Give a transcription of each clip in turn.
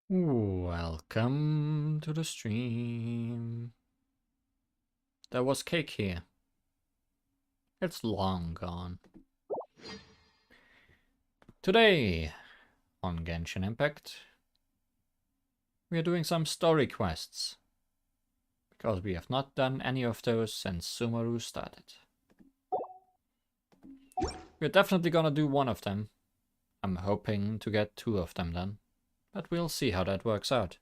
Welcome to the stream. There was cake here. It's long gone. Today on Genshin Impact, we are doing some story quests. Because we have not done any of those since Sumeru started. We're definitely gonna do one of them. I'm hoping to get 2 of them done. But we'll see how that works out.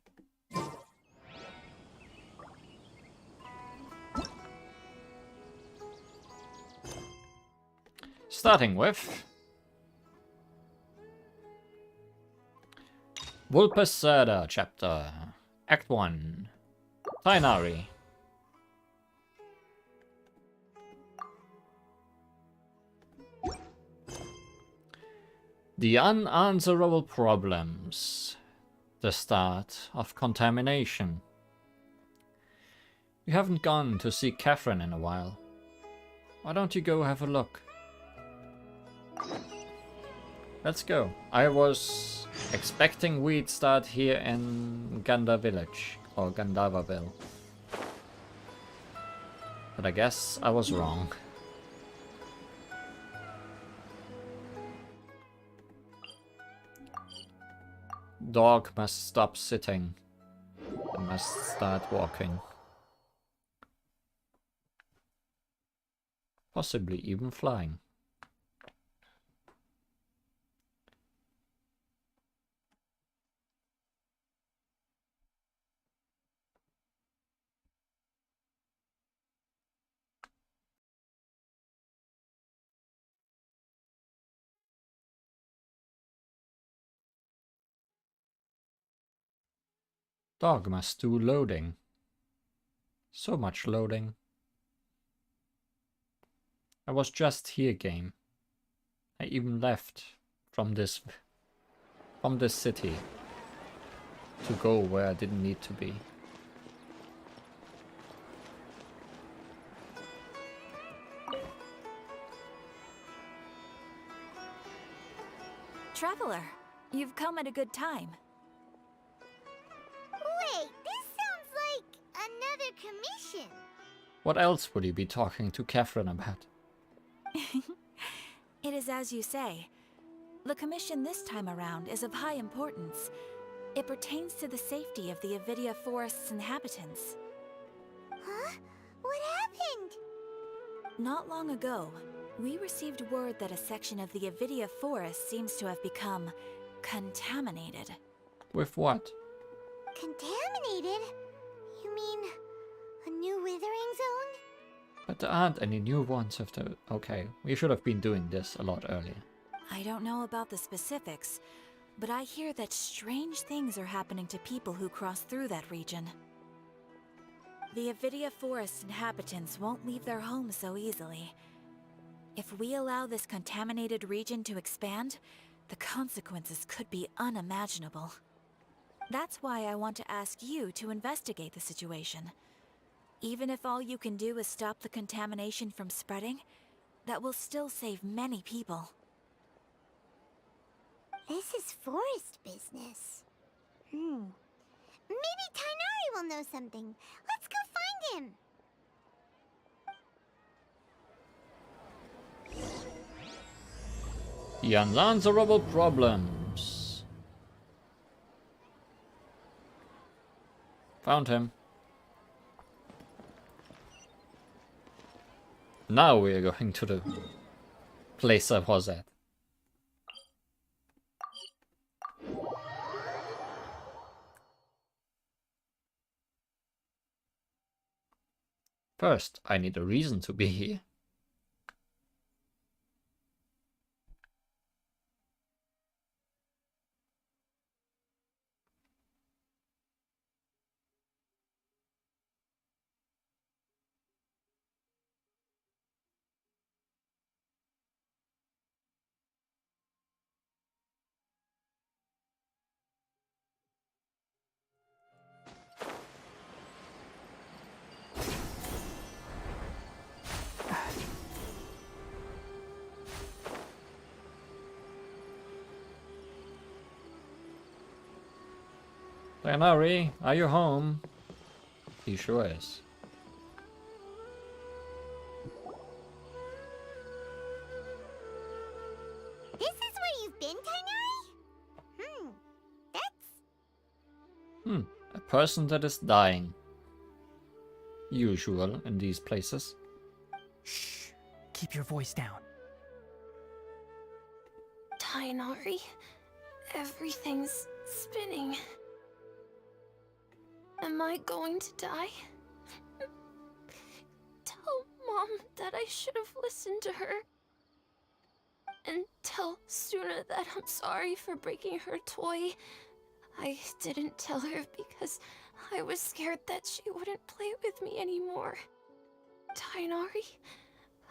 Starting with Vulpesada chapter, Act 1, Tighnari. The unanswerable problems. The start of contamination. You haven't gone to see Catherine in a while. Why don't you go have a look? Let's go. I was expecting we'd start here in Ganda Village, or Gandavaville. But I guess I was wrong. Dog must stop sitting and must start walking. Possibly even flying. Dog must do loading. So much loading. I was just here, game. I even left from this city to go where I didn't need to be. Traveler, you've come at a good time. Wait, this sounds like another commission. What else would you be talking to Catherine about? It is as you say. The commission this time around is of high importance. It pertains to the safety of the Avidia Forest's inhabitants. Huh? What happened? Not long ago, we received word that a section of the Avidia Forest seems to have become contaminated. With what? Contaminated? You mean a new withering zone? But there aren't any new ones of the... Okay, we should have been doing this a lot earlier. I don't know about the specifics, but I hear that strange things are happening to people who cross through that region. The Avidia Forest inhabitants won't leave their homes so easily. If we allow this contaminated region to expand, the consequences could be unimaginable. That's why I want to ask you to investigate the situation. Even if all you can do is stop the contamination from spreading, that will still save many people. This is forest business. Maybe Tighnari will know something. Let's go find him. The unanswerable problems. Found him. Now we are going to the place I was at. First, I need a reason to be here. Tighnari, are you home? He sure is. This is where you've been, Tighnari? That's... A person that is dying. Usual in these places. Shh. Keep your voice down. Tighnari, everything's spinning. Am I going to die? Tell Mom that I should have listened to her. And tell Suna that I'm sorry for breaking her toy. I didn't tell her because I was scared that she wouldn't play with me anymore. Tighnari,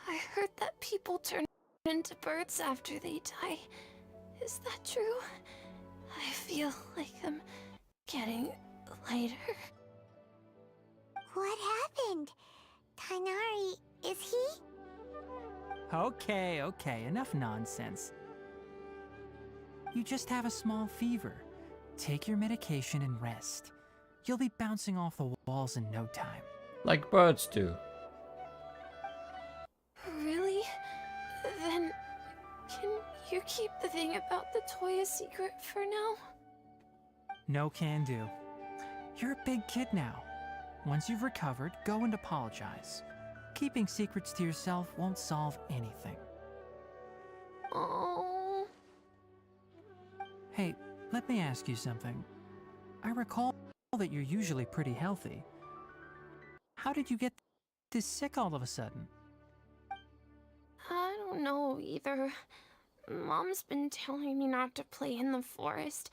I heard that people turn into birds after they die. Is that true? I feel like I'm getting lighter. What happened? Tighnari, is he? Okay, enough nonsense. You just have a small fever. Take your medication and rest. You'll be bouncing off the walls in no time. Like birds do. Really? Then, can you keep the thing about the toy a secret for now? No can do. You're a big kid now. Once you've recovered, go and apologize. Keeping secrets to yourself won't solve anything. Oh. Hey, let me ask you something. I recall that you're usually pretty healthy. How did you get this sick all of a sudden? I don't know either. Mom's been telling me not to play in the forest.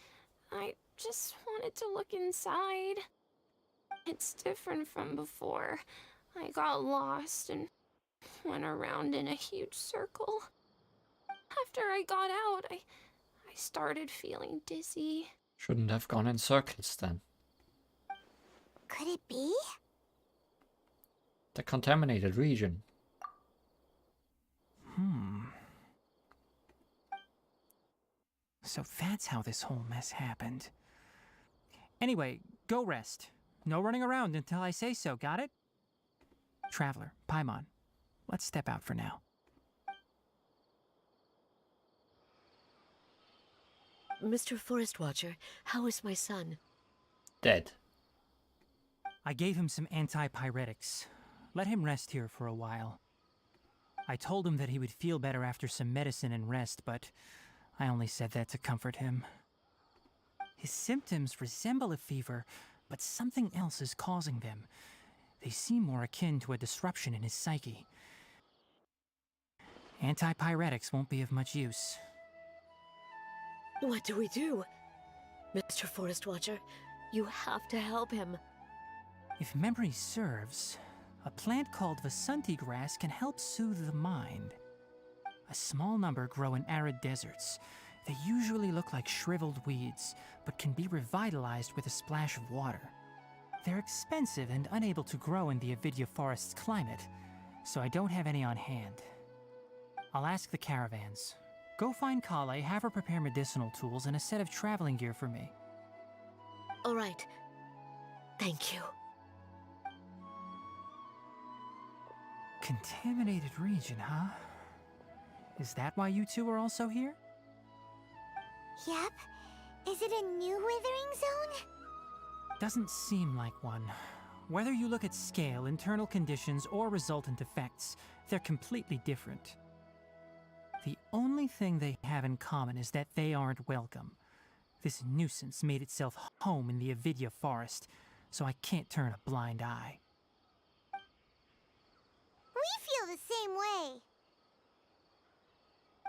I just wanted to look inside. It's different from before. I got lost and went around in a huge circle. After I got out, I started feeling dizzy. Shouldn't have gone in circles then. Could it be? The contaminated region. So that's how this whole mess happened. Anyway, go rest. No running around until I say so, got it? Traveler, Paimon, let's step out for now. Mr. Forest Watcher, how is my son? Dead. I gave him some antipyretics. Let him rest here for a while. I told him that he would feel better after some medicine and rest, but I only said that to comfort him. His symptoms resemble a fever, but something else is causing them. They seem more akin to a disruption in his psyche. Antipyretics won't be of much use. What do we do? Mr. Forest Watcher, you have to help him. If memory serves, a plant called Vasanti grass can help soothe the mind. A small number grow in arid deserts. They usually look like shriveled weeds, but can be revitalized with a splash of water. They're expensive and unable to grow in the Avidya forest's climate, so I don't have any on hand. I'll ask the caravans. Go find Kale, have her prepare medicinal tools and a set of traveling gear for me. All right. Thank you. Contaminated region, huh? Is that why you two are also here? Yep. Is it a new withering zone? Doesn't seem like one. Whether you look at scale, internal conditions, or resultant effects, they're completely different. The only thing they have in common is that they aren't welcome. This nuisance made itself home in the Avidya forest, so I can't turn a blind eye. We feel the same way.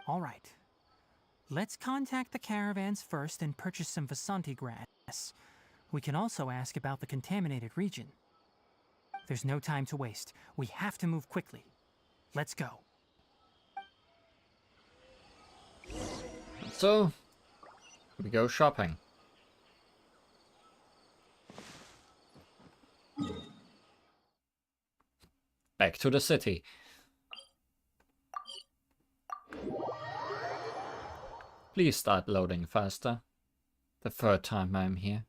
All right. Let's contact the caravans first and purchase some Vasanti grass. We can also ask about the contaminated region. There's no time to waste. We have to move quickly. Let's go. So, we go shopping. Back to the city. Please start loading faster. The third time I'm here.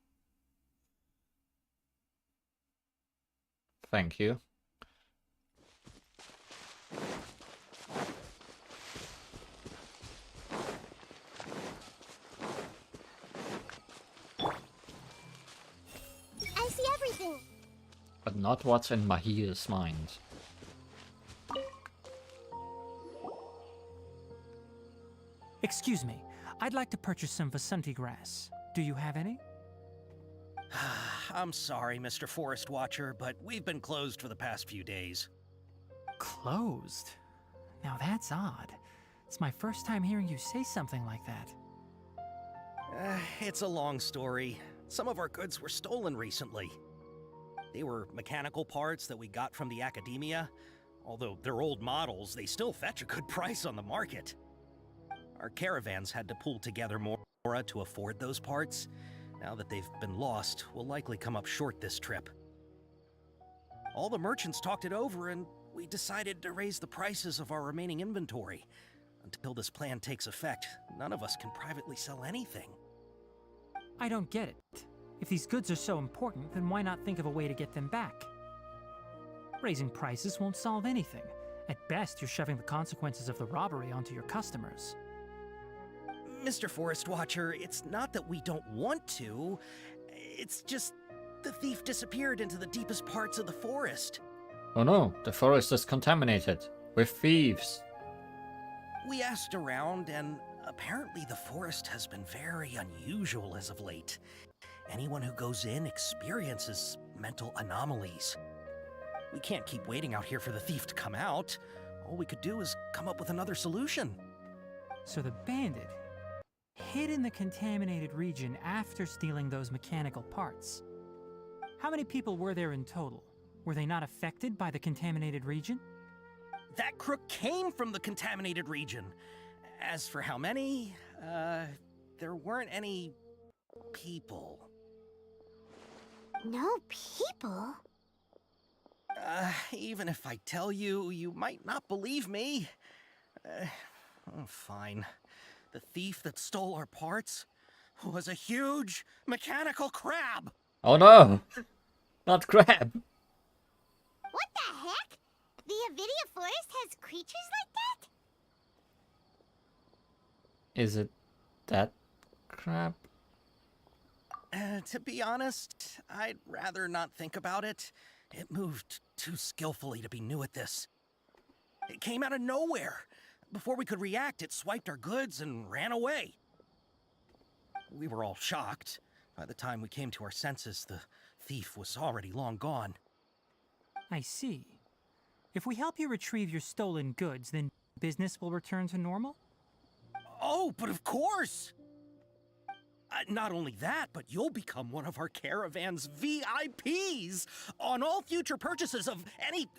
Thank you. I see everything. But not what's in Mahir's mind. Excuse me, I'd like to purchase some Vasanti grass. Do you have any? I'm sorry, Mr. Forest Watcher, but we've been closed for the past few days. Closed? Now that's odd. It's my first time hearing you say something like that. It's a long story. Some of our goods were stolen recently. They were mechanical parts that we got from the academia. Although they're old models, they still fetch a good price on the market. Our caravans had to pool together more to afford those parts. Now that they've been lost, we'll likely come up short this trip. All the merchants talked it over, and we decided to raise the prices of our remaining inventory. Until this plan takes effect, none of us can privately sell anything. I don't get it. If these goods are so important, then why not think of a way to get them back? Raising prices won't solve anything. At best, you're shoving the consequences of the robbery onto your customers. Mr. Forest Watcher, it's not that we don't want to. It's just the thief disappeared into the deepest parts of the forest. Oh no, the forest is contaminated with thieves. We asked around, and apparently the forest has been very unusual as of late. Anyone who goes in experiences mental anomalies. We can't keep waiting out here for the thief to come out. All we could do is come up with another solution. So the bandit hid in the contaminated region after stealing those mechanical parts. How many people were there in total? Were they not affected by the contaminated region? That crook came from the contaminated region. As for how many, there weren't any people. No people? Even if I tell you, you might not believe me. Fine. The thief that stole our parts was a huge mechanical crab. Oh no! Not crab! What the heck? The Avidia Forest has creatures like that? Is it that crab? To be honest, I'd rather not think about it. It moved too skillfully to be new at this. It came out of nowhere. Before we could react, it swiped our goods and ran away. We were all shocked. By the time we came to our senses, the thief was already long gone. I see. If we help you retrieve your stolen goods, then business will return to normal? Oh, but of course! Not only that, but you'll become one of our caravan's VIPs on all future purchases of any...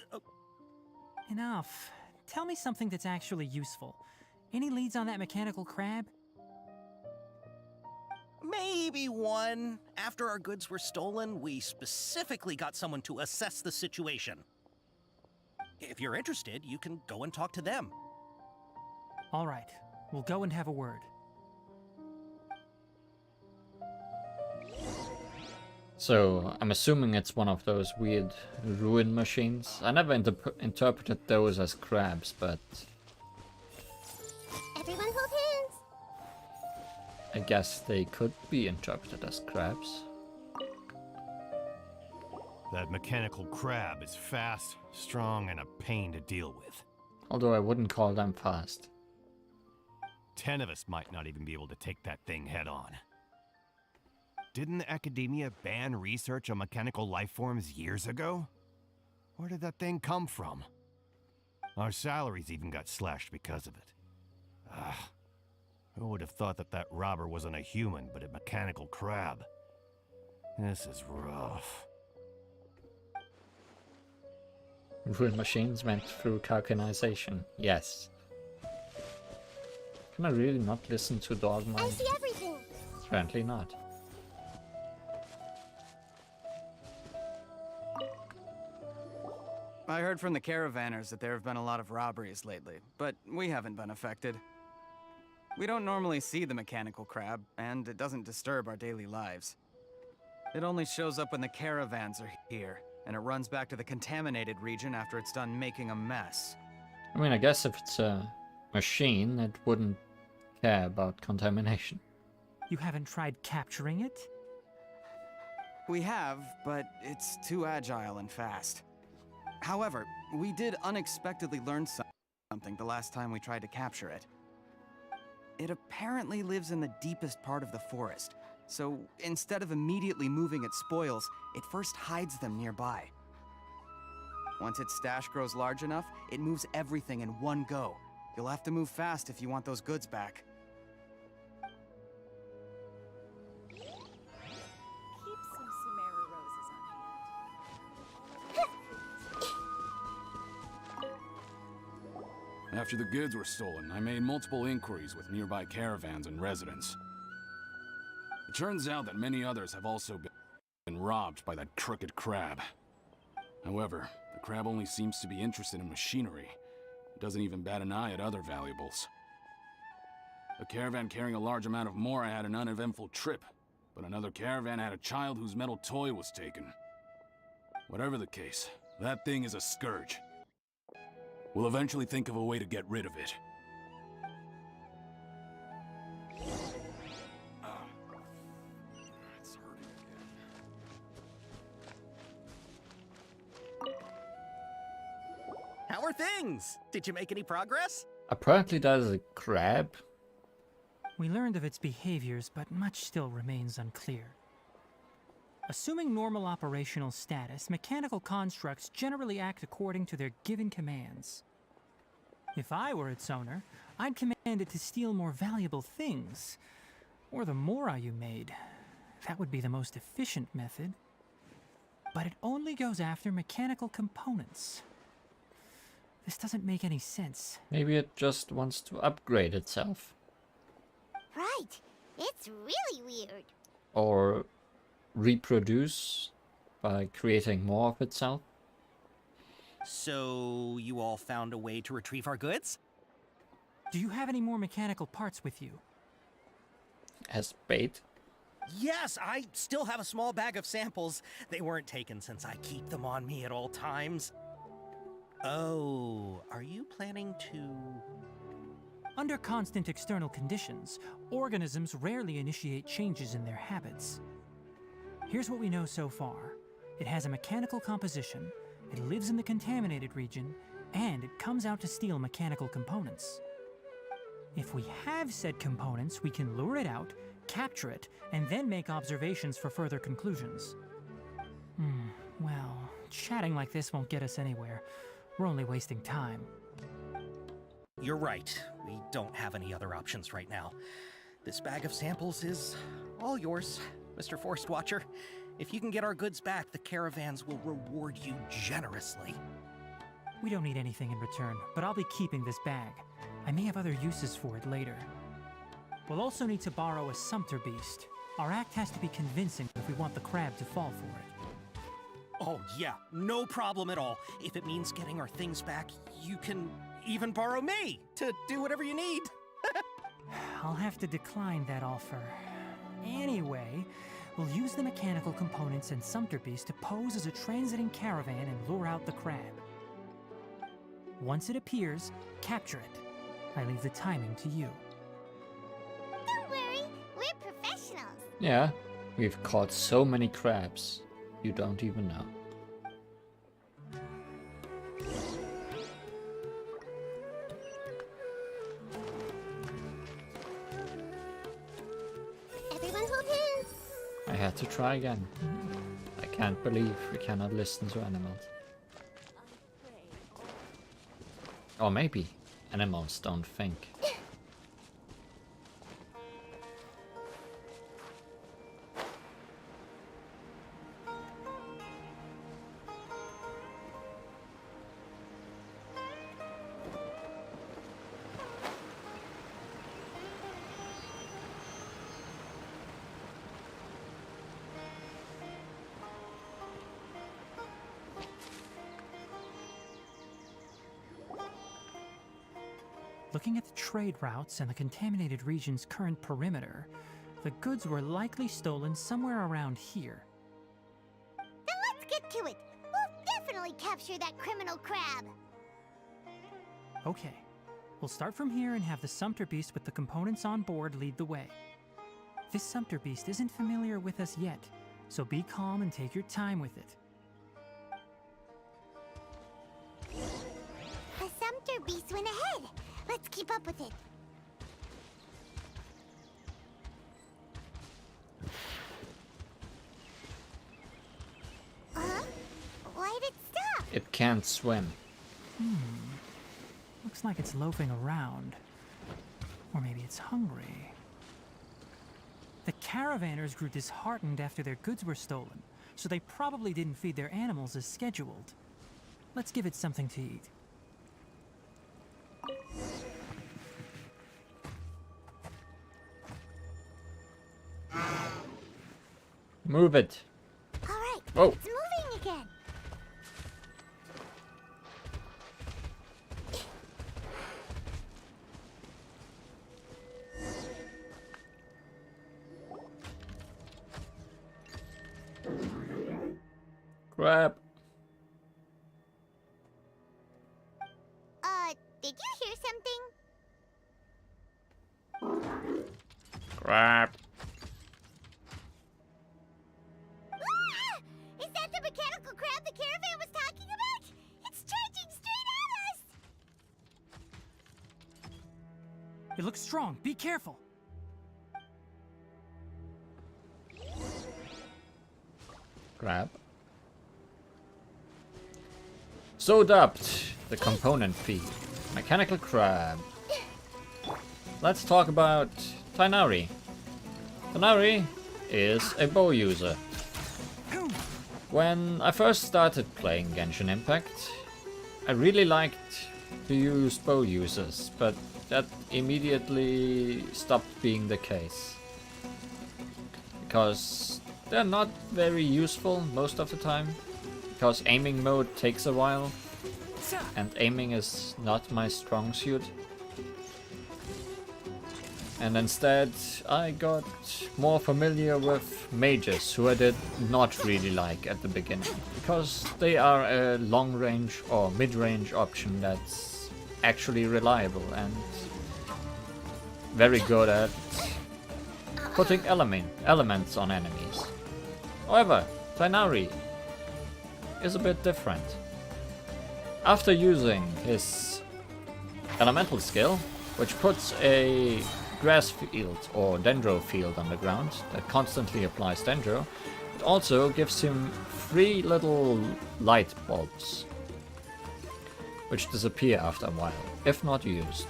Enough. Tell me something that's actually useful. Any leads on that mechanical crab? Maybe one. After our goods were stolen, we specifically got someone to assess the situation. If you're interested, you can go and talk to them. All right. We'll go and have a word. So, I'm assuming it's one of those weird ruin machines. I never interpreted those as crabs, but Everyone hold hands. I guess they could be interpreted as crabs. That mechanical crab is fast, strong, and a pain to deal with. Although I wouldn't call them fast. 10 of us might not even be able to take that thing head on. Didn't the academia ban research on mechanical life forms years ago? Where did that thing come from? Our salaries even got slashed because of it. Who would have thought that that robber wasn't a human, but a mechanical crab? This is rough. Ruin machines went through calcanization. Yes. Can I really not listen to Dogma? I see everything. Apparently not. I heard from the caravanners that there have been a lot of robberies lately, but we haven't been affected. We don't normally see the mechanical crab, and it doesn't disturb our daily lives. It only shows up when the caravans are here, and it runs back to the contaminated region after it's done making a mess. I mean, I guess if it's a machine, it wouldn't care about contamination. You haven't tried capturing it? We have, but it's too agile and fast. However, we did unexpectedly learn something the last time we tried to capture it. It apparently lives in the deepest part of the forest, so instead of immediately moving its spoils, it first hides them nearby. Once its stash grows large enough, it moves everything in one go. You'll have to move fast if you want those goods back. Keep some Sumeru roses on hand. After the goods were stolen, I made multiple inquiries with nearby caravans and residents. It turns out that many others have also been robbed by that crooked crab. However, the crab only seems to be interested in machinery. It doesn't even bat an eye at other valuables. A caravan carrying a large amount of Mora had an uneventful trip, but another caravan had a child whose metal toy was taken. Whatever the case, that thing is a scourge. We'll eventually think of a way to get rid of it. It's hurting again. How are things? Did you make any progress? Apparently that is a crab. We learned of its behaviors, but much still remains unclear. Assuming normal operational status, mechanical constructs generally act according to their given commands. If I were its owner, I'd command it to steal more valuable things. Or the Mora you made. That would be the most efficient method. But it only goes after mechanical components. This doesn't make any sense. Maybe it just wants to upgrade itself. Right. It's really weird. Or reproduce by creating more of itself. So, you all found a way to retrieve our goods? Do you have any more mechanical parts with you? As bait. Yes, I still have a small bag of samples. They weren't taken since I keep them on me at all times. Oh, are you planning to... Under constant external conditions, organisms rarely initiate changes in their habits. Here's what we know so far. It has a mechanical composition, it lives in the contaminated region, and it comes out to steal mechanical components. If we have said components, we can lure it out, capture it, and then make observations for further conclusions. Well, chatting like this won't get us anywhere. We're only wasting time. You're right. We don't have any other options right now. This bag of samples is all yours, Mr. Forest Watcher. If you can get our goods back, the caravans will reward you generously. We don't need anything in return, but I'll be keeping this bag. I may have other uses for it later. We'll also need to borrow a Sumpter Beast. Our act has to be convincing if we want the crab to fall for it. Oh yeah, no problem at all. If it means getting our things back, you can even borrow me to do whatever you need. I'll have to decline that offer. Anyway, we'll use the mechanical components and Sumpter Beast to pose as a transiting caravan and lure out the crab. Once it appears, capture it. I leave the timing to you. Don't worry, we're professionals. Yeah, we've caught so many crabs. You don't even know. Everyone hold hands. I had to try again. I can't believe we cannot listen to animals. Or maybe animals don't think. Looking at the trade routes and the contaminated region's current perimeter, the goods were likely stolen somewhere around here. Then let's get to it. Who capture that criminal crab. Okay. We'll start from here and have the Sumpter Beast with the components on board lead the way. This Sumpter Beast isn't familiar with us yet, so be calm and take your time with it. The Sumpter Beast went ahead. Let's keep up with it. Huh? Why'd it stop? It can't swim. Looks like it's loafing around. Or maybe it's hungry. The caravanners grew disheartened after their goods were stolen, so they probably didn't feed their animals as scheduled. Let's give it something to eat. Move it. All right. Whoa. It's moving again. Crap. Did you hear something? Crap. Ah! Is that the mechanical crab the caravan was talking about? It's charging straight at us! It looks strong. Be careful. Crap. So dubbed, the component feed. Mechanical crab. Let's talk about Tighnari. Tighnari is a bow user. When I first started playing Genshin Impact, I really liked to use bow users, but that immediately stopped being the case. Because they're not very useful most of the time, because aiming mode takes a while, and aiming is not my strong suit. And instead I got more familiar with mages, who I did not really like at the beginning, because they are a long range or mid range option that's actually reliable and very good at putting elements on enemies. However, Tighnari is a bit different. After using his elemental skill, which puts a grass field or dendro field on the ground that constantly applies dendro, it also gives him 3 little light bulbs, which disappear after a while, if not used.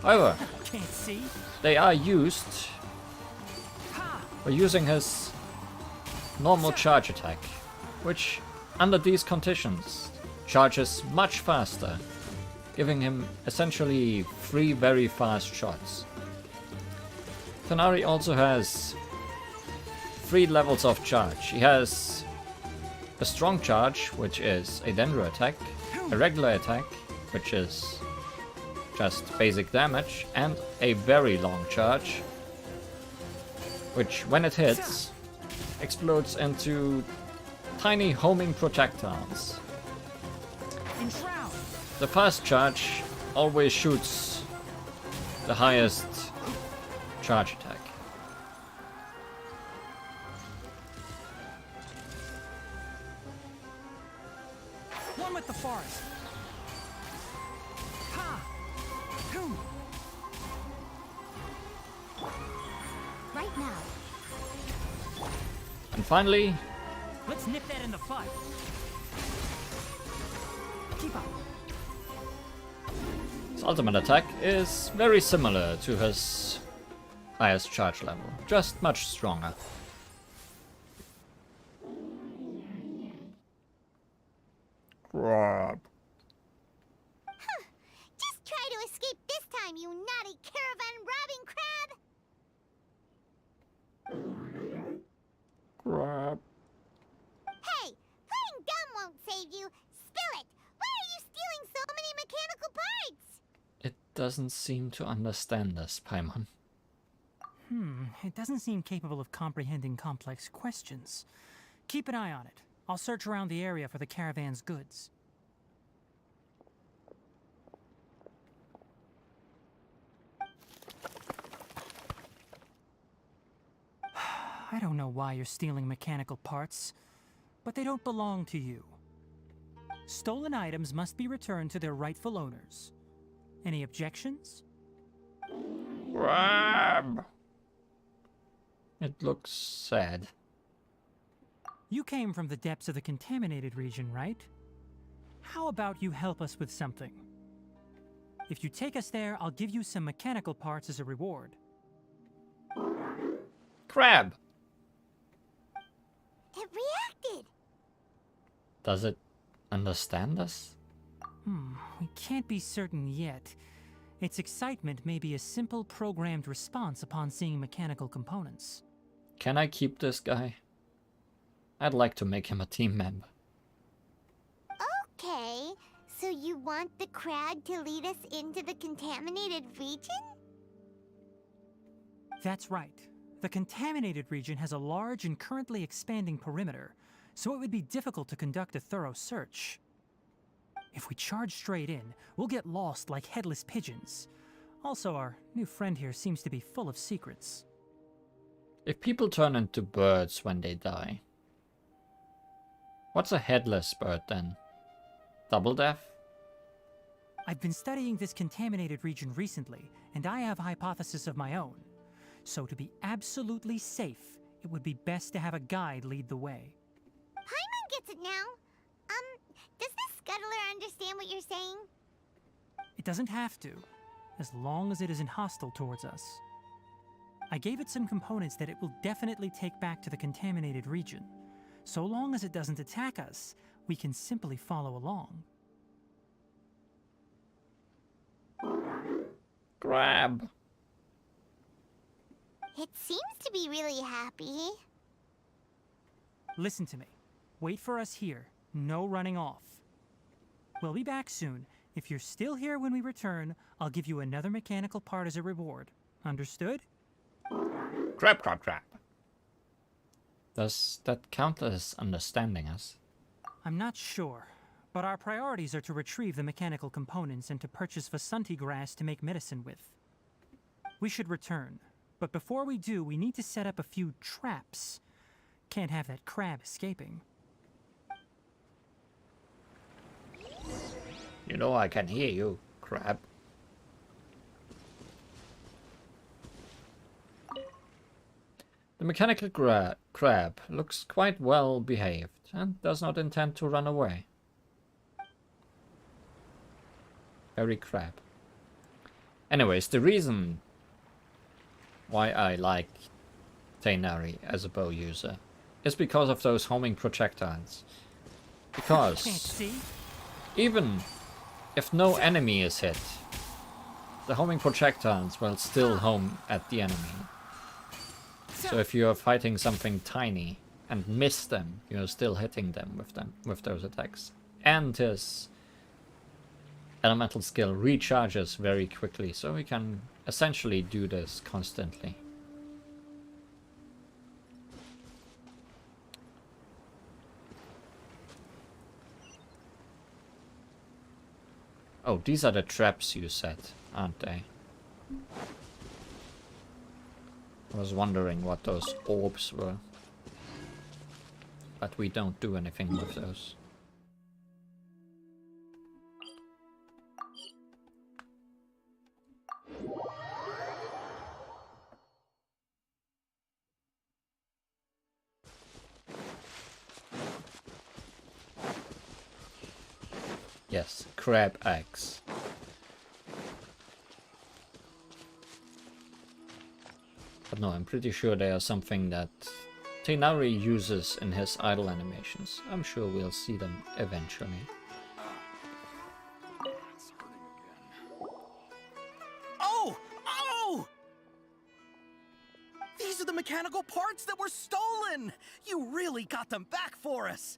However, Can't see. they are used by using his normal charge attack, which under these conditions charges much faster, giving him essentially 3 very fast shots. Tighnari also has 3 levels of charge. He has a strong charge, which is a dendro attack, a regular attack, which is just basic damage, and a very long charge, which when it hits, explodes into tiny homing projectiles. The fast charge always shoots the highest charge attack. One with the forest. Ha! Two. Right now. And finally, Let's nip that in the bud. Keep up. his ultimate attack is very similar to his highest charge level, just much stronger. Crap. Just try to escape this time, you naughty caravan robbing crab! Crap. Hey, playing dumb won't save you. Spill it! Why are you stealing so many mechanical parts? It doesn't seem to understand us, Paimon. It doesn't seem capable of comprehending complex questions. Keep an eye on it. I'll search around the area for the caravan's goods. I don't know why you're stealing mechanical parts, but they don't belong to you. Stolen items must be returned to their rightful owners. Any objections? Grab! It looks sad. You came from the depths of the contaminated region, right? How about you help us with something? If you take us there, I'll give you some mechanical parts as a reward. Crab! It reacted. Does it understand us? We can't be certain yet. Its excitement may be a simple programmed response upon seeing mechanical components. Can I keep this guy? I'd like to make him a team member. Okay, so you want the crab to lead us into the contaminated region? That's right. The contaminated region has a large and currently expanding perimeter, so it would be difficult to conduct a thorough search. If we charge straight in, we'll get lost like headless pigeons. Also, our new friend here seems to be full of secrets. If people turn into birds when they die, what's a headless bird then? Double deaf? I've been studying this contaminated region recently, and I have a hypothesis of my own. So to be absolutely safe, it would be best to have a guide lead the way. Paimon gets it now. Does the scuttler understand what you're saying? It doesn't have to, as long as it isn't hostile towards us. I gave it some components that it will definitely take back to the contaminated region. So long as it doesn't attack us, we can simply follow along. Grab! It seems to be really happy. Listen to me. Wait for us here. No running off. We'll be back soon. If you're still here when we return, I'll give you another mechanical part as a reward. Understood? Crab, crab, crab. Does that count as understanding us? I'm not sure, but our priorities are to retrieve the mechanical components and to purchase Vasanti grass to make medicine with. We should return, but before we do, we need to set up a few traps. Can't have that crab escaping. You know I can hear you, crab. The mechanical crab looks quite well behaved and does not intend to run away. Very crab. Anyways, the reason why I like Tighnari as a bow user is because of those homing projectiles. Because Can't see? even if no enemy is hit, the homing projectiles will still home at the enemy. So if you are fighting something tiny and miss them, you're still hitting them with those attacks. And his elemental skill recharges very quickly, so we can essentially do this constantly. Oh, these are the traps you set, aren't they? I was wondering what those orbs were. But we don't do anything with those. Yes, crab eggs. But no, I'm pretty sure they are something that Tighnari uses in his idle animations. I'm sure we'll see them eventually. It's hurting again. Oh! Oh! These are the mechanical parts that were stolen! You really got them back for us!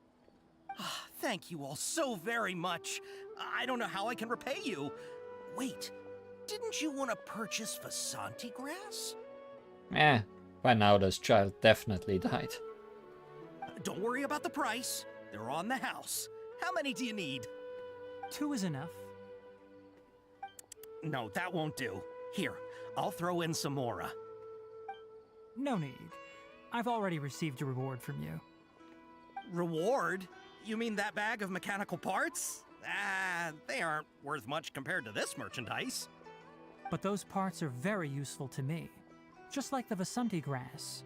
Ah, thank you all so very much. I don't know how I can repay you. Wait, didn't you want to purchase Vasanti grass? By now this child definitely died. Don't worry about the price. They're on the house. How many do you need? 2 is enough. No, that won't do. Here, I'll throw in some more. No need. I've already received a reward from you. Reward? You mean that bag of mechanical parts? They aren't worth much compared to this merchandise. But those parts are very useful to me. Just like the Vasanti grass.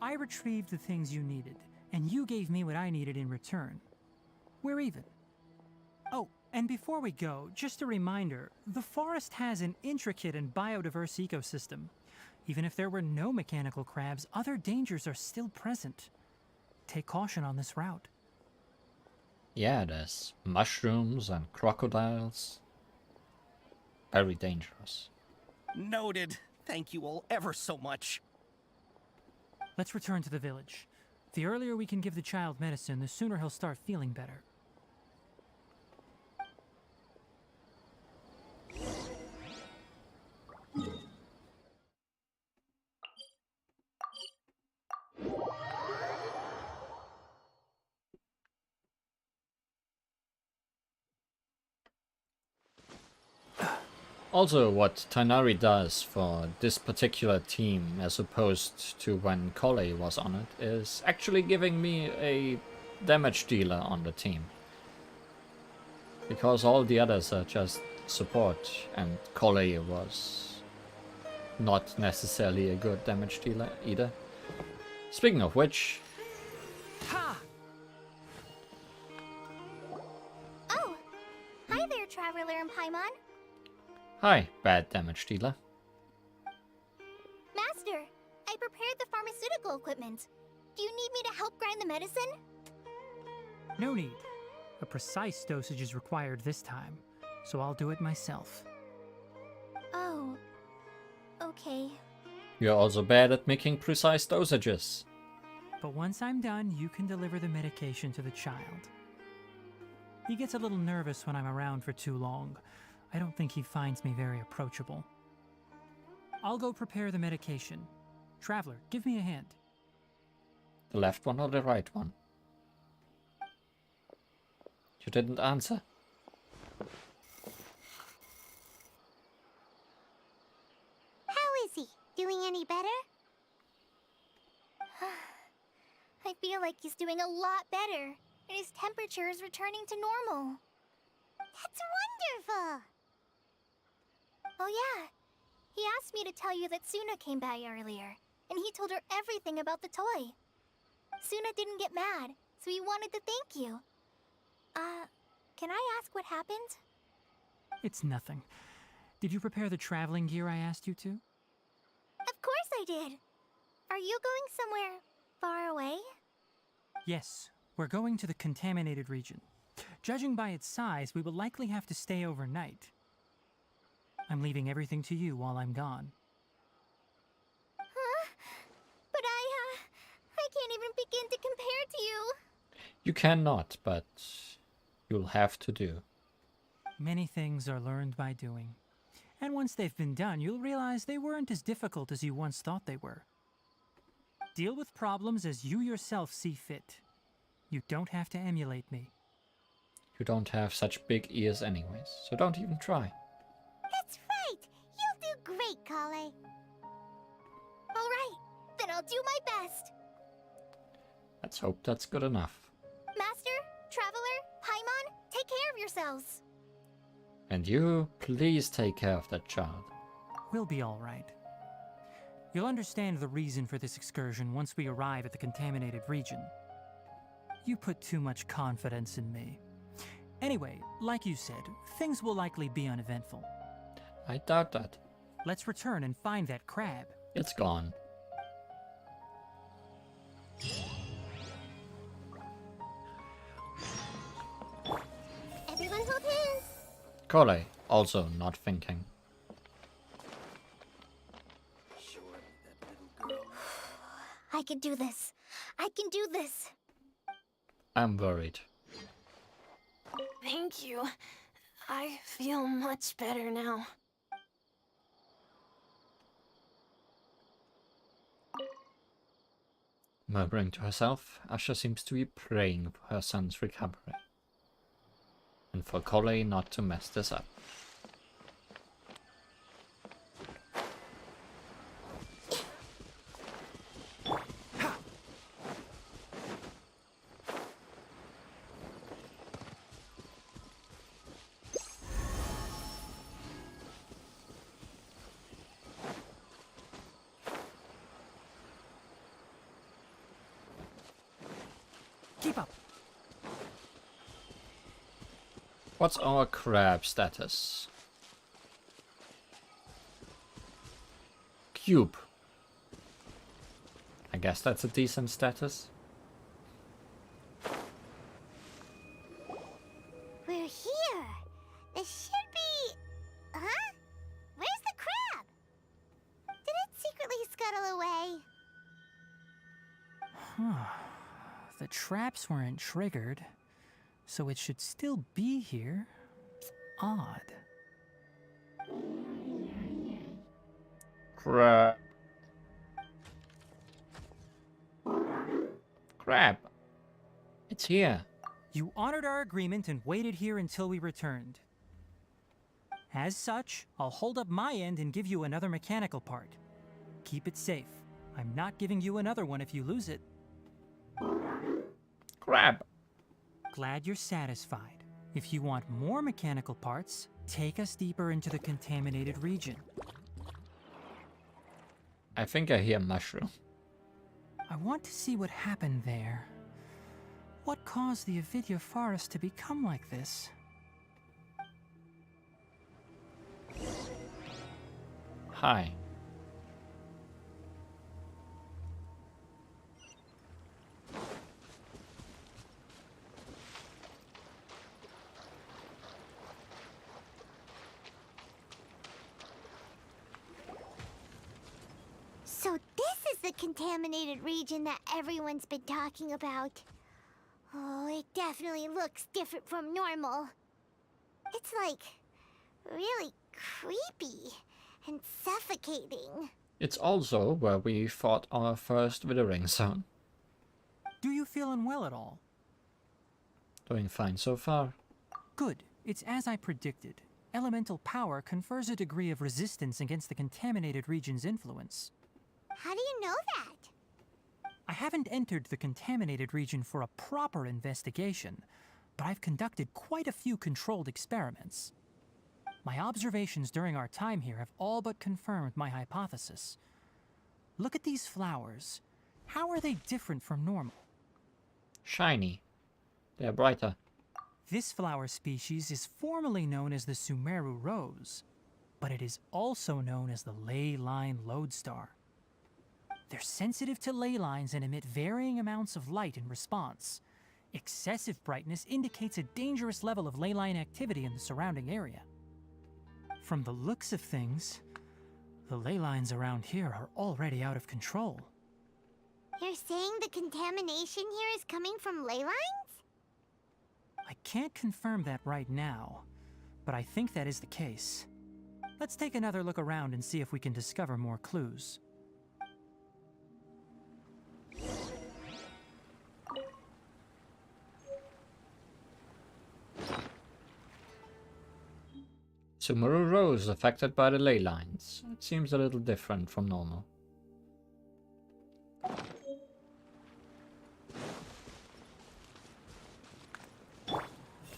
I retrieved the things you needed, and you gave me what I needed in return. We're even. Oh, and before we go, just a reminder, the forest has an intricate and biodiverse ecosystem. Even if there were no mechanical crabs, other dangers are still present. Take caution on this route. Yeah, there's mushrooms and crocodiles. Very dangerous. Noted. Thank you all ever so much. Let's return to the village. The earlier we can give the child medicine, the sooner he'll start feeling better. Also, what Tighnari does for this particular team, as opposed to when Collei was on it, is actually giving me a damage dealer on the team. Because all the others are just support, and Collei was not necessarily a good damage dealer either. Speaking of which... Ha! Oh! Hi there, Traveler and Paimon. Hi, bad damage dealer. Master, I prepared the pharmaceutical equipment. Do you need me to help grind the medicine? No need. A precise dosage is required this time, so I'll do it myself. Oh. Okay. You're also bad at making precise dosages. But once I'm done, you can deliver the medication to the child. He gets a little nervous when I'm around for too long. I don't think he finds me very approachable. I'll go prepare the medication. Traveler, give me a hand. The left one or the right one? You didn't answer. How is he? Doing any better? I feel like he's doing a lot better, and his temperature is returning to normal. That's wonderful! Oh yeah, he asked me to tell you that Suna came by earlier, and he told her everything about the toy. Suna didn't get mad, so he wanted to thank you. Can I ask what happened? It's nothing. Did you prepare the traveling gear I asked you to? Of course I did! Are you going somewhere far away? Yes, we're going to the contaminated region. Judging by its size, we will likely have to stay overnight. I'm leaving everything to you while I'm gone. Huh? But I can't even begin to compare to you. You cannot, but you'll have to do. Many things are learned by doing. And once they've been done, you'll realize they weren't as difficult as you once thought they were. Deal with problems as you yourself see fit. You don't have to emulate me. You don't have such big ears anyways, so don't even try. That's right! You'll do great, Collei. Alright, then I'll do my best. Let's hope that's good enough. Master, Traveler, Paimon, take care of yourselves. And you, please take care of that child. We'll be all right. You'll understand the reason for this excursion once we arrive at the contaminated region. You put too much confidence in me. Anyway, like you said, things will likely be uneventful. I doubt that. Let's return and find that crab. It's gone. Everyone hold hands. Collei, also not thinking. I can do this. I can do this. I'm worried. Thank you. I feel much better now. murmuring to herself, Asha seems to be praying for her son's recovery. And for Collei not to mess this up. Keep up. What's our crab status? Cube. I guess that's a decent status. We're here. This should be... Huh? Where's the crab? Did it secretly scuttle away? The traps weren't triggered, so it should still be here. Odd. Crab. Crab. It's here. You honored our agreement and waited here until we returned. As such, I'll hold up my end and give you another mechanical part. Keep it safe. I'm not giving you another one if you lose it. Crab. Glad you're satisfied. If you want more mechanical parts, take us deeper into the contaminated region. I think I hear mushroom. I want to see what happened there. What caused the Avidya forest to become like this? Hi. So this is the contaminated region that everyone's been talking about. Oh, it definitely looks different from normal. It's like really creepy and suffocating. It's also where we fought our first withering zone. Do you feel unwell at all? Doing fine so far. Good. It's as I predicted. Elemental power confers a degree of resistance against the contaminated region's influence. How do you know that? I haven't entered the contaminated region for a proper investigation, but I've conducted quite a few controlled experiments. My observations during our time here have all but confirmed my hypothesis. Look at these flowers. How are they different from normal? Shiny. They're brighter. This flower species is formally known as the Sumeru rose, but it is also known as the ley line lodestar. They're sensitive to ley lines and emit varying amounts of light in response. Excessive brightness indicates a dangerous level of ley line activity in the surrounding area. From the looks of things, the ley lines around here are already out of control. You're saying the contamination here is coming from ley lines? I can't confirm that right now, but I think that is the case. Let's take another look around and see if we can discover more clues. Sumeru rose affected by the ley lines. It seems a little different from normal.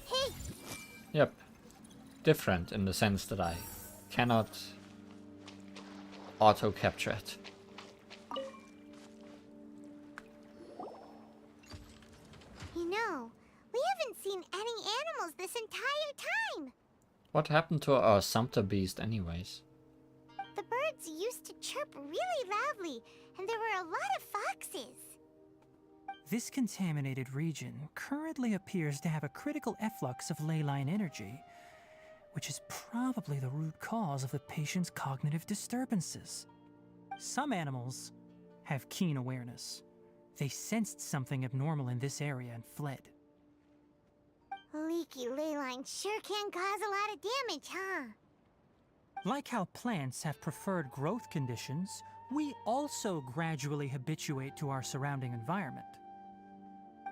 Hey! Yep. Different in the sense that I cannot auto-capture it. You know, we haven't seen any animals this entire time! What happened to our sumpter beast anyways? The birds used to chirp really loudly, and there were a lot of foxes. This contaminated region currently appears to have a critical efflux of ley line energy, which is probably the root cause of the patient's cognitive disturbances. Some animals have keen awareness. They sensed something abnormal in this area and fled. Leaky ley lines sure can cause a lot of damage, huh? Like how plants have preferred growth conditions, We also gradually habituate to our surrounding environment.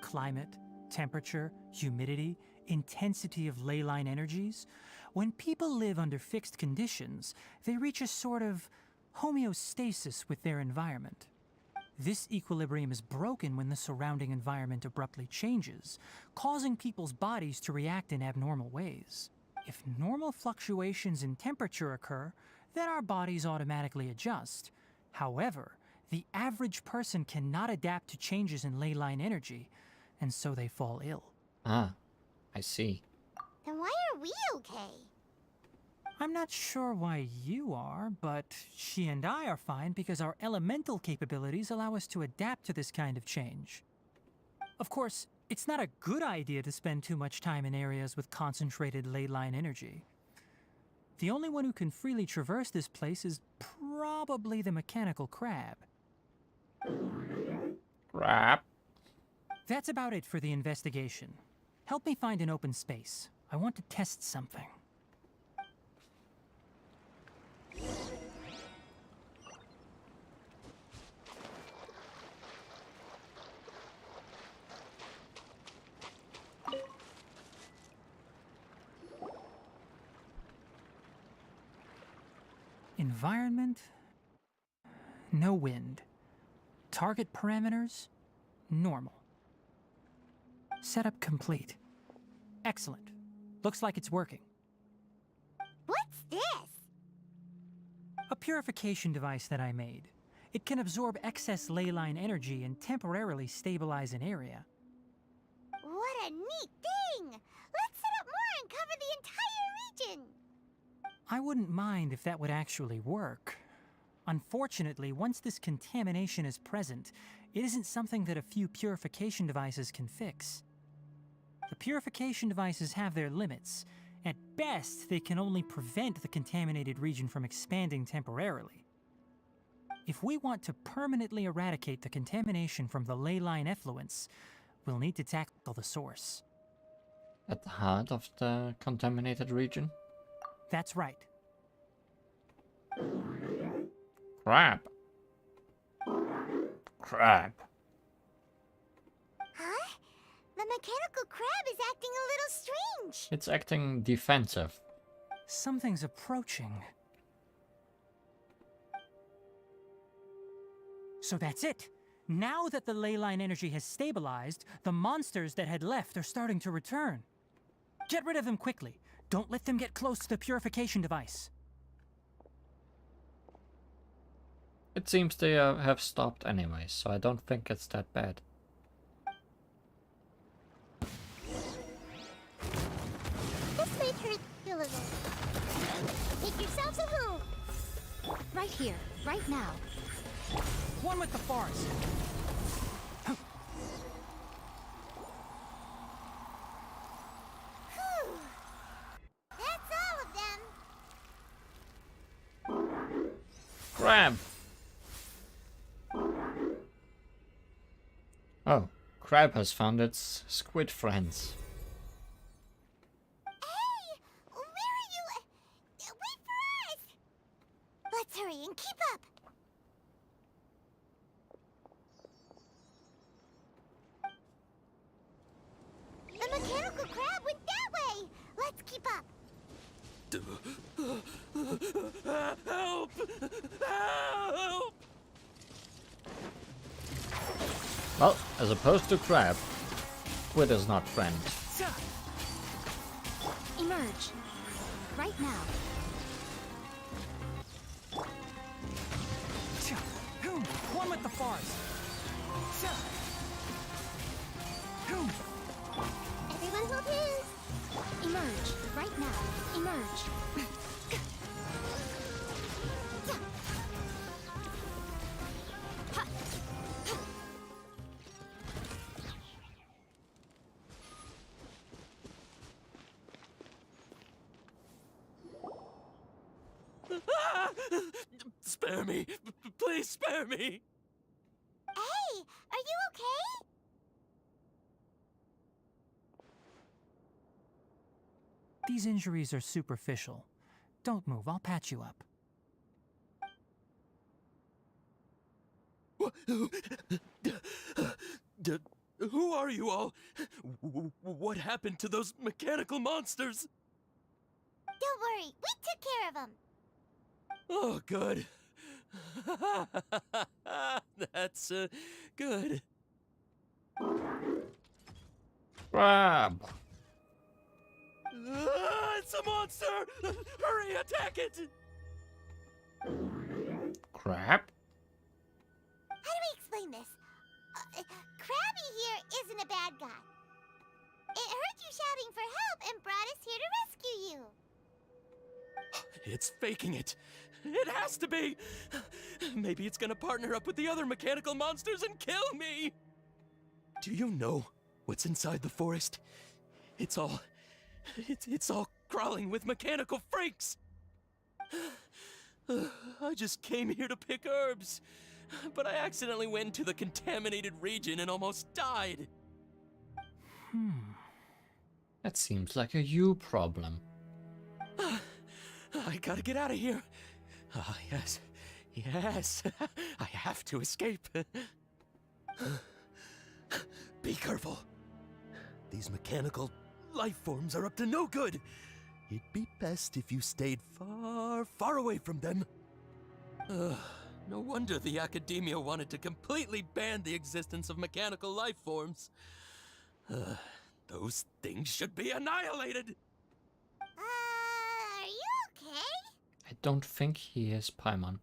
Climate, temperature, humidity, intensity of ley line energies. When people live under fixed conditions, they reach a sort of homeostasis with their environment. This equilibrium is broken when the surrounding environment abruptly changes, causing people's bodies to react in abnormal ways. If normal fluctuations in temperature occur, then our bodies automatically adjust. However, the average person cannot adapt to changes in ley line energy, and so they fall ill. Ah, I see. Then why are we okay? I'm not sure why you are, but she and I are fine because our elemental capabilities allow us to adapt to this kind of change. Of course, it's not a good idea to spend too much time in areas with concentrated ley line energy. The only one who can freely traverse this place is probably the mechanical crab. Crap. That's about it for the investigation. Help me find an open space. I want to test something. Environment? No wind. Target parameters? Normal. Setup complete. Excellent. Looks like it's working. What's this? A purification device that I made. It can absorb excess ley line energy and temporarily stabilize an area. What a neat thing! Let's set up more and cover the entire region! I wouldn't mind if that would actually work. Unfortunately, once this contamination is present, it isn't something that a few purification devices can fix. The purification devices have their limits. At best, they can only prevent the contaminated region from expanding temporarily. If we want to permanently eradicate the contamination from the ley line effluents, we'll need to tackle the source. At the heart of the contaminated region? That's right. Crap. Crap. Huh? The mechanical crab is acting a little strange. It's acting defensive. Something's approaching. So that's it. Now that the ley line energy has stabilized, the monsters that had left are starting to return. Get rid of them quickly. Don't let them get close to the purification device. It seems they have stopped anyway, so I don't think it's that bad. This might hurt a little. Make yourselves a home. Right here, right now. One with the forest. Whew. That's all of them. Crab! Oh, Crab has found its squid friends. Hey! Where are you? Wait for us! Let's hurry and keep up. The mechanical crab went that way. Let's keep up. Help! Help! Well, as opposed to Crab, squid is not friend. Emerge. Right now. One with the forest. Everyone hold hands. Emerge. Right now. Emerge. Spare me! Please spare me! Hey, are you okay? These injuries are superficial. Don't move, I'll patch you up. Who are you all? What happened to those mechanical monsters? Don't worry, we took care of them. Oh, good. That's, good. Grab! It's a monster! Hurry, attack it! Crab? How do we explain this? Krabby here isn't a bad guy. It heard you shouting for help and brought us here to rescue you. It's faking it. It has to be. Maybe it's gonna partner up with the other mechanical monsters and kill me. Do you know what's inside the forest? It's all crawling with mechanical freaks. I just came here to pick herbs, but I accidentally went into the contaminated region and almost died. That seems like a you problem. I gotta get out of here. Yes. I have to escape. Be careful. These mechanical life forms are up to no good. It'd be best if you stayed far, far away from them. No wonder the Academia wanted to completely ban the existence of mechanical life forms. Those things should be annihilated. Are you okay? I don't think he is, Paimon.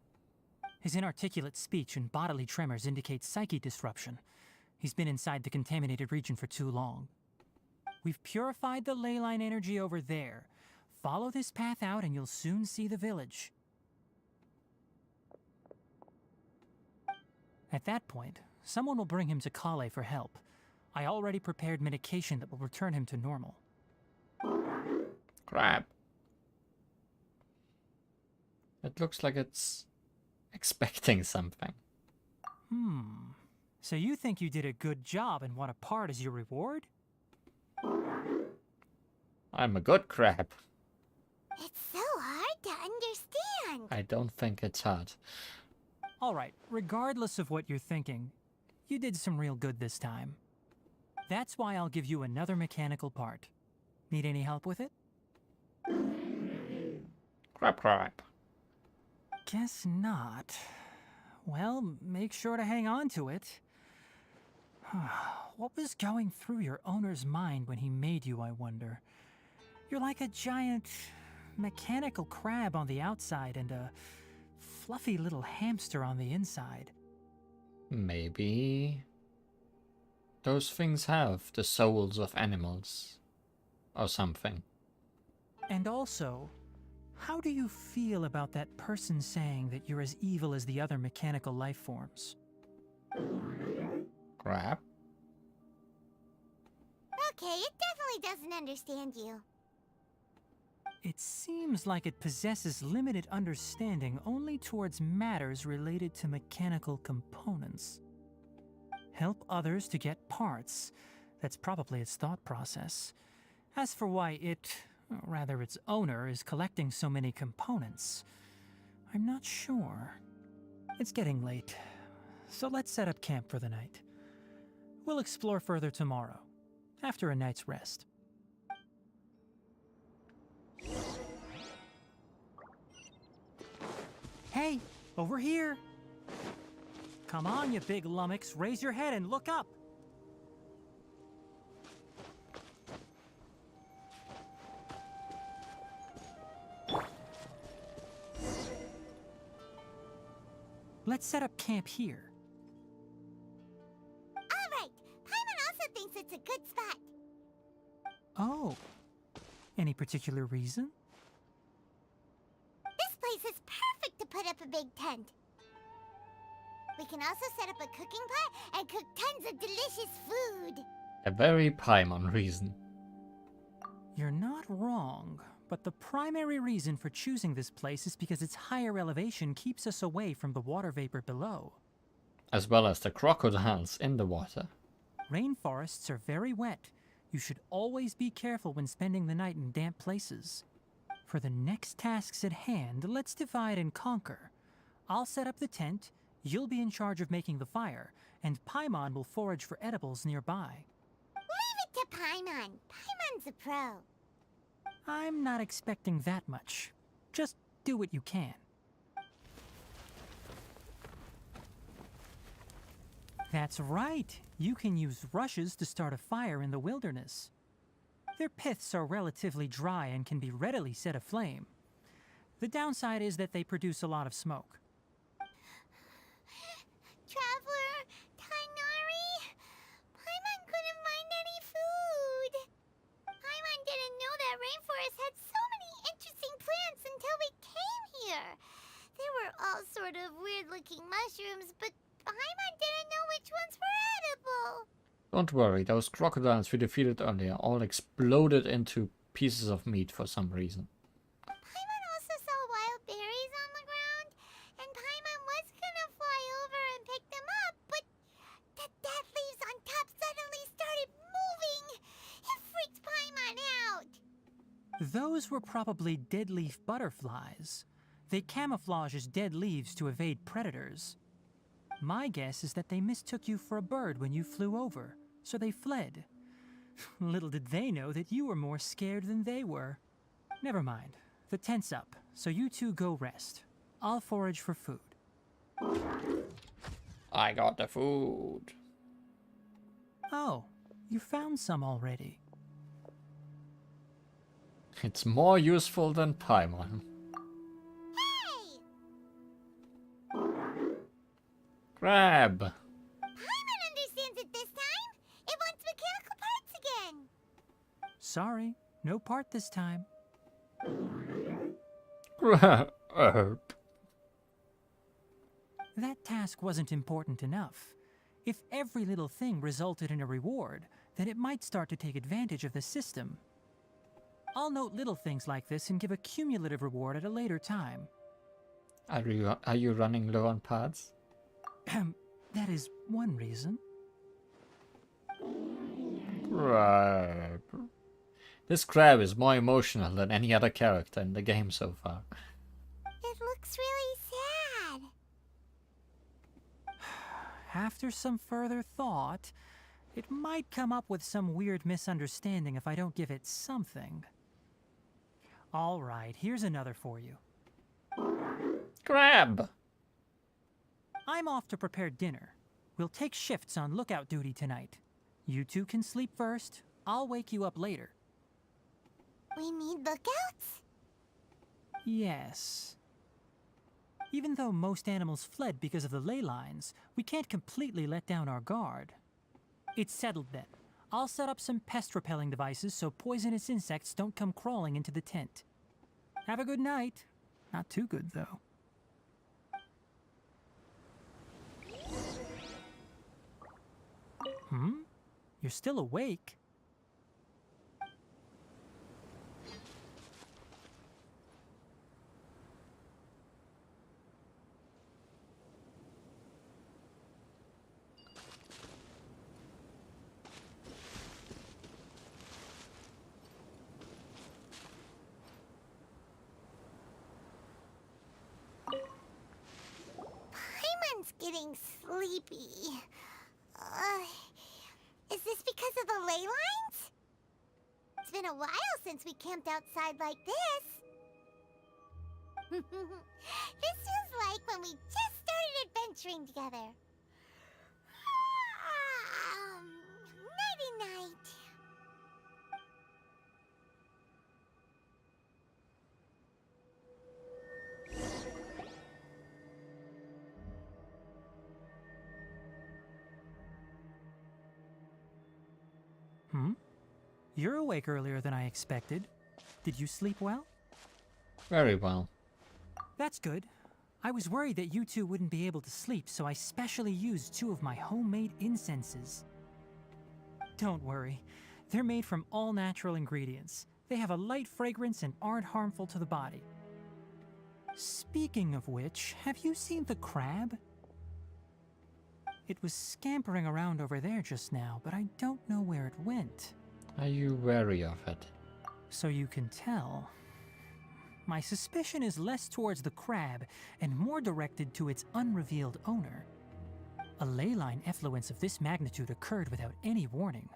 His inarticulate speech and bodily tremors indicate psyche disruption. He's been inside the contaminated region for too long. We've purified the ley line energy over there. Follow this path out and you'll soon see the village. At that point, someone will bring him to Kale for help. I already prepared medication that will return him to normal. Crap. It looks like it's expecting something. So you think you did a good job and want a part as your reward? I'm a good crab. It's so hard to understand. I don't think it's hard. Alright, regardless of what you're thinking, you did some real good this time. That's why I'll give you another mechanical part. Need any help with it? Crab. Guess not. Well, make sure to hang on to it. What was going through your owner's mind when he made you, I wonder? You're like a giant mechanical crab on the outside and a fluffy little hamster on the inside. Maybe those things have the souls of animals or something. And also, how do you feel about that person saying that you're as evil as the other mechanical life forms? Crab? Okay, it definitely doesn't understand you. It seems like it possesses limited understanding only towards matters related to mechanical components. Help others to get parts. That's probably its thought process. As for why it, or rather its owner, is collecting so many components, I'm not sure. It's getting late, so let's set up camp for the night. We'll explore further tomorrow, after a night's rest. Hey, over here! Come on, you big lummox, raise your head and look up! Let's set up camp here. Alright, Paimon also thinks it's a good spot. Oh. Any particular reason? This place is perfect to put up a big tent. We can also set up a cooking pot and cook tons of delicious food. A very Paimon reason. You're not wrong, but the primary reason for choosing this place is because its higher elevation keeps us away from the water vapor below. As well as the crocodiles in the water. Rainforests are very wet. You should always be careful when spending the night in damp places. For the next tasks at hand, let's divide and conquer. I'll set up the tent, You'll be in charge of making the fire, and Paimon will forage for edibles nearby. Leave it to Paimon. Paimon's a pro. I'm not expecting that much. Just do what you can. That's right. You can use rushes to start a fire in the wilderness. Their piths are relatively dry and can be readily set aflame. The downside is that they produce a lot of smoke. Traveler, Tighnari, Paimon couldn't find any food. Paimon didn't know that rainforest had so many interesting plants until we came here. They were all sort of weird-looking mushrooms, but Paimon didn't know which ones were edible. Don't worry, those crocodiles we defeated earlier all exploded into pieces of meat for some reason. Paimon also saw wild berries on the ground, and Paimon was gonna fly over and pick them up, but the dead leaves on top suddenly started moving. It freaked Paimon out. Those were probably dead leaf butterflies. They camouflage as dead leaves to evade predators. My guess is that they mistook you for a bird when you flew over, so they fled. Little did they know that you were more scared than they were. Never mind. The tent's up, so you two go rest. I'll forage for food. I got the food. Oh, you found some already. It's more useful than Paimon. Hey! Crab! Paimon understands it this time. It wants mechanical parts again. Sorry, no part this time. Crab! That task wasn't important enough. If every little thing resulted in a reward, then it might start to take advantage of the system. I'll note little things like this and give a cumulative reward at a later time. Are you running low on pads? That is one reason. Crab. This crab is more emotional than any other character in the game so far. It looks really sad. After some further thought, it might come up with some weird misunderstanding if I don't give it something. All right, here's another for you. Crab! I'm off to prepare dinner. We'll take shifts on lookout duty tonight. You two can sleep first. I'll wake you up later. We need lookouts? Yes. Even though most animals fled because of the ley lines, we can't completely let down our guard. It's settled then. I'll set up some pest-repelling devices so poisonous insects don't come crawling into the tent. Have a good night. Not too good, though. You're still awake? Paimon's getting sleepy. Is this because of the ley lines? It's been a while since we camped outside like this. This feels like when we just started adventuring together. Nighty-night. You're awake earlier than I expected. Did you sleep well? Very well. That's good. I was worried that you two wouldn't be able to sleep, so I specially used 2 of my homemade incenses. Don't worry. They're made from all natural ingredients. They have a light fragrance and aren't harmful to the body. Speaking of which, have you seen the crab? It was scampering around over there just now, but I don't know where it went. Are you wary of it? So you can tell. my suspicion is less towards the crab and more directed to its unrevealed owner. A ley line effluence of this magnitude occurred without any warning.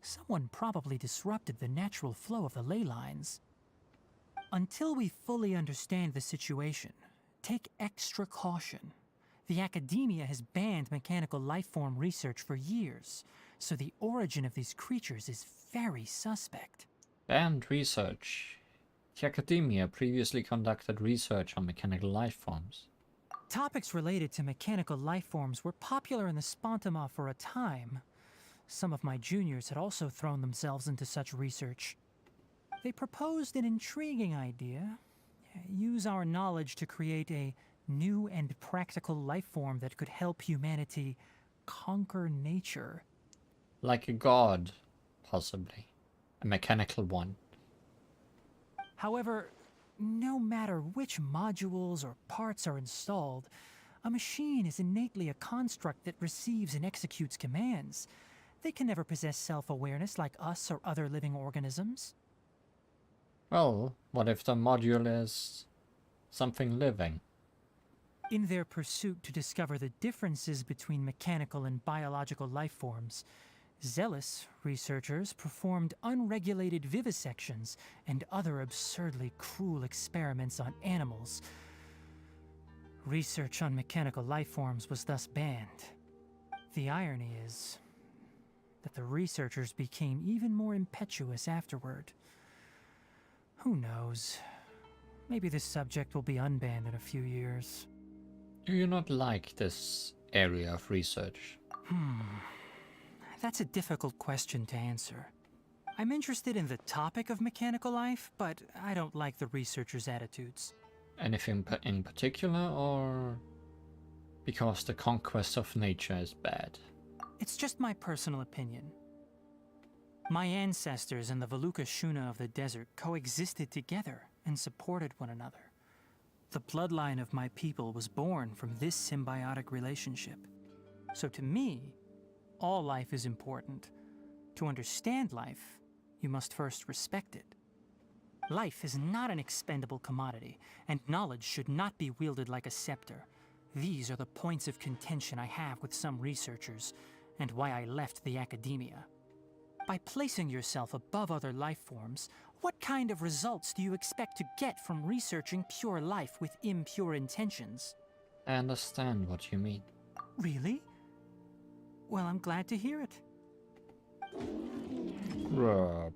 Someone probably disrupted the natural flow of the ley lines. Until we fully understand the situation, take extra caution. The academia has banned mechanical lifeform research for years, so the origin of these creatures is very suspect. Banned research. The academia previously conducted research on mechanical lifeforms. Topics related to mechanical lifeforms were popular in the Spontama for a time. Some of my juniors had also thrown themselves into such research. They proposed an intriguing idea. Use our knowledge to create a new and practical lifeform that could help humanity conquer nature. Like a god, possibly. A mechanical one. However, no matter which modules or parts are installed, a machine is innately a construct that receives and executes commands. They can never possess self-awareness like us or other living organisms. Well, what if the module is something living? In their pursuit to discover the differences between mechanical and biological lifeforms, zealous researchers performed unregulated vivisections and other absurdly cruel experiments on animals. Research on mechanical lifeforms was thus banned. The irony is that the researchers became even more impetuous afterward. Who knows? Maybe this subject will be unbanned in a few years. Do you not like this area of research? That's a difficult question to answer. I'm interested in the topic of mechanical life, but I don't like the researchers' attitudes. Anything in particular, or because the conquest of nature is bad? It's just my personal opinion. My ancestors and the Veluka Shuna of the desert coexisted together and supported one another. The bloodline of my people was born from this symbiotic relationship. So to me, all life is important. To understand life, you must first respect it. Life is not an expendable commodity, and knowledge should not be wielded like a scepter. These are the points of contention I have with some researchers, and why I left the academia. By placing yourself above other life forms, what kind of results do you expect to get from researching pure life with impure intentions? I understand what you mean. Really? Well, I'm glad to hear it. Rob.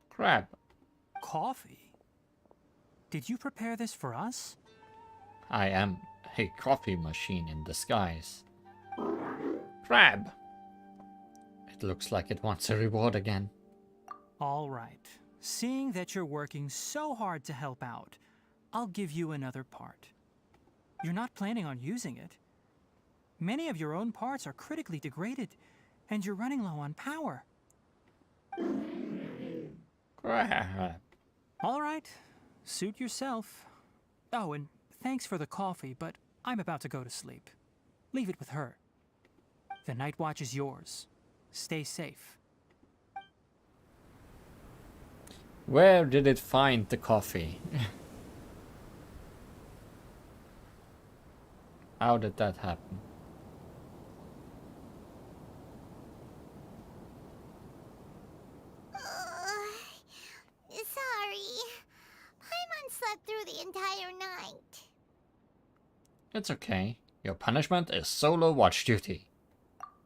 Crab. Coffee? Did you prepare this for us? I am a coffee machine in disguise. Crab. It looks like it wants a reward again. All right. Seeing that you're working so hard to help out, I'll give you another part. You're not planning on using it. Many of your own parts are critically degraded, and you're running low on power. Crab. All right. Suit yourself. Oh, and thanks for the coffee, but I'm about to go to sleep. Leave it with her. The night watch is yours. Stay safe. Where did it find the coffee? How did that happen? Sorry. Paimon slept through the entire night. It's okay. Your punishment is solo watch duty.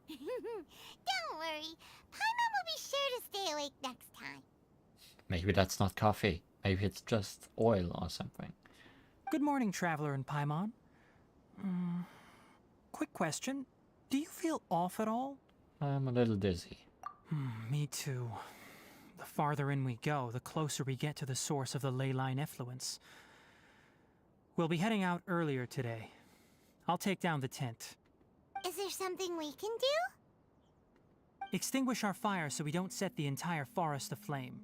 Don't worry. Paimon will be sure to stay awake next time. Maybe that's not coffee. Maybe it's just oil or something. Good morning, Traveler and Paimon. Quick question. Do you feel off at all? I'm a little dizzy. Me too. The farther in we go, the closer we get to the source of the ley line effluence. We'll be heading out earlier today. I'll take down the tent. Is there something we can do? Extinguish our fire so we don't set the entire forest aflame.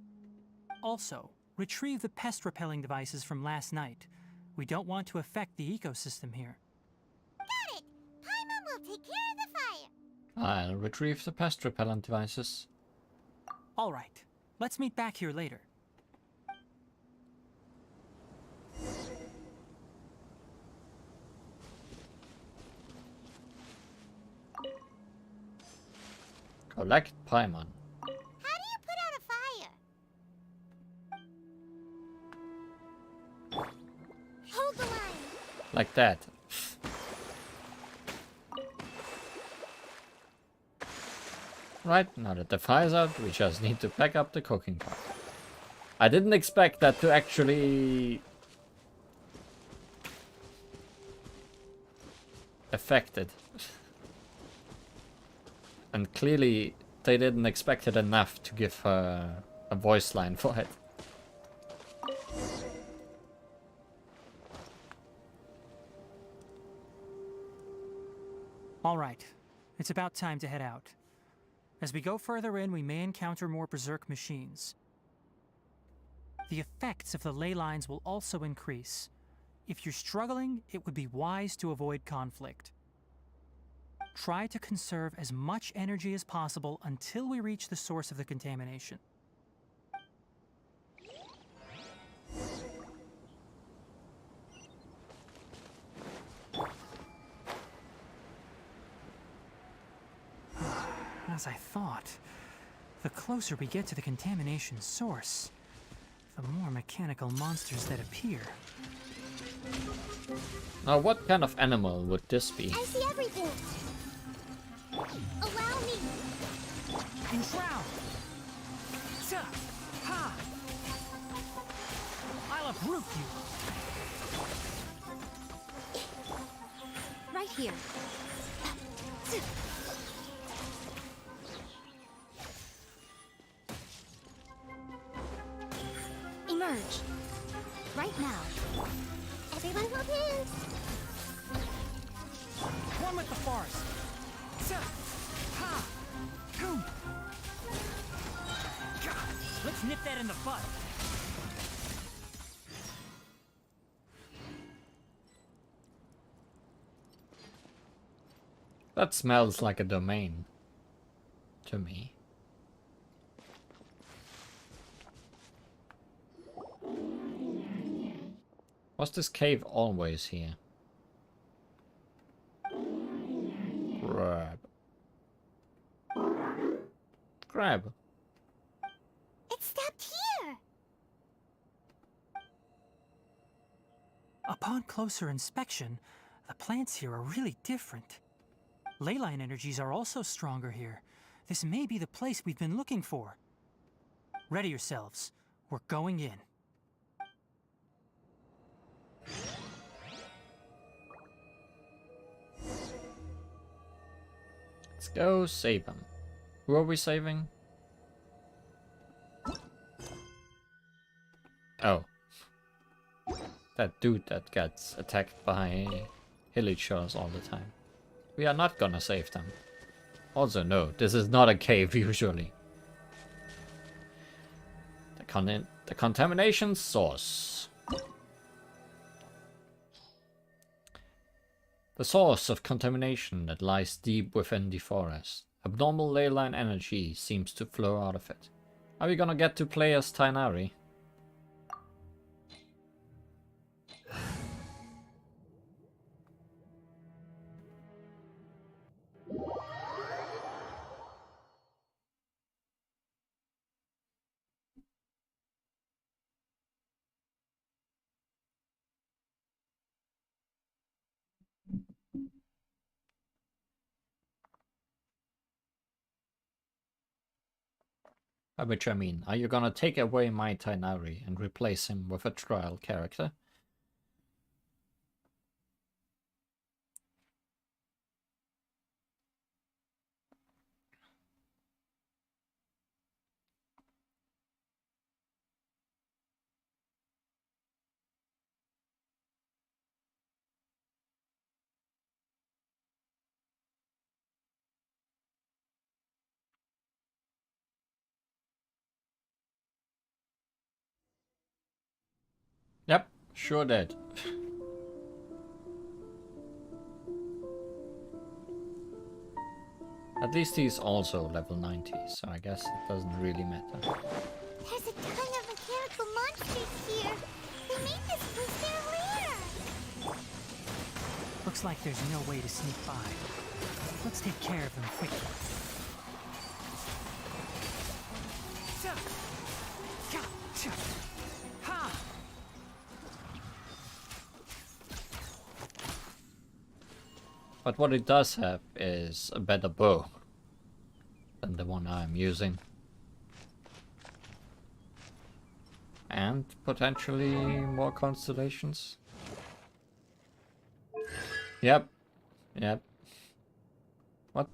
Also, retrieve the pest-repelling devices from last night. We don't want to affect the ecosystem here. Got it! Paimon will take care of the fire. I'll retrieve the pest repellent devices. All right. Let's meet back here later. Collect Paimon. How do you put out a fire? Hold the line. Like that. Right, now that the fire's out, we just need to pack up the cooking pot. I didn't expect that to actually affect it. And clearly they didn't expect it enough to give her a voice line for it. All right, it's about time to head out. As we go further in, we may encounter more berserk machines. The effects of the ley lines will also increase. If you're struggling, it would be wise to avoid conflict. Try to conserve as much energy as possible until we reach the source of the contamination. As I thought, the closer we get to the contamination source, the more mechanical monsters that appear. Now, what kind of animal would this be? I see everything. Allow me. Enshroud! Ha! I'll uproot you! Right here. Emerge. Right now. Everyone hold hands. One with the forest! Ha! Boom! Let's nip that in the bud. That smells like a domain. To me. Was this cave always here? Grab. Grab. It's stepped here. Upon closer inspection, the plants here are really different. Leyline energies are also stronger here. This may be the place we've been looking for. Ready yourselves. We're going in. Let's go save him. Who are we saving? Oh. That dude that gets attacked by hillagers all the time. We are not gonna save them. Also, no, this is not a cave usually. The contamination source. The source of contamination that lies deep within the forest. Abnormal leyline energy seems to flow out of it. Are we gonna get to play as Tighnari? By which I mean, are you gonna take away my Tighnari and replace him with a trial character? Yep, sure did. At least he's also level 90, so I guess it doesn't really matter. There's a ton of mechanical monsters here. They made this place their lair. Looks like there's no way to sneak by. Let's take care of them quickly. But what it does have is a better bow than the one I'm using. And potentially more constellations. Yep. Yep. What?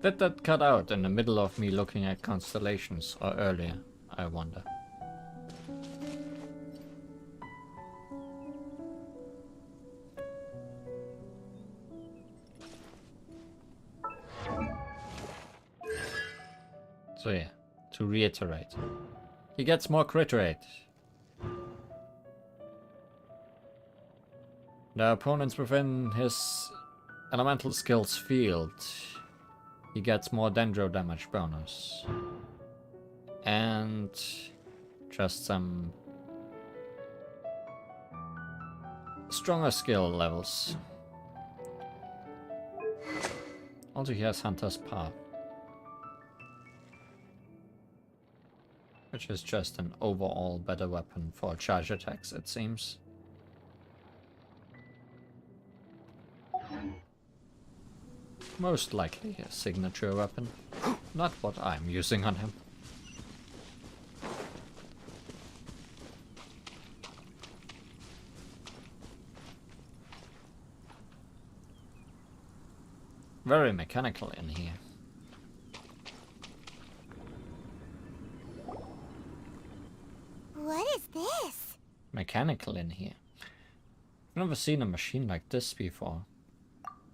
Did that cut out in the middle of me looking at constellations or earlier? I wonder. So yeah, to reiterate, he gets more crit rate. The opponents within his elemental skills field, he gets more dendro damage bonus. And just some stronger skill levels. Also he has Hunter's Path, which is just an overall better weapon for charge attacks, it seems. Most likely a signature weapon, not what I'm using on him. Very mechanical in here. What is this? Mechanical in here. I've never seen a machine like this before.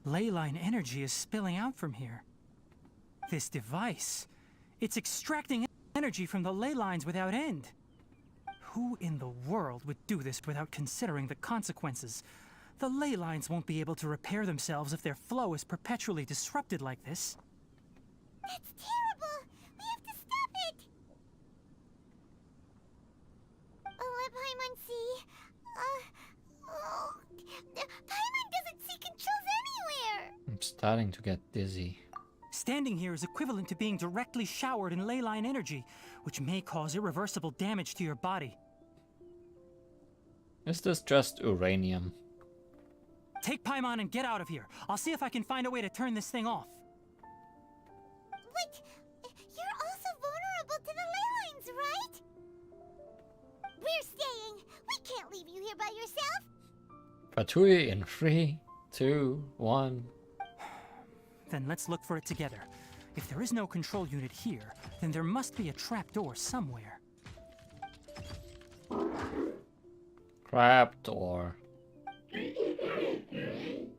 Leyline energy is spilling out from here. This device, it's extracting energy from the ley lines without end. Who in the world would do this without considering the consequences? The ley lines won't be able to repair themselves if their flow is perpetually disrupted like this. That's terrible! We have to stop it! Let Paimon see. Paimon doesn't see controls anywhere! I'm starting to get dizzy. Standing here is equivalent to being directly showered in leyline energy, which may cause irreversible damage to your body. Is this just uranium? Take Paimon and get out of here. I'll see if I can find a way to turn this thing off. But you're also vulnerable to the ley lines, right? We're staying. We can't leave you here by yourself. Fatui in 3, 2, 1. Then let's look for it together. If there is no control unit here, then there must be a trapdoor somewhere. Crab door.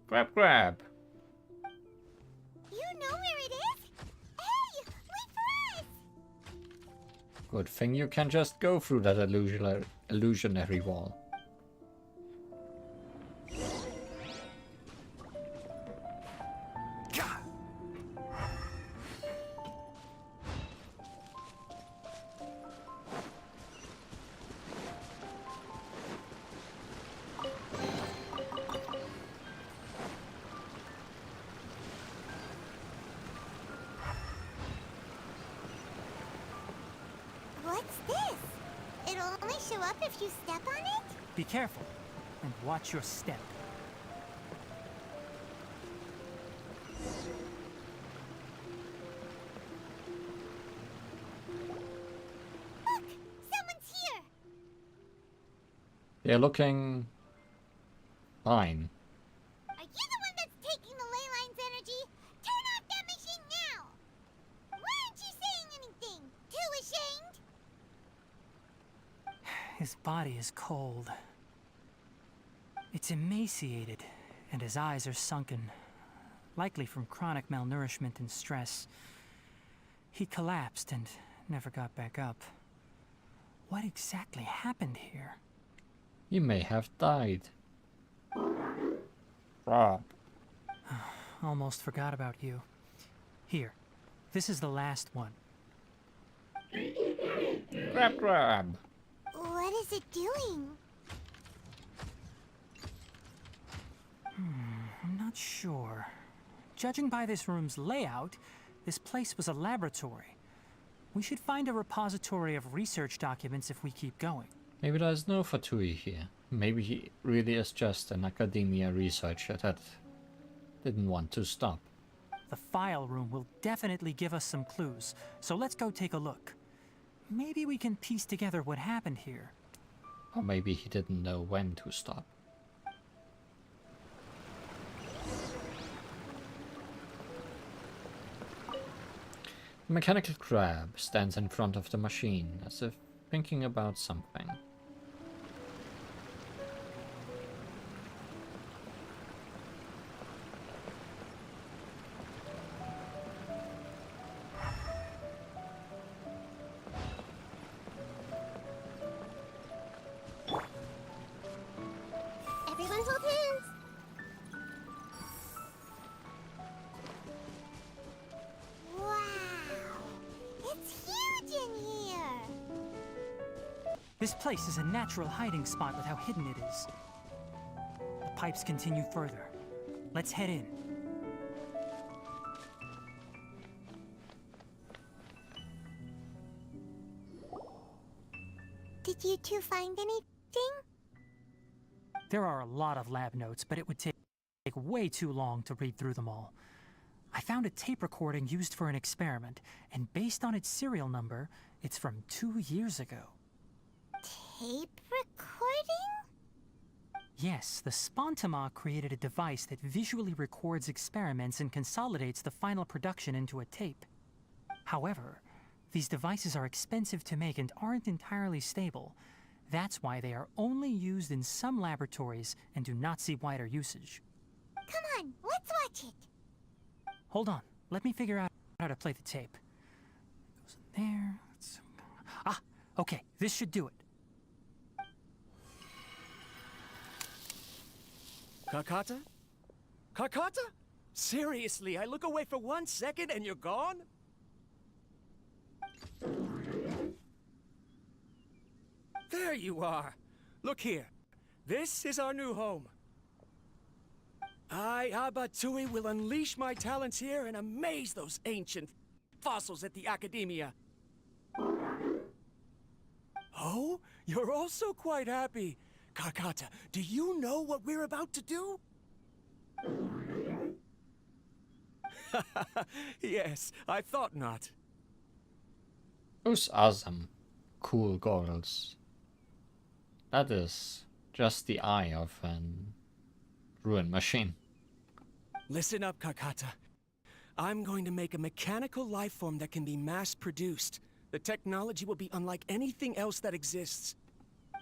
Grab, grab. You know where it is? Hey, wait for us! Good thing you can just go through that illusionary wall. What's this? It'll only show up if you step on it? Be careful, and watch your step. Look! Someone's here! They're looking fine. Are you the one that's taking the ley line's energy? Turn off that machine now! Why aren't you saying anything? Too ashamed? His body is cold. It's emaciated, and his eyes are sunken, likely from chronic malnourishment and stress. He collapsed and never got back up. What exactly happened here? He may have died. Rob. Almost forgot about you. Here, this is the last one. Grab, grab. What is it doing? I'm not sure. Judging by this room's layout, this place was a laboratory. We should find a repository of research documents if we keep going. Maybe there's no Fatui here. Maybe he really is just an academia researcher that didn't want to stop. The file room will definitely give us some clues, so let's go take a look. Maybe we can piece together what happened here. Or maybe he didn't know when to stop. The mechanical crab stands in front of the machine, as if thinking about something. Everyone hold hands. Wow, it's huge in here. This place is a natural hiding spot with how hidden it is. The pipes continue further. Let's head in. Did you two find anything? There are a lot of lab notes, but it would take way too long to read through them all. I found a tape recording used for an experiment, and based on its serial number, it's from 2 years ago. Tape recording? Yes, the Spontama created a device that visually records experiments and consolidates the final production into a tape. However, these devices are expensive to make and aren't entirely stable. That's why they are only used in some laboratories and do not see wider usage. Come on, let's watch it. Hold on, let me figure out how to play the tape. It goes in there. Ah, okay, this should do it. Kakata? Kakata? Seriously, I look away for 1 second and you're gone? There you are. Look here. This is our new home. I, Abatui, will unleash my talents here and amaze those ancient fossils at the Academia. Oh, you're also quite happy. Kakata, do you know what we're about to do? Yes, I thought not. Who's awesome? Cool goggles. That is just the eye of an ruined machine. Listen up, Kakata. I'm going to make a mechanical life form that can be mass-produced. The technology will be unlike anything else that exists.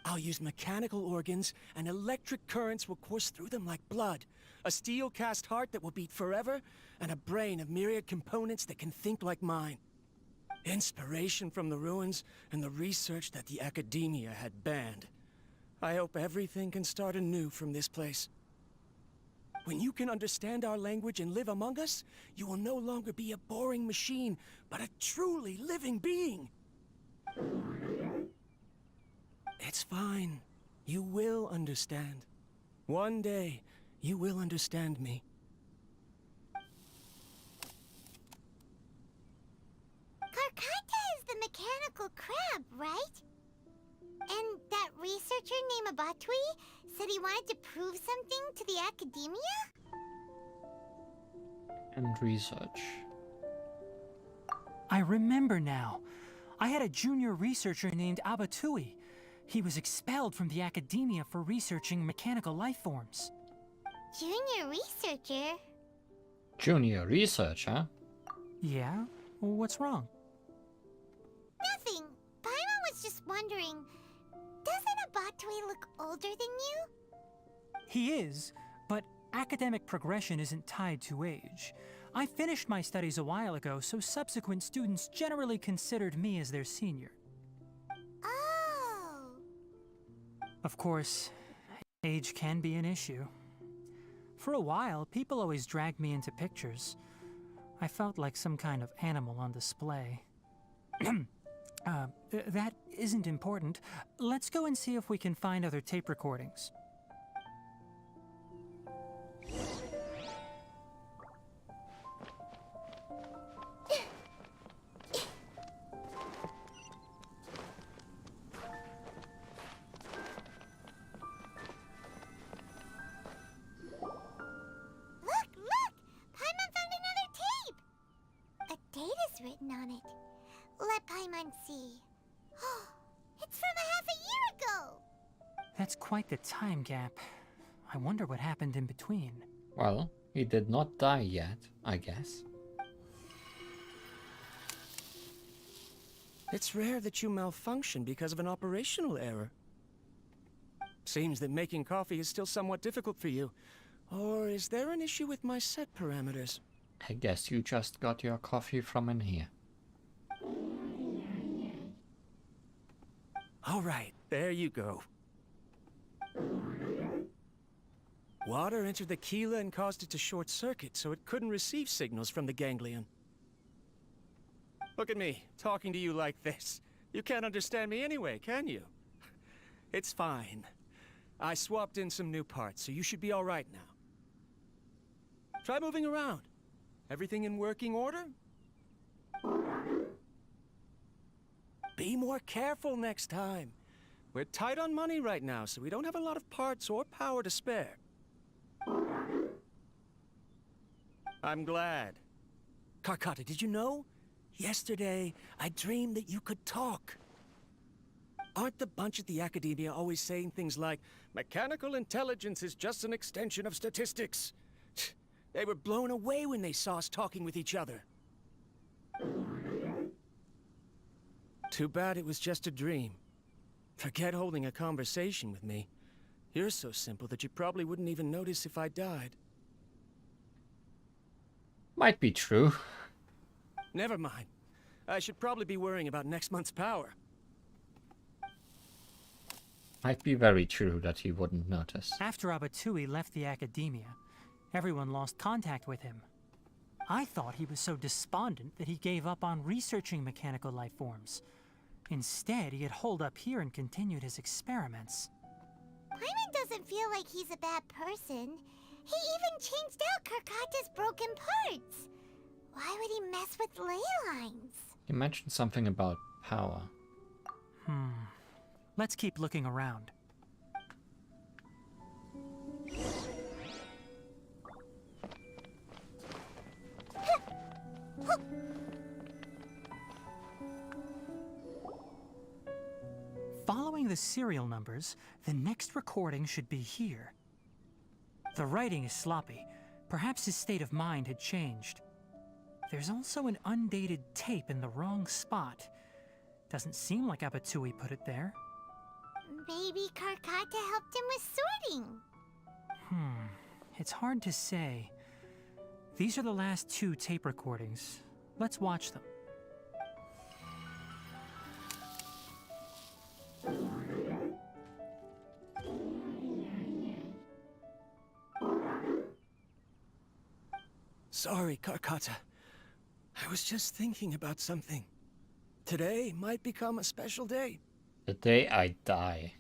I'll use mechanical organs, and electric currents will course through them like blood. A steel-cast heart that will beat forever, and a brain of myriad components that can think like mine. Inspiration from the ruins and the research that the Academia had banned. I hope everything can start anew from this place. When you can understand our language and live among us, you will no longer be a boring machine, but a truly living being. It's fine. You will understand. One day, you will understand me. Karkata is the mechanical crab, right? And that researcher named Abatui said he wanted to prove something to the Academia? And research. I remember now. I had a junior researcher named Abatui. He was expelled from the Academia for researching mechanical life forms. Junior researcher? Junior researcher? Yeah? What's wrong? Nothing. Paimon was just wondering, doesn't Abatui look older than you? He is, but academic progression isn't tied to age. I finished my studies a while ago, so subsequent students generally considered me as their senior. Oh. Of course, age can be an issue. For a while, people always dragged me into pictures. I felt like some kind of animal on display. That isn't important. Let's go and see if we can find other tape recordings. Written on it. Let Paimon see. It's from a half a year ago! That's quite the time gap. I wonder what happened in between. Well, he did not die yet, I guess. It's rare that you malfunction because of an operational error. Seems that making coffee is still somewhat difficult for you. Or is there an issue with my set parameters? I guess you just got your coffee from in here. All right, there you go. Water entered the Keela and caused it to short circuit, so it couldn't receive signals from the ganglion. Look at me, talking to you like this. You can't understand me anyway, can you? It's fine. I swapped in some new parts, so you should be all right now. Try moving around. Everything in working order? Be more careful next time. We're tight on money right now, so we don't have a lot of parts or power to spare. I'm glad. Karkata, did you know? Yesterday, I dreamed that you could talk. Aren't the bunch at the Academia always saying things like, mechanical intelligence is just an extension of statistics? They were blown away when they saw us talking with each other. Too bad it was just a dream. Forget holding a conversation with me. You're so simple that you probably wouldn't even notice if I died. Might be true. Never mind. I should probably be worrying about next month's power. Might be very true that he wouldn't notice. After Abatui left the Academia, everyone lost contact with him. I thought he was so despondent that he gave up on researching mechanical life forms. Instead, he had holed up here and continued his experiments. Paimon doesn't feel like he's a bad person. He even changed out Karkata's broken parts. Why would he mess with ley lines? He mentioned something about power. Let's keep looking around. Following the serial numbers, the next recording should be here. The writing is sloppy. Perhaps his state of mind had changed. There's also an undated tape in the wrong spot. Doesn't seem like Abatui put it there. Maybe Karkata helped him with sorting. It's hard to say. These are the last 2 tape recordings. Let's watch them. Sorry, Karkata. I was just thinking about something. Today might become a special day. The day I die.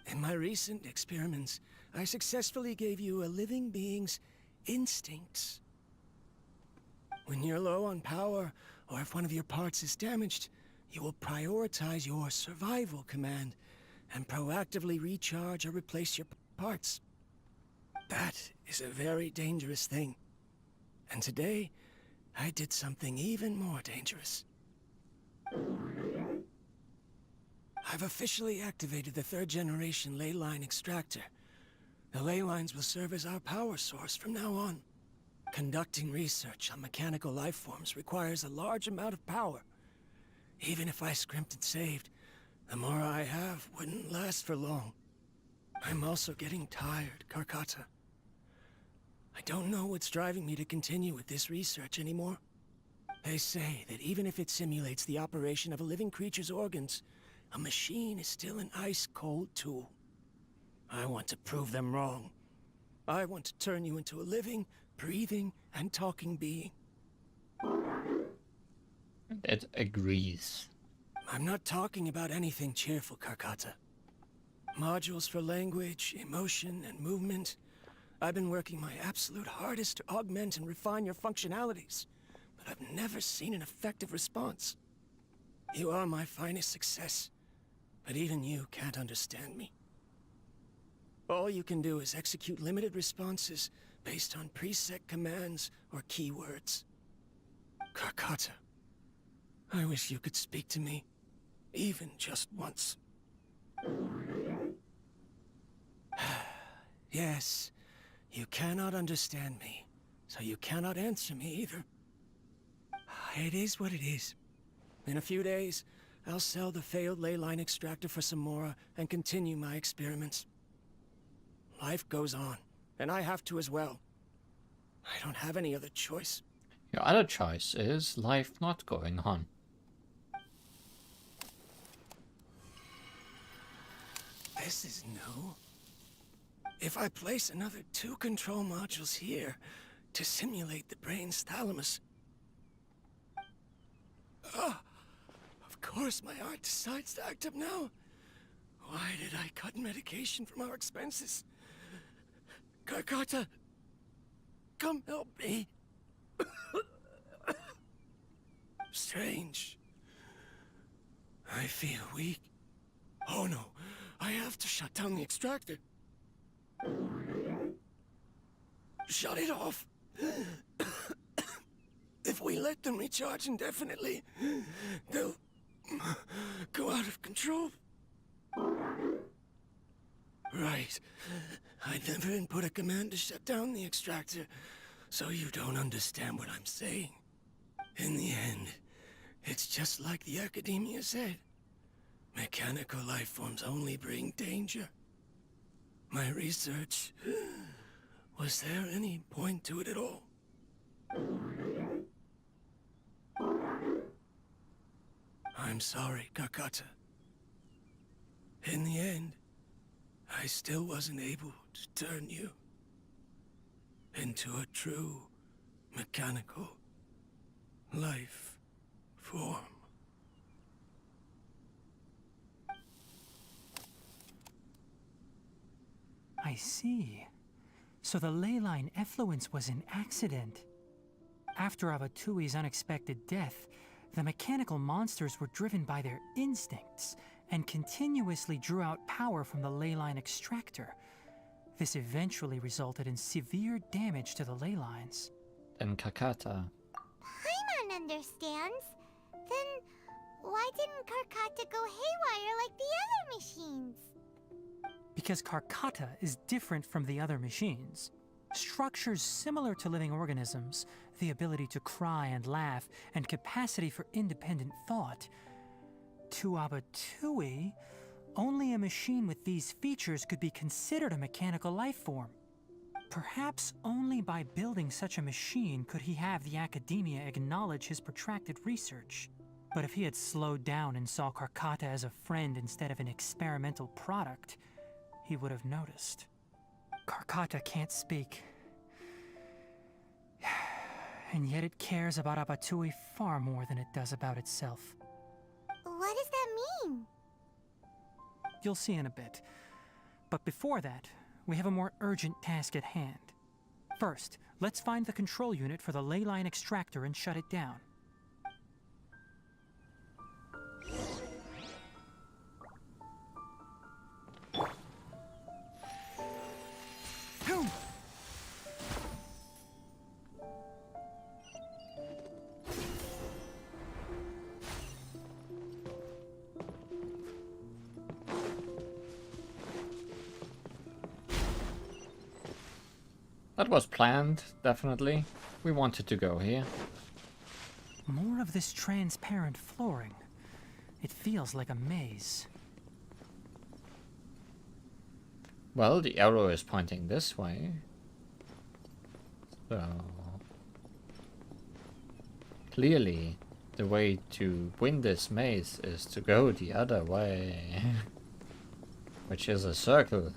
In my recent experiments, I successfully gave you a living being's instincts. When you're low on power, or if one of your parts is damaged, you will prioritize your survival command and proactively recharge or replace your parts. That is a very dangerous thing. And today, I did something even more dangerous. I've officially activated the 3rd generation ley line extractor. The ley lines will serve as our power source from now on. Conducting research on mechanical life forms requires a large amount of power. Even if I scrimped and saved, the more I have wouldn't last for long. I'm also getting tired, Karkata. I don't know what's driving me to continue with this research anymore. They say that even if it simulates the operation of a living creature's organs, a machine is still an ice-cold tool. I want to prove them wrong. I want to turn you into a living, breathing, and talking being. It agrees. I'm not talking about anything cheerful, Karkata. Modules for language, emotion, and movement. I've been working my absolute hardest to augment and refine your functionalities, but I've never seen an effective response. You are my finest success, but even you can't understand me. All you can do is execute limited responses based on preset commands or keywords. Karkata, I wish you could speak to me, even just once. Yes, you cannot understand me, so you cannot answer me either. It is what it is. In a few days, I'll sell the failed ley line extractor for some more and continue my experiments. Life goes on, and I have to as well. I don't have any other choice. Your other choice is life not going on. This is new. If I place another 2 control modules here to simulate the brain's thalamus... of course my heart decides to act up now. Why did I cut medication from our expenses? Karkata, come help me. Strange. I feel weak. Oh no, I have to shut down the extractor. Shut it off. If we let them recharge indefinitely, they'll go out of control. Right. I never input a command to shut down the extractor, so you don't understand what I'm saying. In the end, it's just like the Academia said. Mechanical life forms only bring danger. My research... Was there any point to it at all? I'm sorry, Karkata. In the end, I still wasn't able to turn you into a true mechanical life form. I see. So the ley line effluence was an accident. After Abatui's unexpected death, the mechanical monsters were driven by their instincts and continuously drew out power from the ley line extractor. This eventually resulted in severe damage to the ley lines. And Karkata. Paimon understands. Then why didn't Karkata go haywire like the other machines? Because Karkata is different from the other machines. Structures similar to living organisms, the ability to cry and laugh, and capacity for independent thought. To Abatui, only a machine with these features could be considered a mechanical life form. Perhaps only by building such a machine could he have the Academia acknowledge his protracted research. But if he had slowed down and saw Karkata as a friend instead of an experimental product, he would have noticed. Karkata can't speak. And yet it cares about Abatui far more than it does about itself. What does that mean? You'll see in a bit. But before that, we have a more urgent task at hand. First, let's find the control unit for the ley line extractor and shut it down. That was planned, definitely. We wanted to go here. More of this transparent flooring. It feels like a maze. Well, the arrow is pointing this way. So... clearly, the way to win this maze is to go the other way. Which is a circle.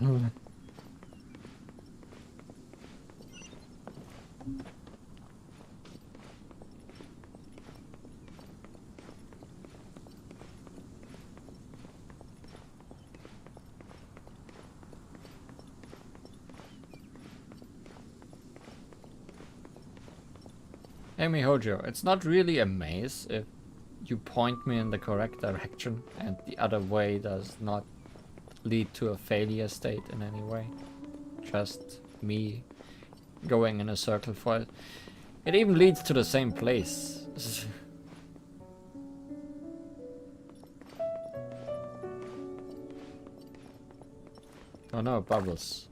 Hey Mihojo, it's not really a maze if you point me in the correct direction and the other way does not lead to a failure state in any way. Just me going in a circle for it. It even leads to the same place. Oh no, bubbles.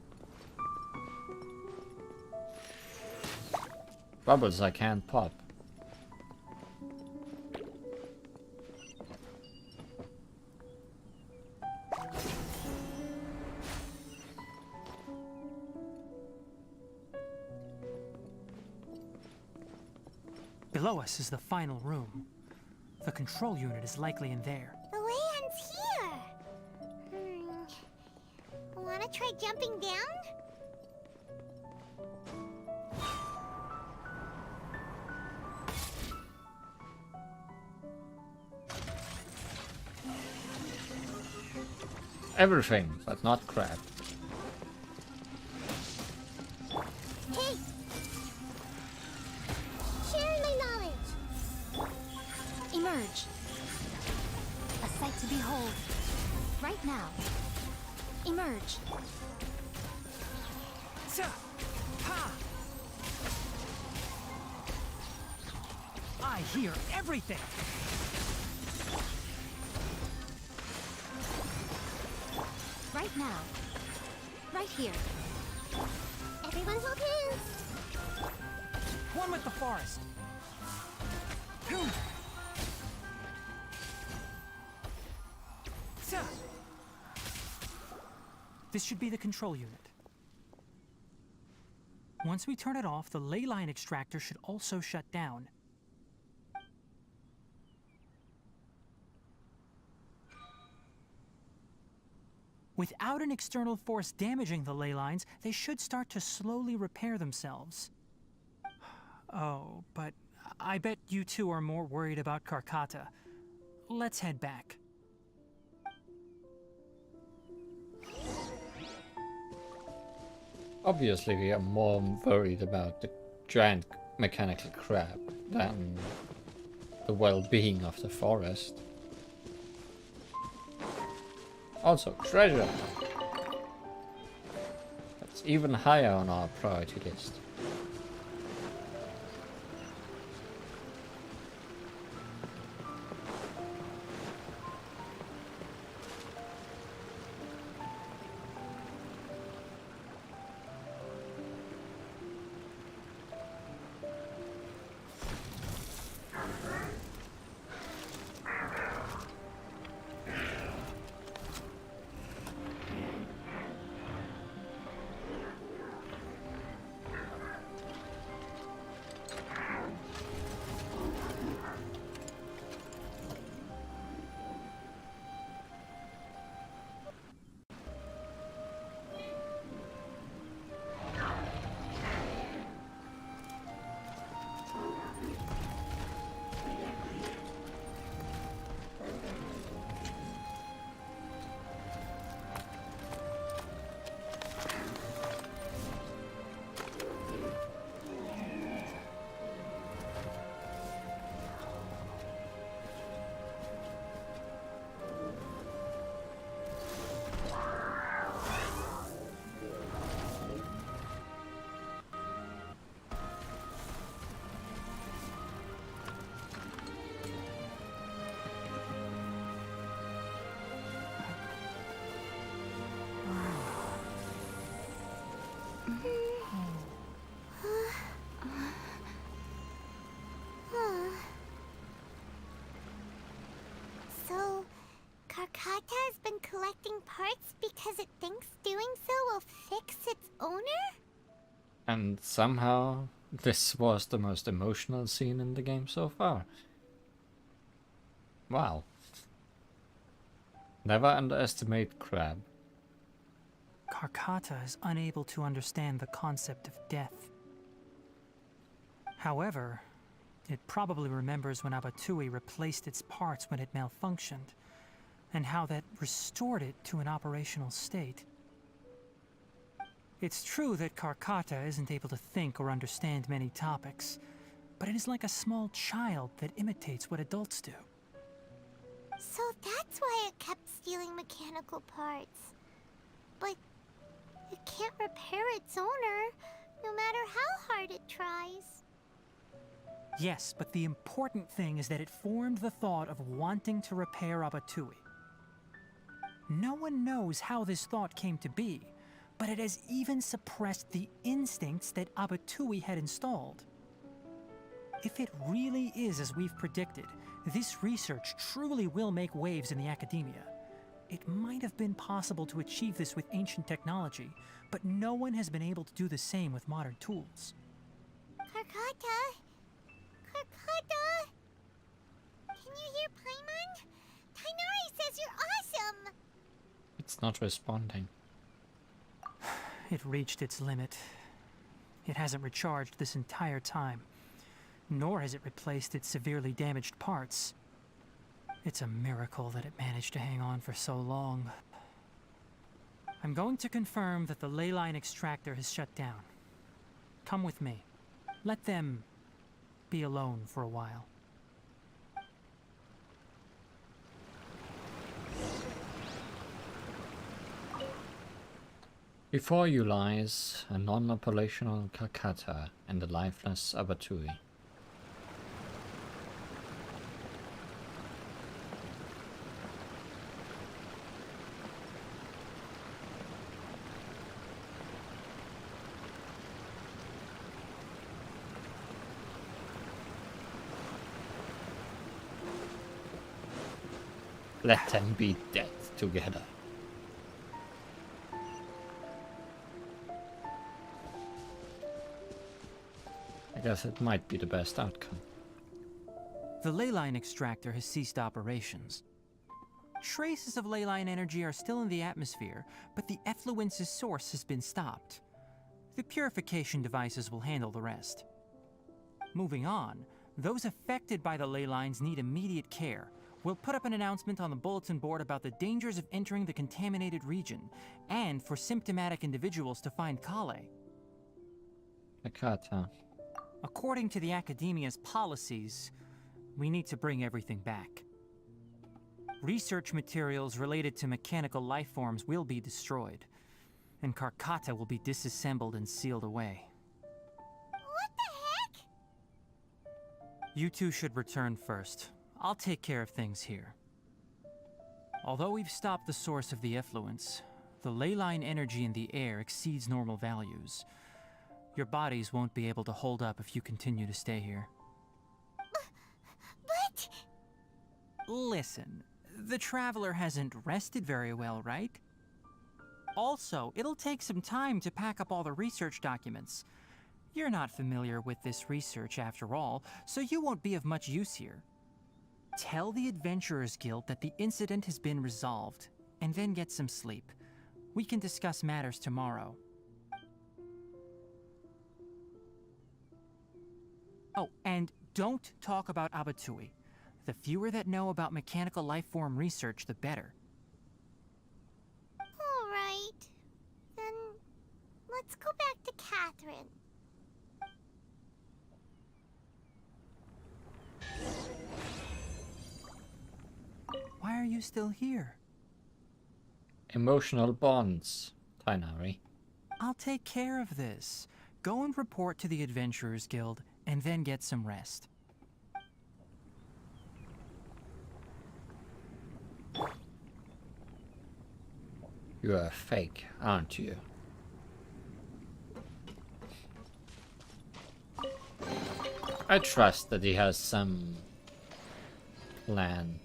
Bubbles I can't pop. Below us is the final room. The control unit is likely in there. The way ends here. Wanna try jumping down? Everything, but not crab. Hey! Share my knowledge! Emerge. A sight to behold. Right now. Emerge. I hear everything! Right now. Right here. Everyone hold hands! One with the forest! This should be the control unit. Once we turn it off, the ley line extractor should also shut down. Without an external force damaging the ley lines, they should start to slowly repair themselves. Oh, but I bet you two are more worried about Karkata. Let's head back. Obviously we are more worried about the giant mechanical crab than the well-being of the forest. Also, treasure! That's even higher on our priority list. So, Karkata has been collecting parts because it thinks doing so will fix its owner? And somehow this was the most emotional scene in the game so far. Wow. Never underestimate crab. Karkata is unable to understand the concept of death. However, it probably remembers when Abatui replaced its parts when it malfunctioned, and how that restored it to an operational state. It's true that Karkata isn't able to think or understand many topics, but it is like a small child that imitates what adults do. So that's why it kept stealing mechanical parts. But it can't repair its owner, no matter how hard it tries. Yes, but the important thing is that it formed the thought of wanting to repair Abatui. No one knows how this thought came to be, but it has even suppressed the instincts that Abatui had installed. If it really is as we've predicted, this research truly will make waves in the academia. It might have been possible to achieve this with ancient technology, but no one has been able to do the same with modern tools. Karkata? Karkata? Can you hear Paimon? Tighnari says you're awesome! It's not responding. It reached its limit. It hasn't recharged this entire time, nor has it replaced its severely damaged parts. It's a miracle that it managed to hang on for so long. I'm going to confirm that the ley line extractor has shut down. Come with me. Let them be alone for a while. Before you lies a non-operational Karkata and a lifeless Abatui. Let them be dead together. I guess it might be the best outcome. The ley line extractor has ceased operations. Traces of ley line energy are still in the atmosphere, but the effluence's source has been stopped. The purification devices will handle the rest. Moving on, those affected by the ley lines need immediate care. We'll put up an announcement on the bulletin board about the dangers of entering the contaminated region, and for symptomatic individuals to find Kale. Akata. According to the Academia's policies, we need to bring everything back. Research materials related to mechanical life forms will be destroyed, and Karkata will be disassembled and sealed away. What the heck? You two should return first. I'll take care of things here. Although we've stopped the source of the effluence, the ley line energy in the air exceeds normal values. Your bodies won't be able to hold up if you continue to stay here. But... Listen, the Traveler hasn't rested very well, right? Also, it'll take some time to pack up all the research documents. You're not familiar with this research after all, so you won't be of much use here. Tell the Adventurers Guild that the incident has been resolved, and then get some sleep. We can discuss matters tomorrow. Oh, and don't talk about Abatui. The fewer that know about mechanical life form research, the better. All right. Then let's go back to Catherine. Why are you still here? Emotional bonds, Tighnari. I'll take care of this. Go and report to the Adventurers Guild, and then get some rest. You're a fake, aren't you? I trust that he has some plan.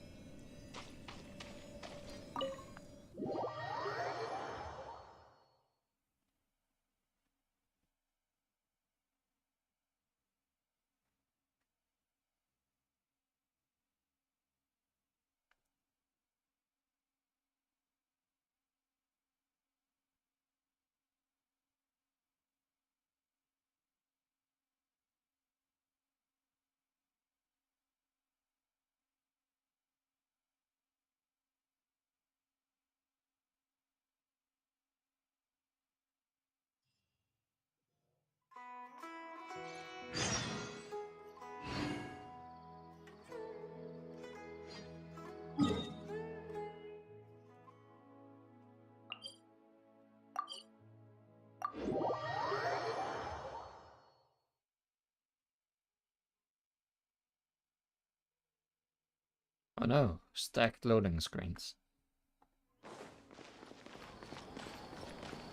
Oh no, stacked loading screens.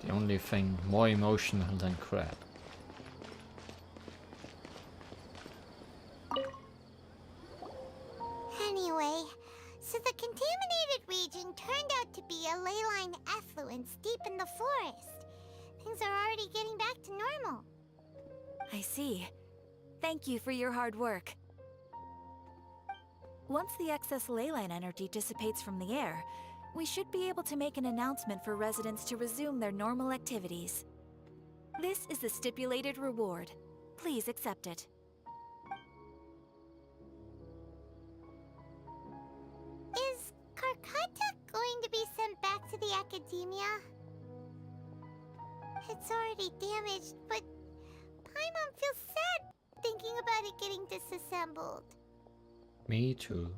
The only thing more emotional than crab. Anyway, so the contaminated region turned out to be a ley line effluence deep in the forest. Things are already getting back to normal. I see. Thank you for your hard work. Once the excess ley line energy dissipates from the air, we should be able to make an announcement for residents to resume their normal activities. This is the stipulated reward. Please accept it. Is Karkata going to be sent back to the Academia? It's already damaged, but Paimon feels sad thinking about it getting disassembled. Me too.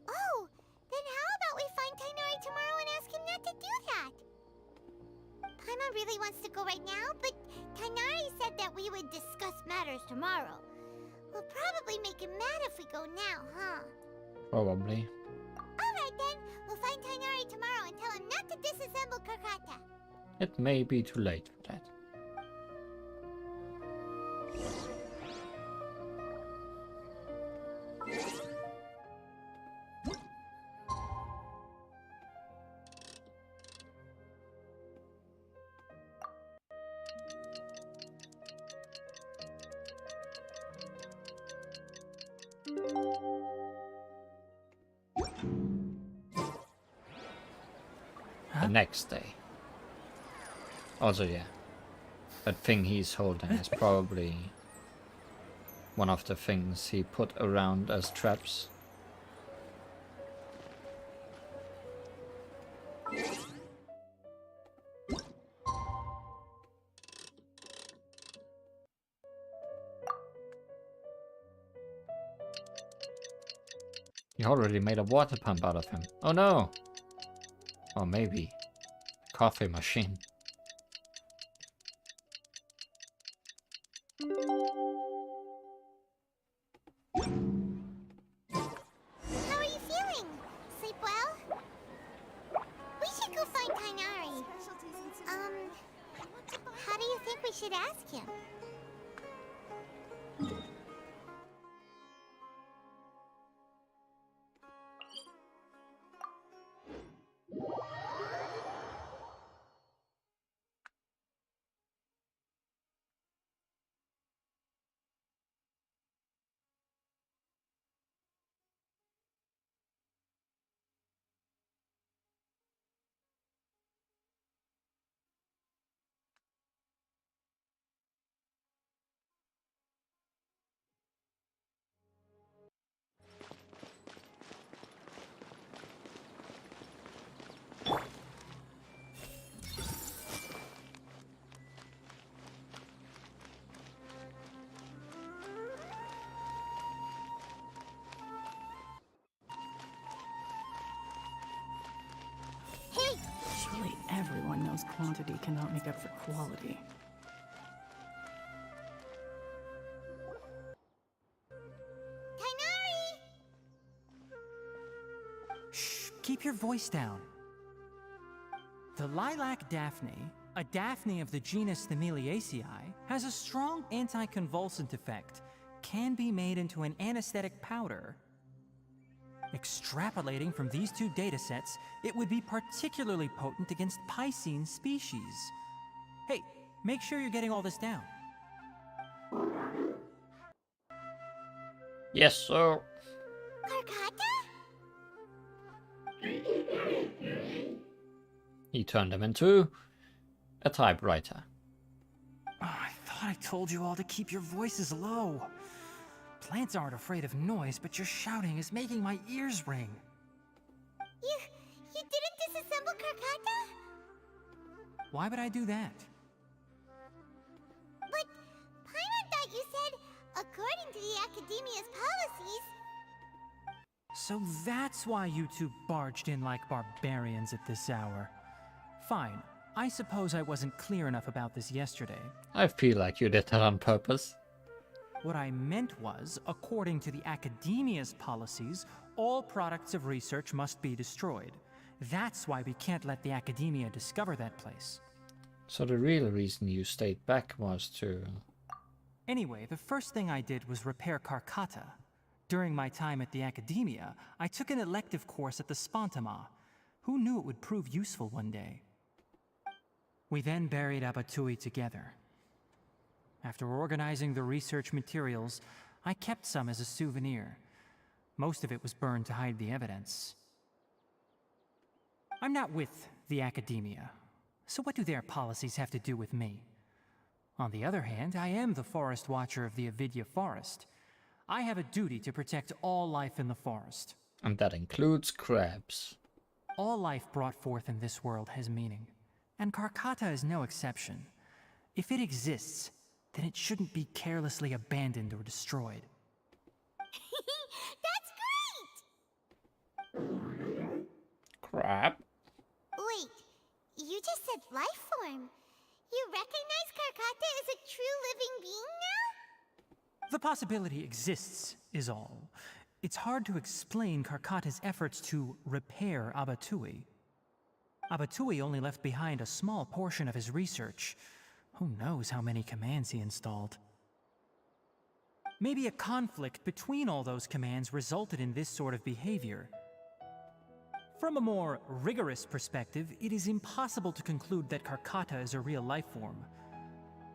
Oh, then how about we find Tighnari tomorrow and ask him not to do that? Paimon really wants to go right now, but Tighnari said that we would discuss matters tomorrow. We'll probably make him mad if we go now, huh? Probably. Alright then, we'll find Tighnari tomorrow and tell him not to disassemble Karkata. It may be too late for that. The next day. Also, yeah, that thing he's holding is probably one of the things he put around as traps. You already made a water pump out of him. Oh no! Or maybe a coffee machine. How are you feeling? Sleep well? We should go find Tighnari. How do you think we should ask him? Surely everyone knows quantity cannot make up for quality. Tighnari! Shh, keep your voice down. The lilac daphne, a daphne of the genus Thameliaceae, has a strong anticonvulsant effect, can be made into an anesthetic powder. Extrapolating from these two datasets, it would be particularly potent against Piscine species. Hey, make sure you're getting all this down. Yes, sir. Karkata? He turned him into a typewriter. Oh, I thought I told you all to keep your voices low. Plants aren't afraid of noise, but your shouting is making my ears ring. You didn't disassemble Karkata? Why would I do that? But Paimon thought you said, according to the Academia's policies... So that's why you two barged in like barbarians at this hour. Fine. I suppose I wasn't clear enough about this yesterday. I feel like you did that on purpose. What I meant was, according to the Academia's policies, all products of research must be destroyed. That's why we can't let the Academia discover that place. So the real reason you stayed back was to... Anyway, the first thing I did was repair Karkata. During my time at the Academia, I took an elective course at the Spontama. Who knew it would prove useful one day? We then buried Abatui together. After organizing the research materials, I kept some as a souvenir. Most of it was burned to hide the evidence. I'm not with the Academia, so what do their policies have to do with me? On the other hand, I am the Forest Watcher of the Avidya Forest. I have a duty to protect all life in the forest. And that includes crabs. All life brought forth in this world has meaning, and Karkata is no exception. If it exists, then it shouldn't be carelessly abandoned or destroyed. That's great! Crab? Wait, you just said life form. You recognize Karkata as a true living being now? The possibility exists, is all. It's hard to explain Karkata's efforts to repair Abatui. Abatui only left behind a small portion of his research. Who knows how many commands he installed? Maybe a conflict between all those commands resulted in this sort of behavior. From a more rigorous perspective, it is impossible to conclude that Karkata is a real life form.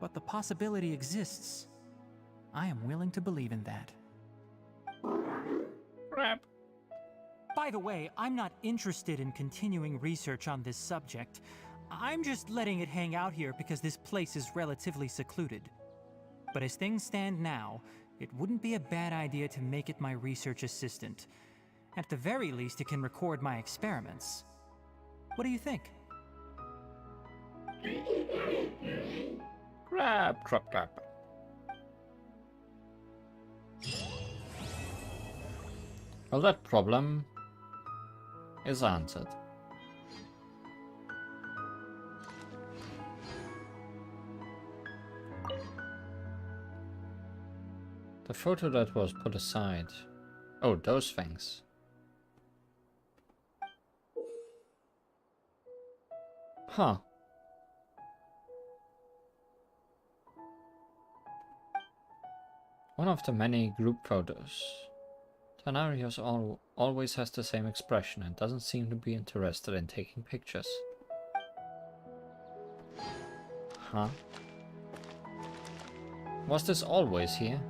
But the possibility exists. I am willing to believe in that. Crap. By the way, I'm not interested in continuing research on this subject. I'm just letting it hang out here because this place is relatively secluded. But as things stand now, it wouldn't be a bad idea to make it my research assistant. At the very least, it can record my experiments. What do you think? Crab, crab, crab. Well, that problem is answered. The photo that was put aside. Oh, those things. Huh. One of the many group photos. Tighnari always has the same expression and doesn't seem to be interested in taking pictures. Huh? Was this always here?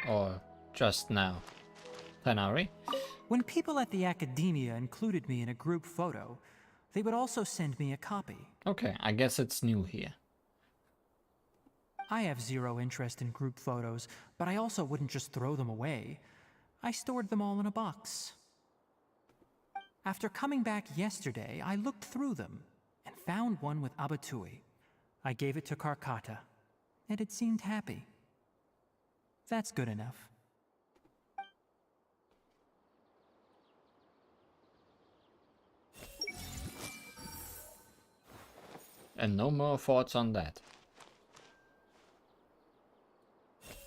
Or just now? Tighnari? When people at the Academia included me in a group photo, they would also send me a copy. Okay, I guess it's new here. I have zero interest in group photos, but I also wouldn't just throw them away. I stored them all in a box. After coming back yesterday, I looked through them and found one with Abatui. I gave it to Karkata, and it seemed happy. That's good enough. And no more thoughts on that.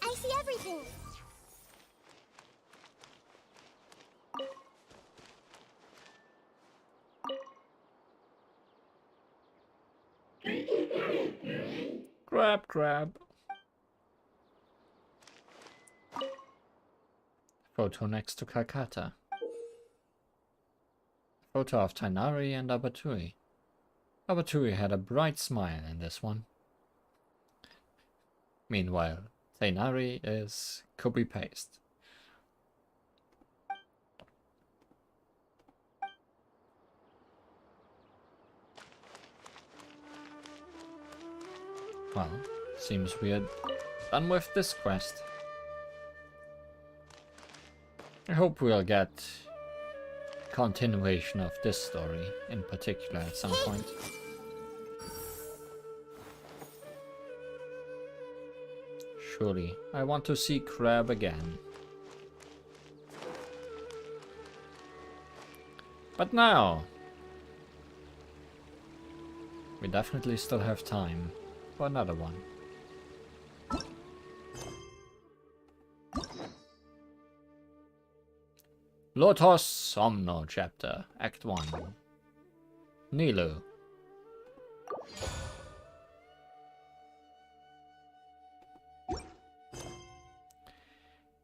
I see everything. Crab, crab. Photo next to Karkata. Photo of Tighnari and Abatui. Abatui had a bright smile in this one. Meanwhile, Tighnari is copy-paste. Well, seems we are done with this quest. I hope we'll get continuation of this story in particular at some point. Surely, I want to see Crab again. But now, we definitely still have time for another one. Lotos Somno Chapter, Act 1. Nilou.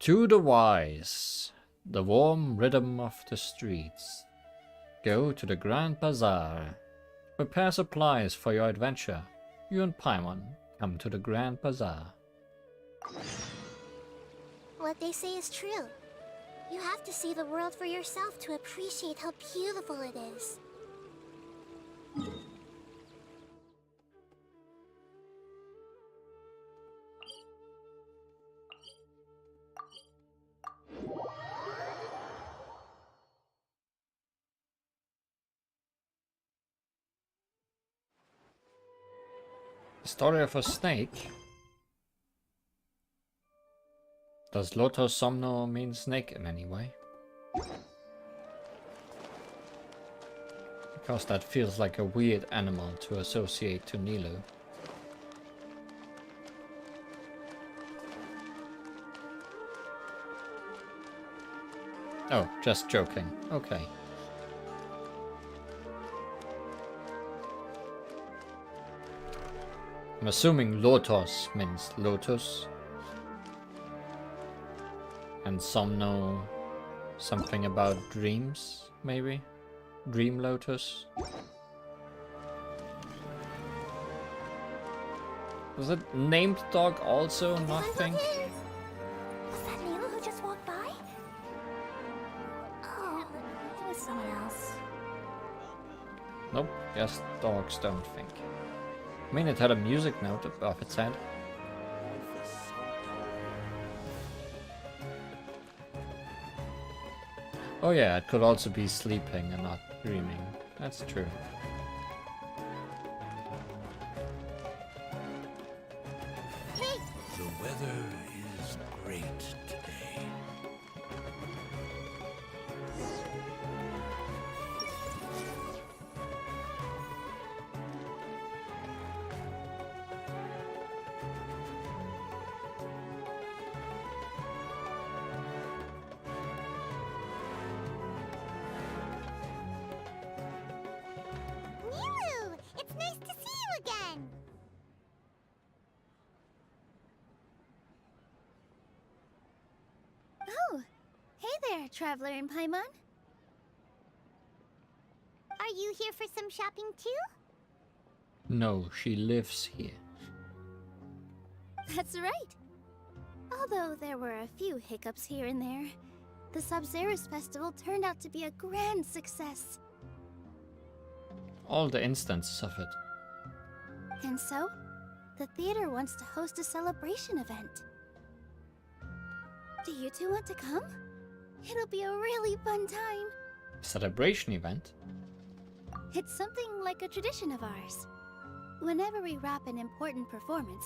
To the wise, the warm rhythm of the streets. Go to the Grand Bazaar. Prepare supplies for your adventure. You and Paimon come to the Grand Bazaar. What they say is true. You have to see the world for yourself to appreciate how beautiful it is. Story of a snake? Does Lotos Somno mean snake in any way? Because that feels like a weird animal to associate to Nilou. Oh, just joking. Okay. I'm assuming Lotos means lotus. And Somno, something about dreams, maybe? Dream Lotus? Was it named dog also not think? Was that Nilou who just walked by? Oh, it was someone else. Nope, just dogs don't think. I mean, it had a music note above its head. Oh yeah, it could also be sleeping and not dreaming. That's true. The weather is great today. Nilou! It's nice to see you again! Oh, hey there, Traveler in Paimon. Are you here for some shopping too? No, she lives here. That's right. Although there were a few hiccups here and there, the Sabzerus festival turned out to be a grand success. All the instances of it. And so, the theater wants to host a celebration event. Do you two want to come? It'll be a really fun time. Celebration event? It's something like a tradition of ours. Whenever we wrap an important performance,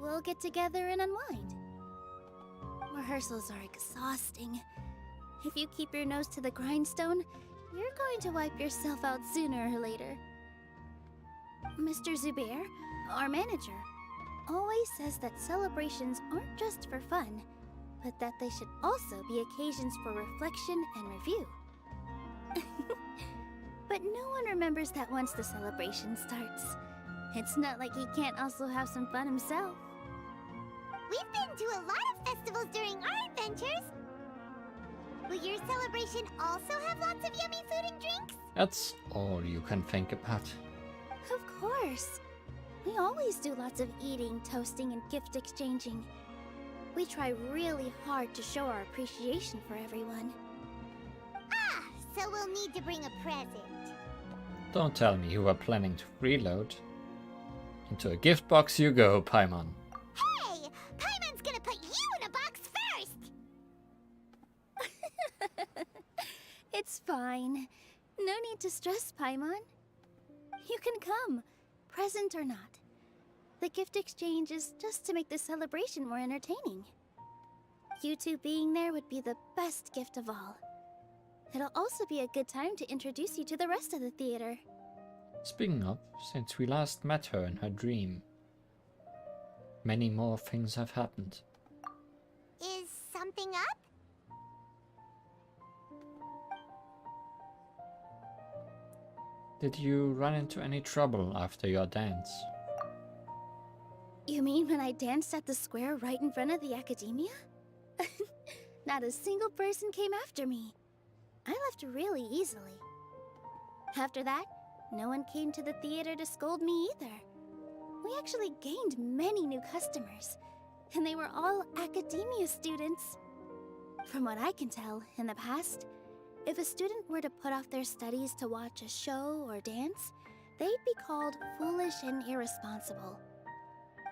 we'll get together and unwind. Rehearsals are exhausting. If you keep your nose to the grindstone, you're going to wipe yourself out sooner or later. Mr. Zubair, our manager, always says that celebrations aren't just for fun, but that they should also be occasions for reflection and review. But no one remembers that once the celebration starts. It's not like he can't also have some fun himself. We've been to a lot of festivals during our adventures. Will your celebration also have lots of yummy food and drinks? That's all you can think about. Of course. We always do lots of eating, toasting, and gift exchanging. We try really hard to show our appreciation for everyone. Ah, so we'll need to bring a present. Don't tell me you were planning to reload. Into a gift box you go, Paimon. Hey! Paimon's gonna put you in a box first! It's fine. No need to stress, Paimon. You can come, present or not. The gift exchange is just to make the celebration more entertaining. You two being there would be the best gift of all. It'll also be a good time to introduce you to the rest of the theater. Speaking of, since we last met her in her dream, many more things have happened. Is something up? Did you run into any trouble after your dance? You mean when I danced at the square right in front of the academia? Not a single person came after me. I left really easily. After that, no one came to the theater to scold me either. We actually gained many new customers, and they were all academia students. From what I can tell, in the past, if a student were to put off their studies to watch a show or dance, they'd be called foolish and irresponsible.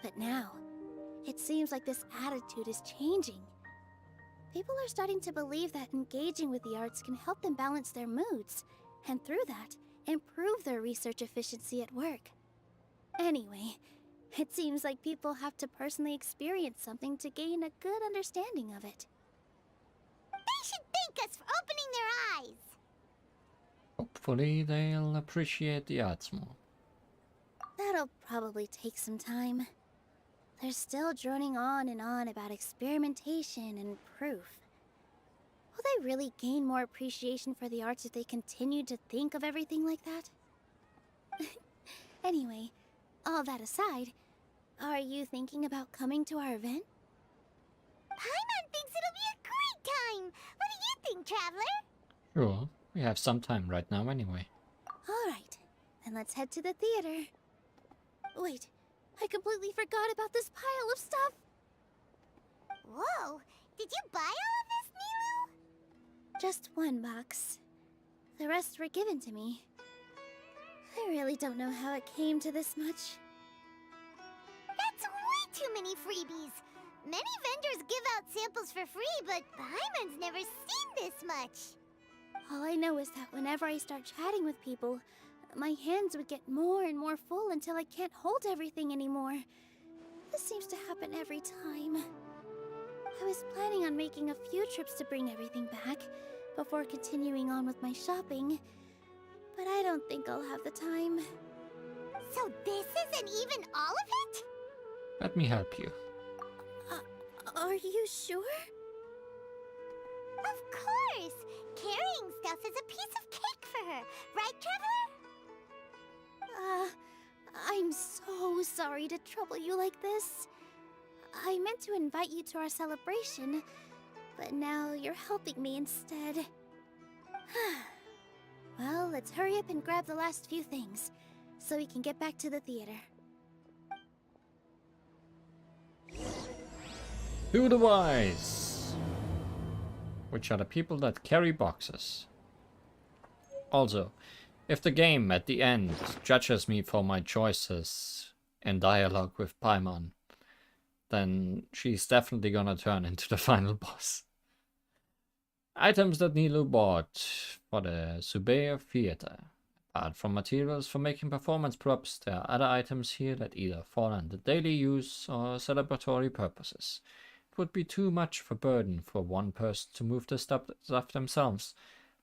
But now, it seems like this attitude is changing. People are starting to believe that engaging with the arts can help them balance their moods, and through that, improve their research efficiency at work. Anyway, it seems like people have to personally experience something to gain a good understanding of it. They should thank us for opening their eyes! Hopefully they'll appreciate the arts more. That'll probably take some time. They're still droning on and on about experimentation and proof. Will they really gain more appreciation for the arts if they continue to think of everything like that? Anyway, all that aside, are you thinking about coming to our event? Paimon thinks it'll be a great time! What do you think, Traveler? Sure, we have some time right now anyway. Alright, then let's head to the theater. Wait, I completely forgot about this pile of stuff! Whoa! Did you buy all of this, Nilou? Just one box. The rest were given to me. I really don't know how it came to this much. That's way too many freebies! Many vendors give out samples for free, but Paimon's never seen this much! All I know is that whenever I start chatting with people, my hands would get more and more full until I can't hold everything anymore. This seems to happen every time. I was planning on making a few trips to bring everything back before continuing on with my shopping, but I don't think I'll have the time. So this isn't even all of it? Let me help you. Are you sure? Of course! Carrying stuff is a piece of cake for her, right, Traveler? I'm so sorry to trouble you like this. I meant to invite you to our celebration, but now you're helping me instead. Well, let's hurry up and grab the last few things, so we can get back to the theater. Who the wise? Which are the people that carry boxes. Also, if the game at the end judges me for my choices in dialogue with Paimon, then she's definitely gonna turn into the final boss. Items that Nilou bought for the Subea Theater. Apart from materials for making performance props, there are other items here that either fall under daily use or celebratory purposes. It would be too much of a burden for one person to move the stuff themselves,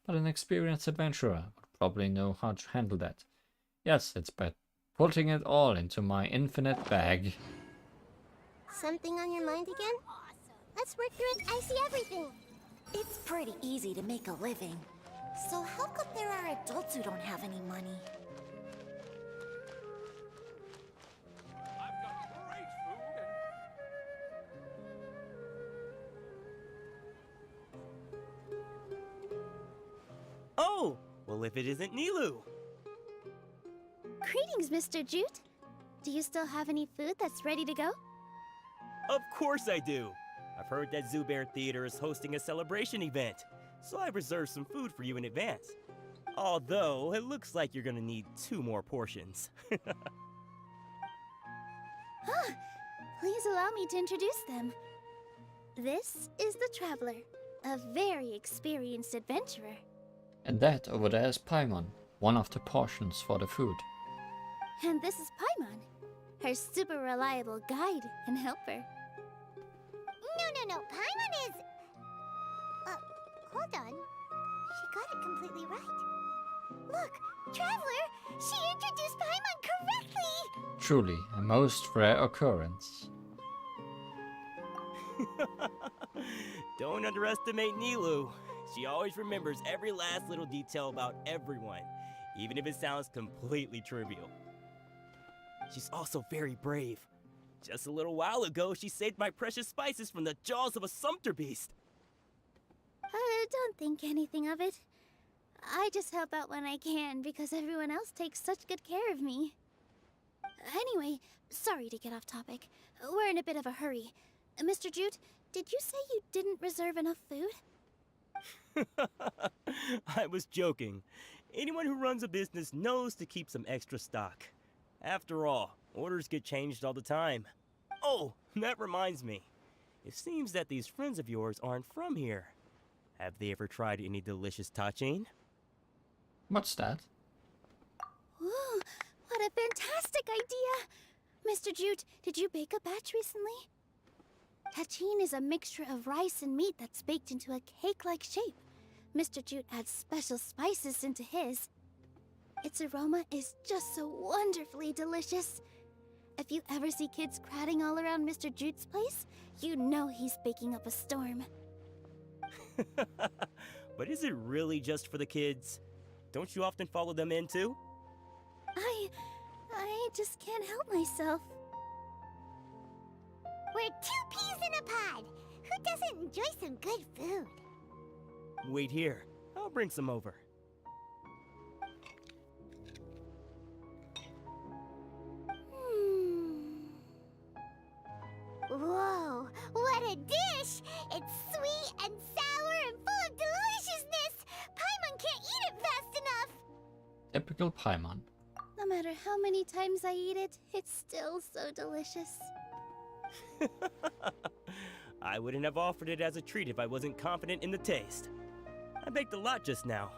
but an experienced adventurer would probably know how to handle that. Yes, it's by putting it all into my infinite bag. Something on your mind again? Let's work through it. I see everything. It's pretty easy to make a living. So how come there are adults who don't have any money? Oh! Well, if it isn't Nilou! Greetings, Mr. Jute. Do you still have any food that's ready to go? Of course I do! I've heard that Zubair Theater is hosting a celebration event, so I reserved some food for you in advance. Although, it looks like you're gonna need 2 more portions. Please allow me to introduce them. This is the Traveler, a very experienced adventurer. And that over there is Paimon, one of the portions for the food. And this is Paimon, her super reliable guide and helper. No. Paimon is... hold on. She got it completely right. Look, Traveler! She introduced Paimon correctly! Truly, a most rare occurrence. Don't underestimate Nilou. She always remembers every last little detail about everyone, even if it sounds completely trivial. She's also very brave. Just a little while ago, she saved my precious spices from the jaws of a sumpter beast. Don't think anything of it. I just help out when I can because everyone else takes such good care of me. Anyway, sorry to get off topic. We're in a bit of a hurry. Mr. Jute, did you say you didn't reserve enough food? I was joking. Anyone who runs a business knows to keep some extra stock. After all, orders get changed all the time. Oh, that reminds me. It seems that these friends of yours aren't from here. Have they ever tried any delicious tachin? What's that? Ooh, what a fantastic idea! Mr. Jute, did you bake a batch recently? Tachin is a mixture of rice and meat that's baked into a cake-like shape. Mr. Jute adds special spices into his. Its aroma is just so wonderfully delicious. If you ever see kids crowding all around Mr. Jute's place, you know he's baking up a storm. But is it really just for the kids? Don't you often follow them in too? I just can't help myself. We're 2 peas in a pod! Who doesn't enjoy some good food? Wait here. I'll bring some over. Whoa, what a dish! It's sweet and sour and full of deliciousness! Paimon can't eat it fast enough! Typical Paimon. No matter how many times I eat it, it's still so delicious. I wouldn't have offered it as a treat if I wasn't confident in the taste. I baked a lot just now,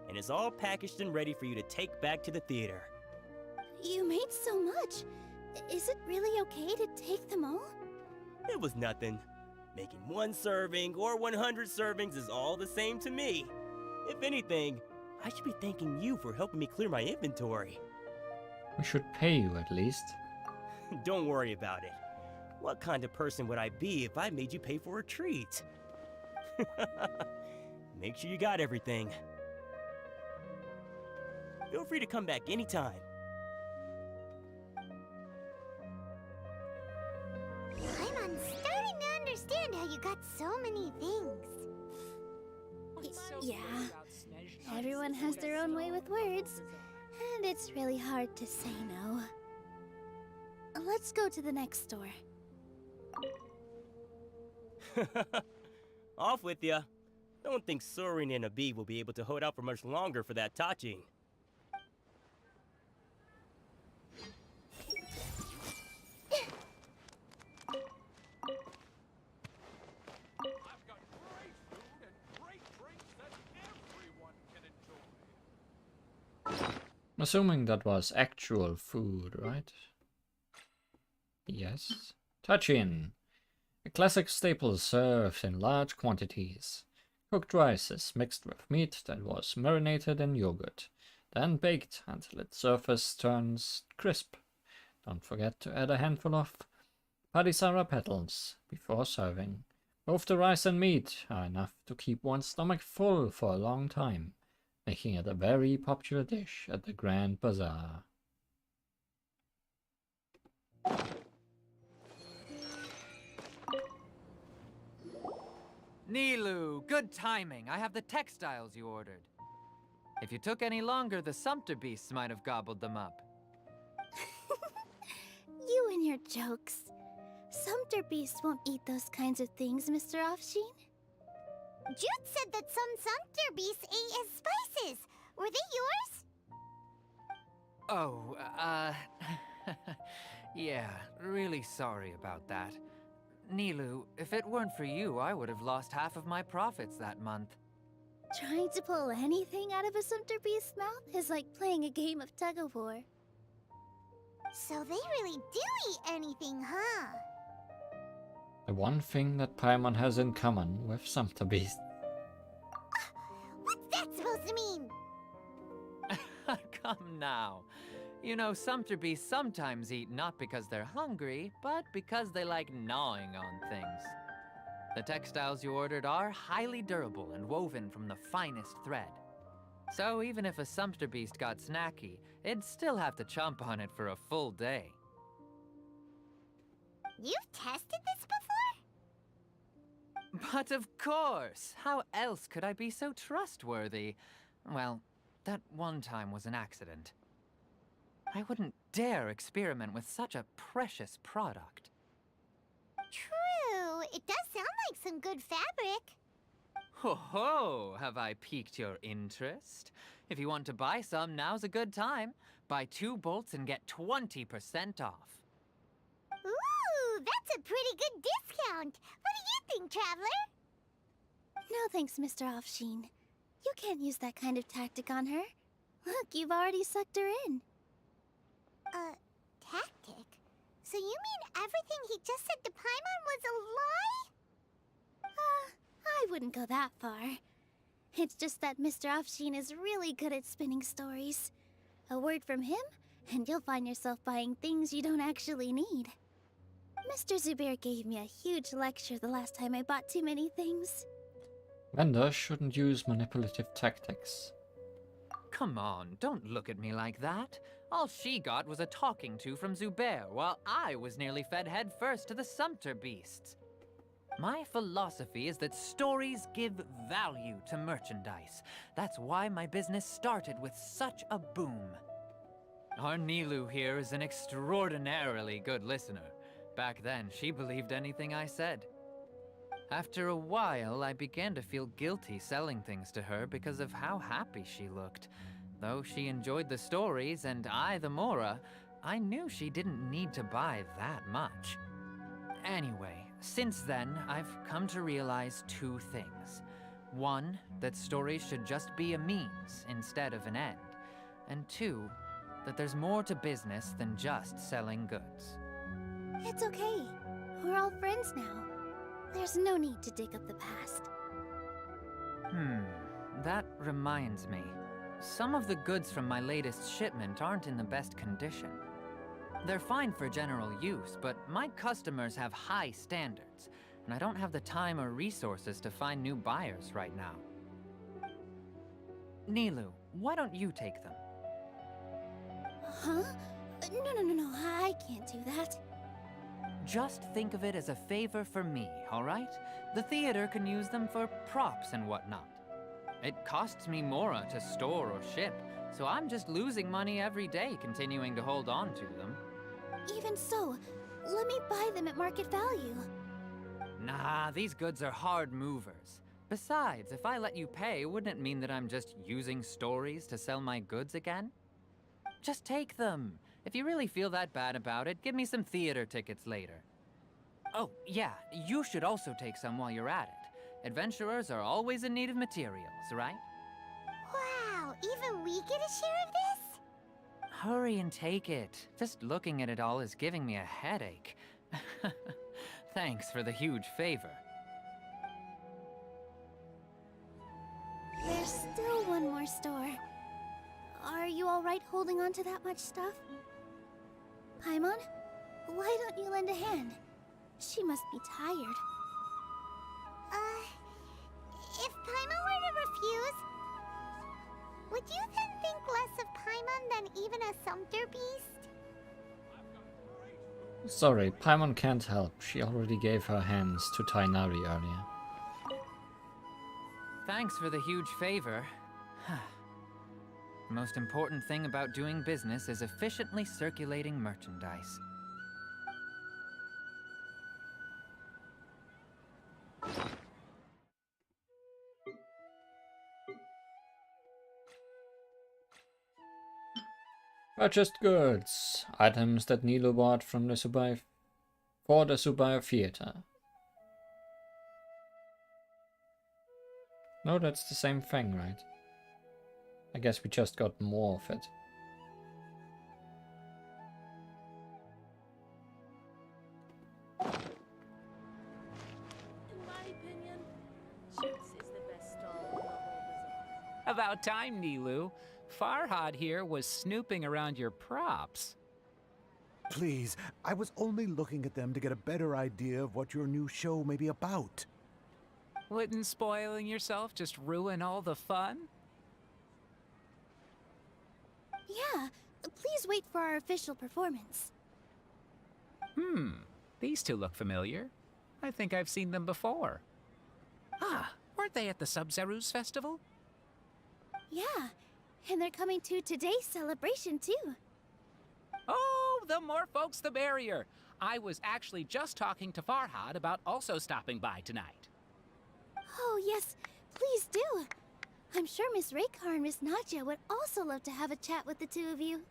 and it's all packaged and ready for you to take back to the theater. You made so much. Is it really okay to take them all? It was nothing. Making 1 serving or 100 servings is all the same to me. If anything, I should be thanking you for helping me clear my inventory. We should pay you at least. Don't worry about it. What kind of person would I be if I made you pay for a treat? Make sure you got everything. Feel free to come back anytime. I'm starting to understand how you got so many things. Yeah, everyone has their own way with words, and it's really hard to say no. Let's go to the next store. Off with ya. Don't think Sorin and Abi will be able to hold out for much longer for that tachin. Assuming that was actual food, right? Yes. Tachin. A classic staple served in large quantities. Cooked rice is mixed with meat that was marinated in yogurt, then baked until its surface turns crisp. Don't forget to add a handful of Padisara petals before serving. Both the rice and meat are enough to keep one's stomach full for a long time, making it a very popular dish at the Grand Bazaar. Nilou, good timing. I have the textiles you ordered. If you took any longer, the sumpter beasts might have gobbled them up. You and your jokes. Sumpter beasts won't eat those kinds of things, Mr. Offsheen. Jude said that some sumpter beasts ate his spices. Were they yours? Oh, yeah, really sorry about that. Nilou, if it weren't for you, I would have lost half of my profits that month. Trying to pull anything out of a sumpter beast's mouth is like playing a game of tug-of-war. So they really do eat anything, huh? The one thing that Paimon has in common with Sumpter Beast. What's that supposed to mean? Come now. You know, sumpter beasts sometimes eat not because they're hungry, but because they like gnawing on things. The textiles you ordered are highly durable and woven from the finest thread. So even if a sumpter beast got snacky, it'd still have to chomp on it for a full day. You've tested this before? But of course! How else could I be so trustworthy? Well, that one time was an accident. I wouldn't dare experiment with such a precious product. True. It does sound like some good fabric. Ho ho! Have I piqued your interest? If you want to buy some, now's a good time. Buy 2 bolts and get 20% off. Ooh, that's a pretty good discount. What do you think, Traveler? No thanks, Mr. Offsheen. You can't use that kind of tactic on her. Look, you've already sucked her in. Tactic? So you mean everything he just said to Paimon was a lie? I wouldn't go that far. It's just that Mr. Offsheen is really good at spinning stories. A word from him, and you'll find yourself buying things you don't actually need. Mr. Zubair gave me a huge lecture the last time I bought too many things. Vendors shouldn't use manipulative tactics. Come on, don't look at me like that. All she got was a talking to from Zubair, while I was nearly fed head first to the sumpter beasts. My philosophy is that stories give value to merchandise. That's why my business started with such a boom. Our Nilou here is an extraordinarily good listener. Back then, she believed anything I said. After a while, I began to feel guilty selling things to her because of how happy she looked. Though she enjoyed the stories and I the Mora, I knew she didn't need to buy that much. Anyway, since then, I've come to realize 2 things. 1, that stories should just be a means instead of an end. And 2, that there's more to business than just selling goods. It's okay. We're all friends now. There's no need to dig up the past. That reminds me. Some of the goods from my latest shipment aren't in the best condition. They're fine for general use, but my customers have high standards, and I don't have the time or resources to find new buyers right now. Nilou, why don't you take them? Huh? No, I can't do that. Just think of it as a favor for me, all right? The theater can use them for props and whatnot. It costs me Mora to store or ship, so I'm just losing money every day continuing to hold on to them. Even so, let me buy them at market value. Nah, these goods are hard movers. Besides, if I let you pay, wouldn't it mean that I'm just using stories to sell my goods again? Just take them. If you really feel that bad about it, give me some theater tickets later. Oh, yeah, you should also take some while you're at it. Adventurers are always in need of materials, right? Wow, even we get a share of this? Hurry and take it. Just looking at it all is giving me a headache. Thanks for the huge favor. There's still one more store. Are you alright holding on to that much stuff? Paimon, why don't you lend a hand? She must be tired. If Paimon were to refuse, would you then think less of Paimon than even a sumpter beast? Sorry, Paimon can't help. She already gave her hands to Tighnari earlier. Thanks for the huge favor. The most important thing about doing business is efficiently circulating merchandise. Purchased goods. Items that Nilou bought from the for the Zubair Theater. No, that's the same thing, right? I guess we just got more of it. In my opinion, Chicks is the best stall in the whole bazaar. about time, Nilou. Farhad here was snooping around your props. Please, I was only looking at them to get a better idea of what your new show may be about. Wouldn't spoiling yourself just ruin all the fun? Yeah, please wait for our official performance. These two look familiar. I think I've seen them before. Ah, weren't they at the Sub-Zerus festival? Yeah, and they're coming to today's celebration too. Oh, the more folks the merrier. I was actually just talking to Farhad about also stopping by tonight. Oh yes, please do. I'm sure Miss Raykar and Miss Nadja would also love to have a chat with the two of you.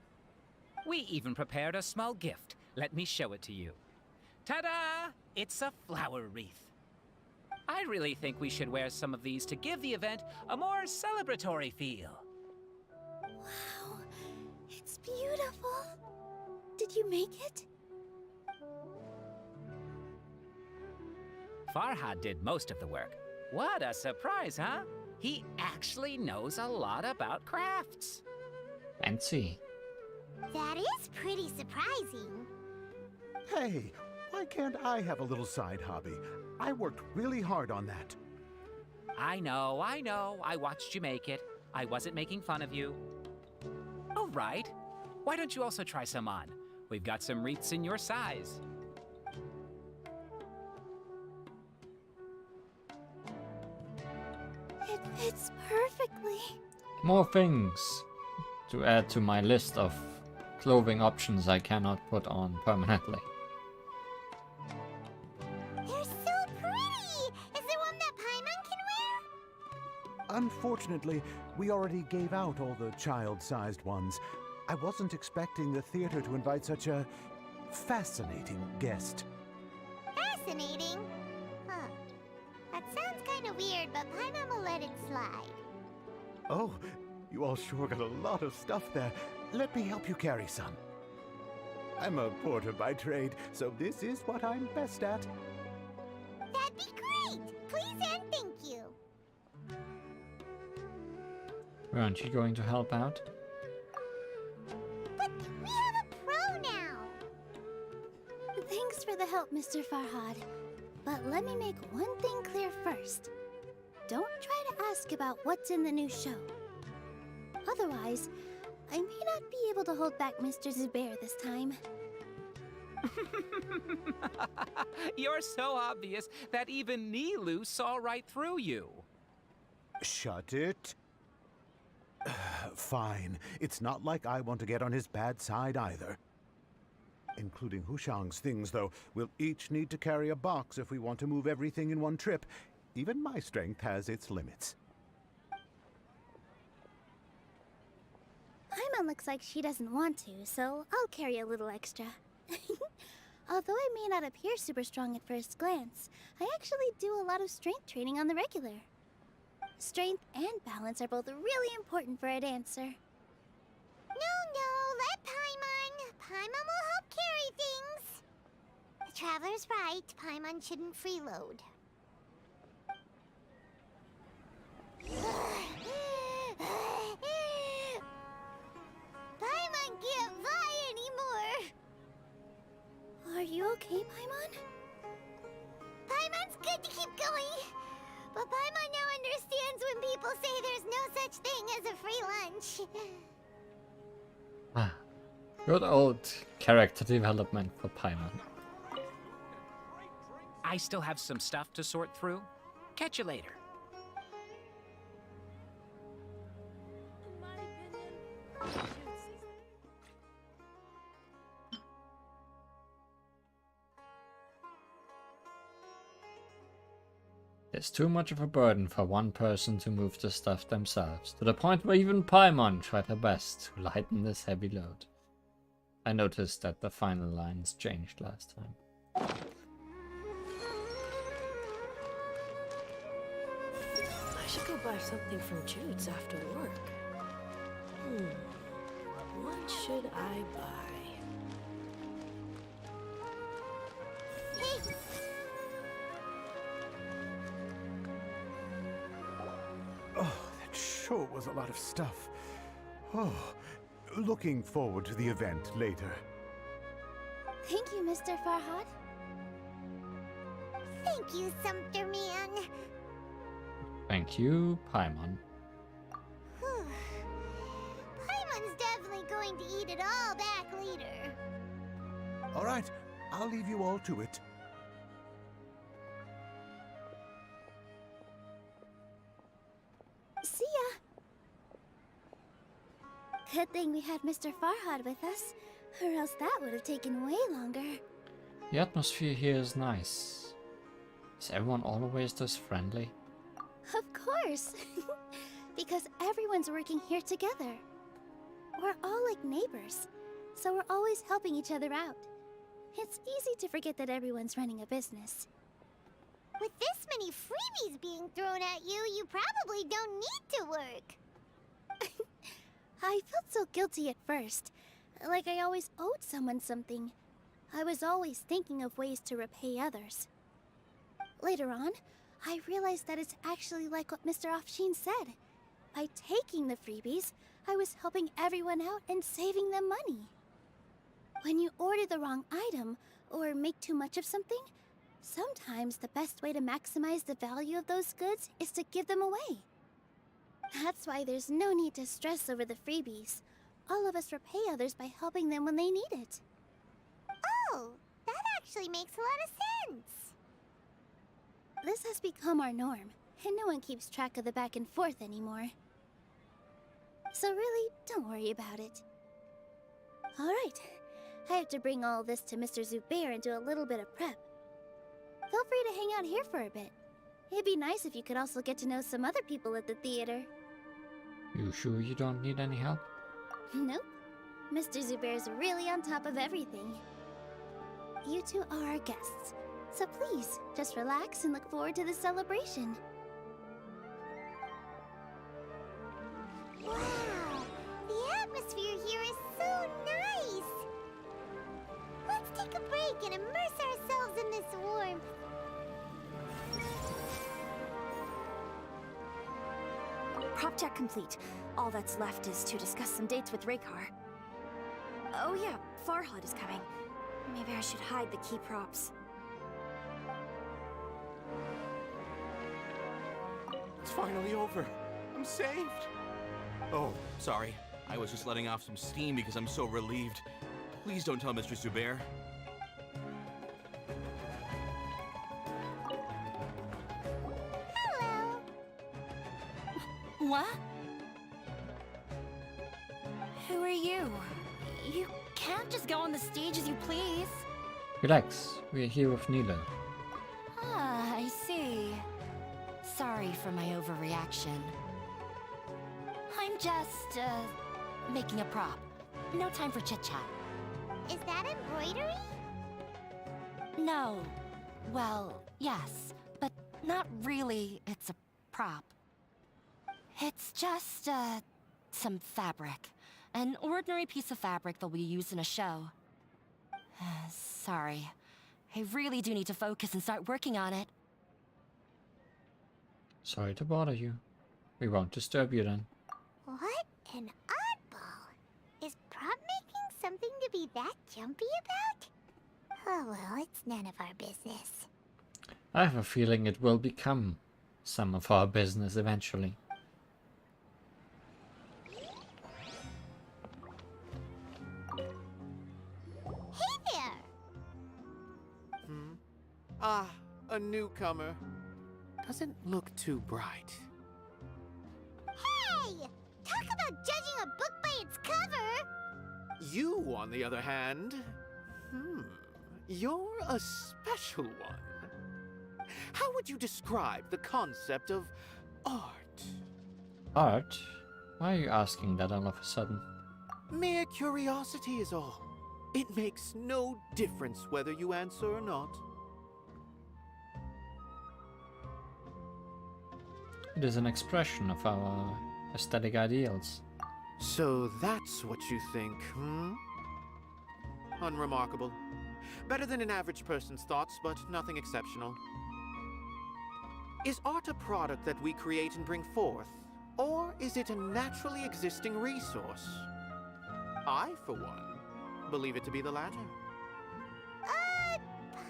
We even prepared a small gift. Let me show it to you. Ta-da! It's a flower wreath. I really think we should wear some of these to give the event a more celebratory feel. Wow, it's beautiful. Did you make it? Farhad did most of the work. What a surprise, huh? He actually knows a lot about crafts. Fancy. That is pretty surprising. Hey, why can't I have a little side hobby? I worked really hard on that. I know. I watched you make it. I wasn't making fun of you. All right. Why don't you also try some on? We've got some wreaths in your size. It fits perfectly. More things to add to my list of clothing options I cannot put on permanently. They're so pretty! Is there one that Paimon can wear? Unfortunately, we already gave out all the child-sized ones. I wasn't expecting the theater to invite such a fascinating guest. Fascinating? Huh. That sounds kind of weird, but Paimon will let it slide. Oh, you all sure got a lot of stuff there. Let me help you carry some. I'm a porter by trade, so this is what I'm best at. That'd be great! Please and thank you. Aren't you going to help out? But we have a pro now! Thanks for the help, Mr. Farhad. But let me make one thing clear first. Don't try to ask about what's in the new show. Otherwise, I may not be able to hold back Mr. Zubair this time. You're so obvious that even Nilou saw right through you. Shut it. Fine. It's not like I want to get on his bad side either. Including Hushang's things, though. We'll each need to carry a box if we want to move everything in one trip. Even my strength has its limits. Paimon looks like she doesn't want to, so I'll carry a little extra. Although I may not appear super strong at first glance, I actually do a lot of strength training on the regular. Strength and balance are both really important for a dancer. No, let Paimon. Paimon will help carry things. The Traveler's right. Paimon shouldn't freeload. Paimon can't fly anymore. Are you okay, Paimon? Paimon's good to keep going. But Paimon now understands when people say there's no such thing as a free lunch. Ah, good old character development for Paimon. I still have some stuff to sort through. Catch you later. It's too much of a burden for one person to move the stuff themselves, to the point where even Paimon tried her best to lighten this heavy load. I noticed that the final lines changed last time. I should go buy something from Jude's after work. What should I buy? Hey! Oh, that sure was a lot of stuff. Oh, looking forward to the event later. Thank you, Mr. Farhad. Thank you, Sumpter Man. Thank you, Paimon. Paimon's definitely going to eat it all back later. All right, I'll leave you all to it. See ya. Good thing we had Mr. Farhad with us, or else that would have taken way longer. The atmosphere here is nice. Is everyone always this friendly? Of course. Because everyone's working here together. We're all like neighbors, so we're always helping each other out. It's easy to forget that everyone's running a business. With this many freebies being thrown at you, you probably don't need to work. I felt so guilty at first, like I always owed someone something. I was always thinking of ways to repay others. Later on, I realized that it's actually like what Mr. Afshin said. By taking the freebies, I was helping everyone out and saving them money. When you order the wrong item, or make too much of something, sometimes the best way to maximize the value of those goods is to give them away. That's why there's no need to stress over the freebies. All of us repay others by helping them when they need it. Oh, that actually makes a lot of sense. This has become our norm, and no one keeps track of the back and forth anymore. So really, don't worry about it. Alright, I have to bring all this to Mr. Zubair and do a little bit of prep. Feel free to hang out here for a bit. It'd be nice if you could also get to know some other people at the theater. You sure you don't need any help? Nope. Mr. Zubair's really on top of everything. You two are our guests, so please, just relax and look forward to the celebration. Wow, the atmosphere here is so nice. Let's take a break and immerse ourselves in this warmth. Prop check complete. All that's left is to discuss some dates with Raykar. Oh yeah, Farhad is coming. Maybe I should hide the key props. It's finally over. I'm saved. Oh, sorry. I was just letting off some steam because I'm so relieved. Please don't tell Mr. Zubair. Hello. What? Who are you? You can't just go on the stage as you please. Relax, we're here with Nilou. Ah, I see. Sorry for my overreaction. I'm just, making a prop. No time for chit-chat. Is that embroidery? No. Well, yes, but not really. It's a prop. It's just, some fabric. An ordinary piece of fabric that we use in a show. Sorry. I really do need to focus and start working on it. Sorry to bother you. We won't disturb you then. What an oddball. Is prop making something to be that jumpy about? Oh well, it's none of our business. I have a feeling it will become some of our business eventually. Hey there! Ah, a newcomer. Doesn't look too bright. Hey! Talk about judging a book by its cover! You, on the other hand, you're a special one. How would you describe the concept of art? Art? Why are you asking that all of a sudden? Mere curiosity is all. It makes no difference whether you answer or not. It is an expression of our aesthetic ideals. So that's what you think, Unremarkable. Better than an average person's thoughts, but nothing exceptional. Is art a product that we create and bring forth, Or is it a naturally existing resource? I, for one, believe it to be the latter.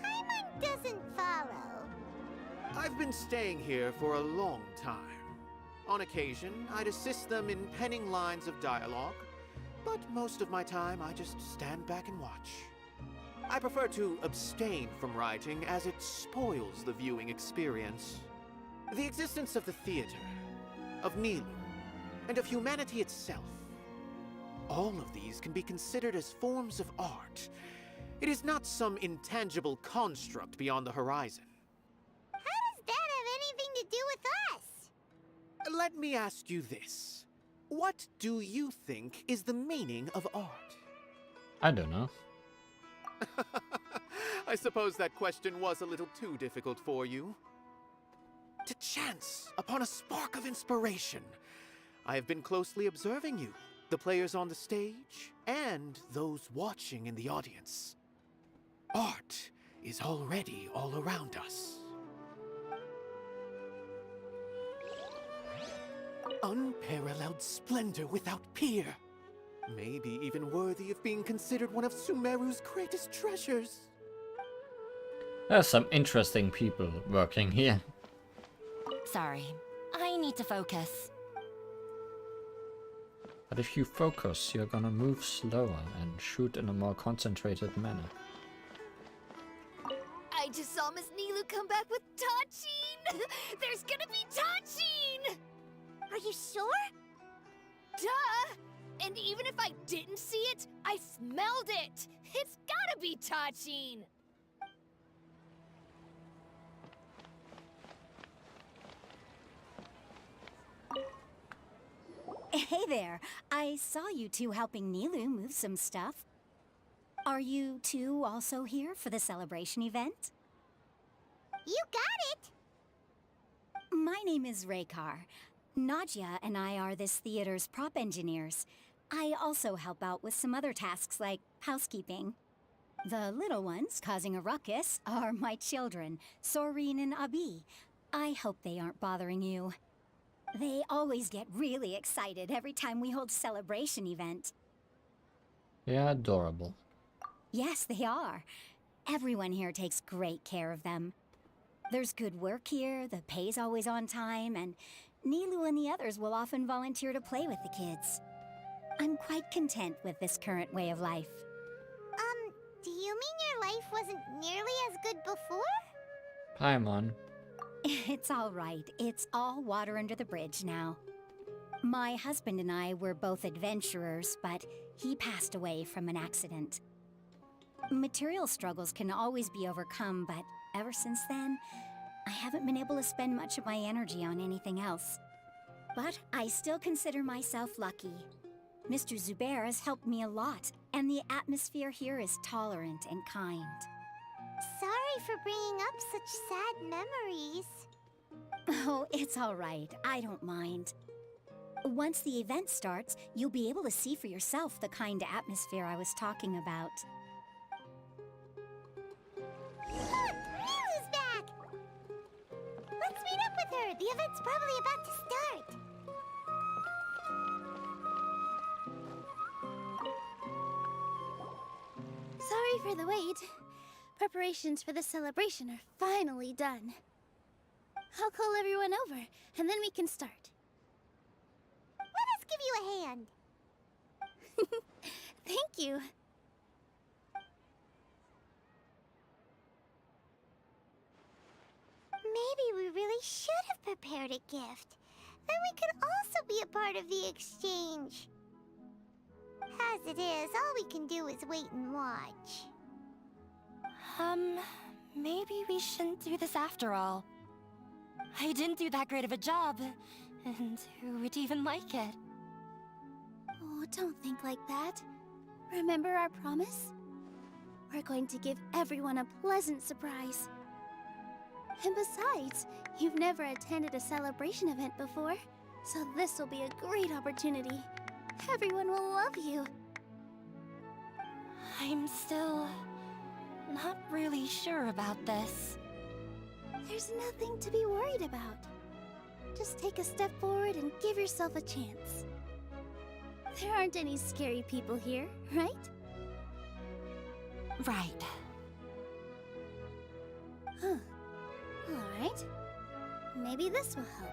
Paimon doesn't follow. I've been staying here for a long time. On occasion, I'd assist them in penning lines of dialogue, but most of my time I just stand back and watch. I prefer to abstain from writing as it spoils the viewing experience. The existence of the theater, of Nilou, and of humanity itself. All of these can be considered as forms of art. It is not some intangible construct beyond the horizon. How does that have anything to do with us? Let me ask you this. What do you think is the meaning of art? I don't know. I suppose that question was a little too difficult for you. To chance upon a spark of inspiration, I have been closely observing you, the players on the stage, and those watching in the audience. Art is already all around us. Unparalleled splendor without peer. Maybe even worthy of being considered one of Sumeru's greatest treasures. There's some interesting people working here. Sorry, I need to focus. But if you focus, you're gonna move slower and shoot in a more concentrated manner. I just saw Miss Nilou come back with Tachin! There's gonna be Tachin! Are you sure? Duh! And even if I didn't see it, I smelled it! It's gotta be Tachin! Hey there, I saw you two helping Nilou move some stuff. Are you two also here for the celebration event? You got it! My name is Raykar. Nadia and I are this theater's prop engineers. I also help out with some other tasks like housekeeping. The little ones causing a ruckus are my children, Soreen and Abi. I hope they aren't bothering you. They always get really excited every time we hold a celebration event. Yeah, adorable. Yes, they are. Everyone here takes great care of them. There's good work here, the pay's always on time, and Nilou and the others will often volunteer to play with the kids. I'm quite content with this current way of life. Do you mean your life wasn't nearly as good before? Paimon. It's all right. It's all water under the bridge now. My husband and I were both adventurers, but he passed away from an accident. Material struggles can always be overcome, but ever since then, I haven't been able to spend much of my energy on anything else. But I still consider myself lucky. Mr. Zubair has helped me a lot, and the atmosphere here is tolerant and kind. Sorry for bringing up such sad memories. Oh, it's all right. I don't mind. Once the event starts, you'll be able to see for yourself the kind of atmosphere I was talking about. Look! Nilou's back! Let's meet up with her. The event's probably about to start. Sorry for the wait. Preparations for the celebration are finally done. I'll call everyone over, and then we can start. Let us give you a hand. Thank you. Maybe we really should have prepared a gift. Then we could also be a part of the exchange. As it is, all we can do is wait and watch. Maybe we shouldn't do this after all. I didn't do that great of a job, and who would even like it? Oh, don't think like that. Remember our promise? We're going to give everyone a pleasant surprise. And besides, you've never attended a celebration event before, so this will be a great opportunity. Everyone will love you. I'm still not really sure about this. There's nothing to be worried about. Just take a step forward and give yourself a chance. There aren't any scary people here, right? Right. Huh. Alright. Maybe this will help.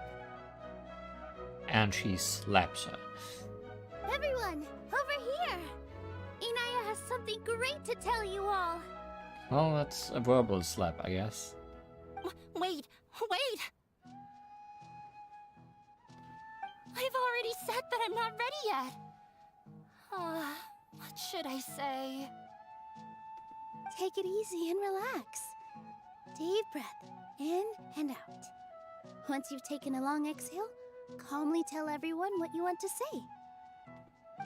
And she slaps her. Everyone, over here! Inaya has something great to tell you all. Well, that's a verbal slap, I guess. Wait! I've already said that I'm not ready yet. What should I say? Take it easy and relax. Deep breath, in and out. Once you've taken a long exhale, calmly tell everyone what you want to say.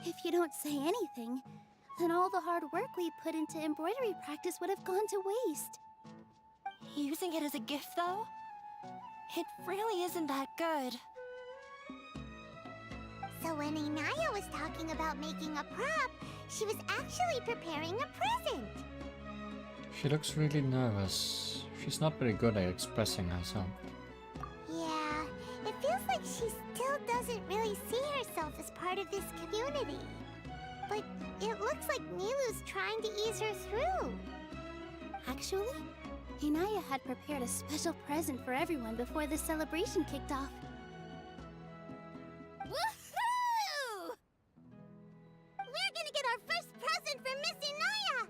If you don't say anything, then all the hard work we put into embroidery practice would have gone to waste. Using it as a gift, though? It really isn't that good. So when Inaya was talking about making a prop, she was actually preparing a present. She looks really nervous. She's not very good at expressing herself. Yeah, it feels like she still doesn't really see herself as part of this community. But it looks like Nilou's trying to ease her through. Actually, Inaya had prepared a special present for everyone before the celebration kicked off. Woohoo! We're gonna get our first present from Miss Inaya!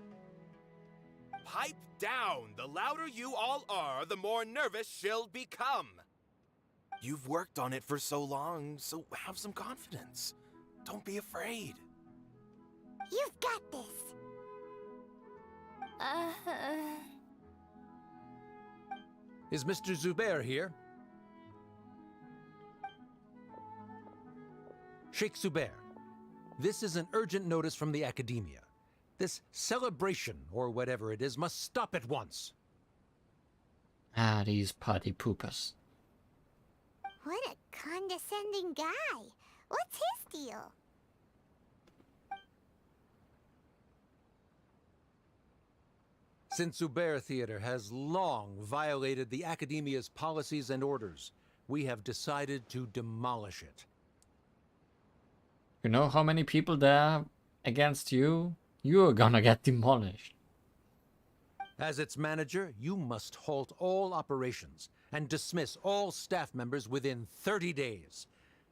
Pipe down! The louder you all are, the more nervous she'll become. You've worked on it for so long, so have some confidence. Don't be afraid. You've got this. Is Mr. Zubair here? Sheikh Zubair, this is an urgent notice from the Academia. This celebration, or whatever it is, must stop at once. Ah, these party poopers. What a condescending guy. What's his deal? Since Zubair Theater has long violated the Academia's policies and orders, we have decided to demolish it. You know how many people there against you? You're gonna get demolished. As its manager, you must halt all operations and dismiss all staff members within 30 days,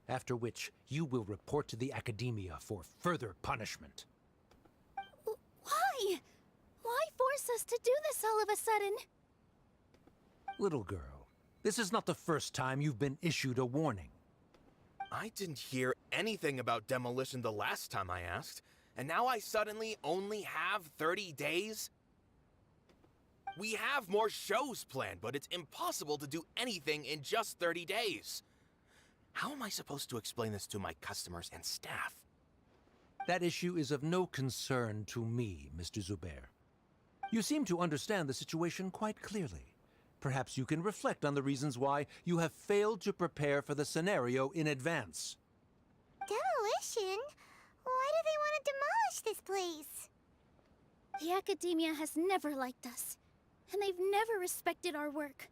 after which you will report to the Academia for further punishment. Why? Why force us to do this all of a sudden? Little girl, this is not the first time you've been issued a warning. I didn't hear anything about demolition the last time I asked, and now I suddenly only have 30 days? We have more shows planned, but it's impossible to do anything in just 30 days. How am I supposed to explain this to my customers and staff? That issue is of no concern to me, Mr. Zubair. You seem to understand the situation quite clearly. Perhaps you can reflect on the reasons why you have failed to prepare for the scenario in advance. Demolition? Why do they want to demolish this place? The Academia has never liked us, and they've never respected our work.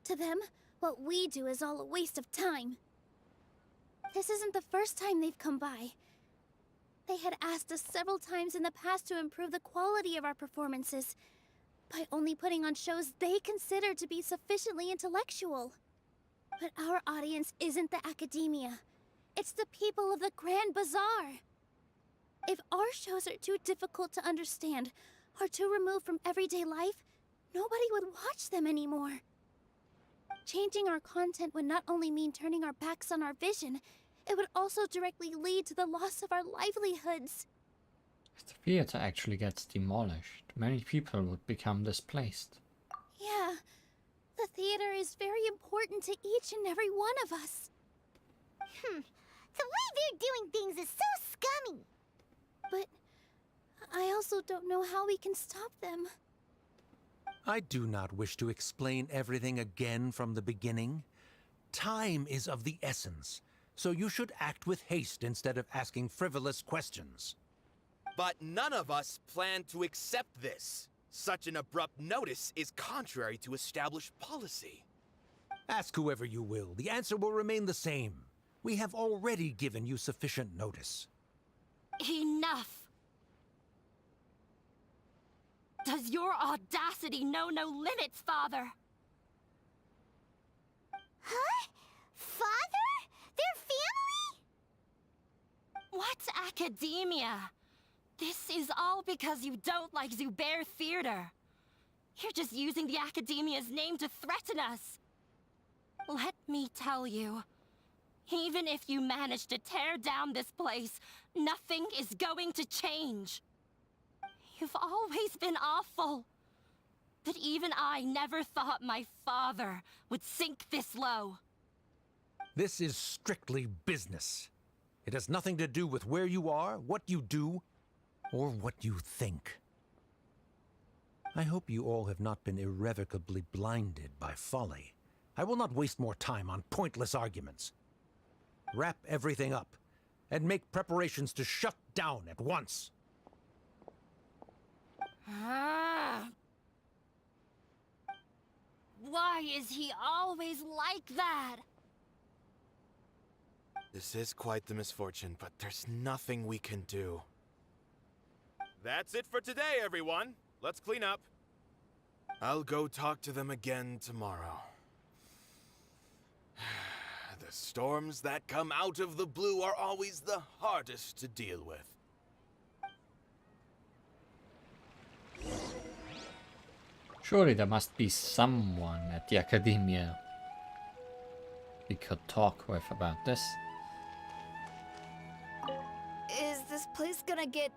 To them, what we do is all a waste of time. This isn't the first time they've come by. They had asked us several times in the past to improve the quality of our performances by only putting on shows they consider to be sufficiently intellectual. But our audience isn't the Academia. It's the people of the Grand Bazaar. If our shows are too difficult to understand or too removed from everyday life, nobody would watch them anymore. Changing our content would not only mean turning our backs on our vision, it would also directly lead to the loss of our livelihoods. If the theater actually gets demolished, many people would become displaced. Yeah, the theater is very important to each and every one of us. The way they're doing things is so scummy. But I also don't know how we can stop them. I do not wish to explain everything again from the beginning. Time is of the essence, so you should act with haste instead of asking frivolous questions. But none of us plan to accept this. Such an abrupt notice is contrary to established policy. Ask whoever you will. The answer will remain the same. We have already given you sufficient notice. Enough! Does your audacity know no limits, Father? Huh? Father? Their family? What's academia? This is all because you don't like Zubair Theater. You're just using the Academia's name to threaten us. Let me tell you, even if you manage to tear down this place, nothing is going to change. You've always been awful. But even I never thought my father would sink this low. This is strictly business. It has nothing to do with where you are, what you do, or what you think. I hope you all have not been irrevocably blinded by folly. I will not waste more time on pointless arguments. Wrap everything up, and make preparations to shut down at once. Why is he always like that? This is quite the misfortune, but there's nothing we can do. That's it for today, everyone. Let's clean up. I'll go talk to them again tomorrow. The storms that come out of the blue are always the hardest to deal with. Surely there must be someone at the Academia we could talk with about this. Is this place gonna get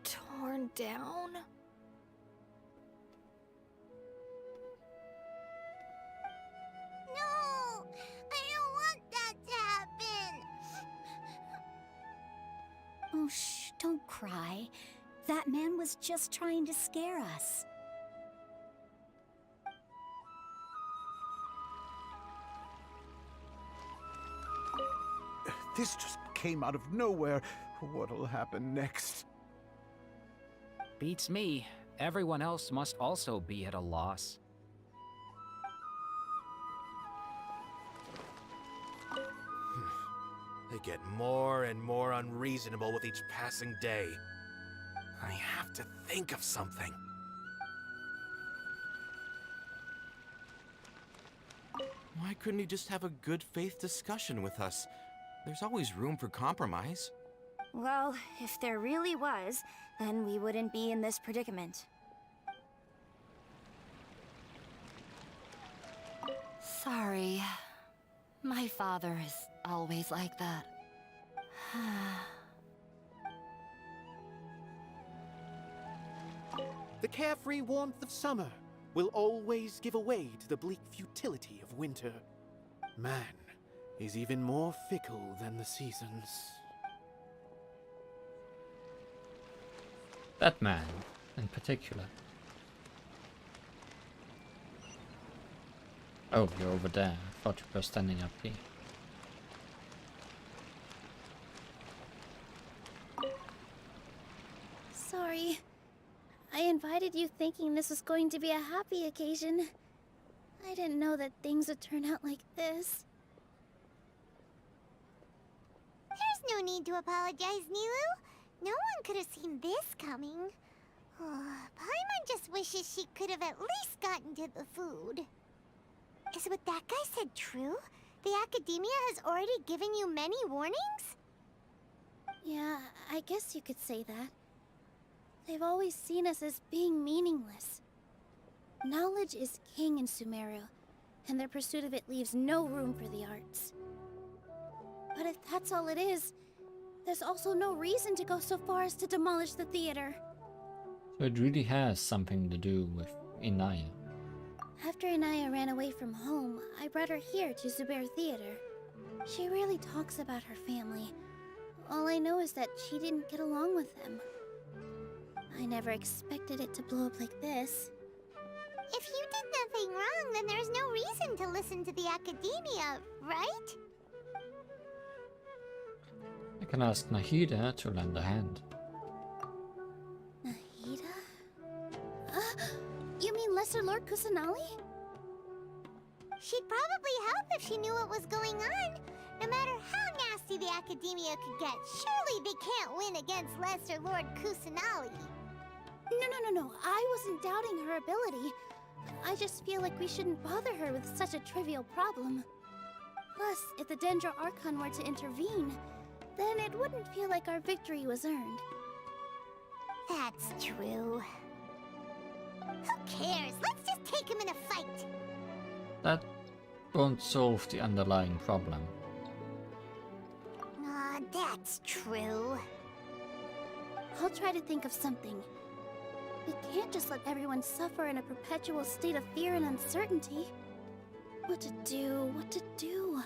torn down? No! I don't want that to happen! Oh, shh, don't cry. That man was just trying to scare us. This just came out of nowhere. What'll happen next? Beats me. Everyone else must also be at a loss. They get more and more unreasonable with each passing day. I have to think of something. Why couldn't he just have a good faith discussion with us? There's always room for compromise. Well, if there really was, then we wouldn't be in this predicament. Sorry. My father is always like that. The carefree warmth of summer will always give way to the bleak futility of winter. Man is even more fickle than the seasons. That man, in particular. Oh, you're over there. I thought you were standing up here. Sorry. I invited you thinking this was going to be a happy occasion. I didn't know that things would turn out like this. There's no need to apologize, Nilou. No one could have seen this coming. Paimon just wishes she could have at least gotten to the food. Is what that guy said true? The Academia has already given you many warnings? Yeah, I guess you could say that. They've always seen us as being meaningless. Knowledge is king in Sumeria, and their pursuit of it leaves no room for the arts. But if that's all it is, there's also no reason to go so far as to demolish the theater. So it really has something to do with Inaya. After Inaya ran away from home, I brought her here to Zubair Theater. She really talks about her family. All I know is that she didn't get along with them. I never expected it to blow up like this. If you did nothing wrong, then there's no reason to listen to the Academia, right? I can ask Nahida to lend a hand. Nahida? You mean Lesser Lord Kusanali? she'd probably help if she knew what was going on. No matter how nasty the Academia could get, surely they can't win against Lesser Lord Kusanali. No. I wasn't doubting her ability. I just feel like we shouldn't bother her with such a trivial problem. Plus, if the Dendra Archon were to intervene, then it wouldn't feel like our victory was earned. That's true. Who cares? Let's just take him in a fight. That won't solve the underlying problem. That's true. I'll try to think of something. We can't just let everyone suffer in a perpetual state of fear and uncertainty. What to do?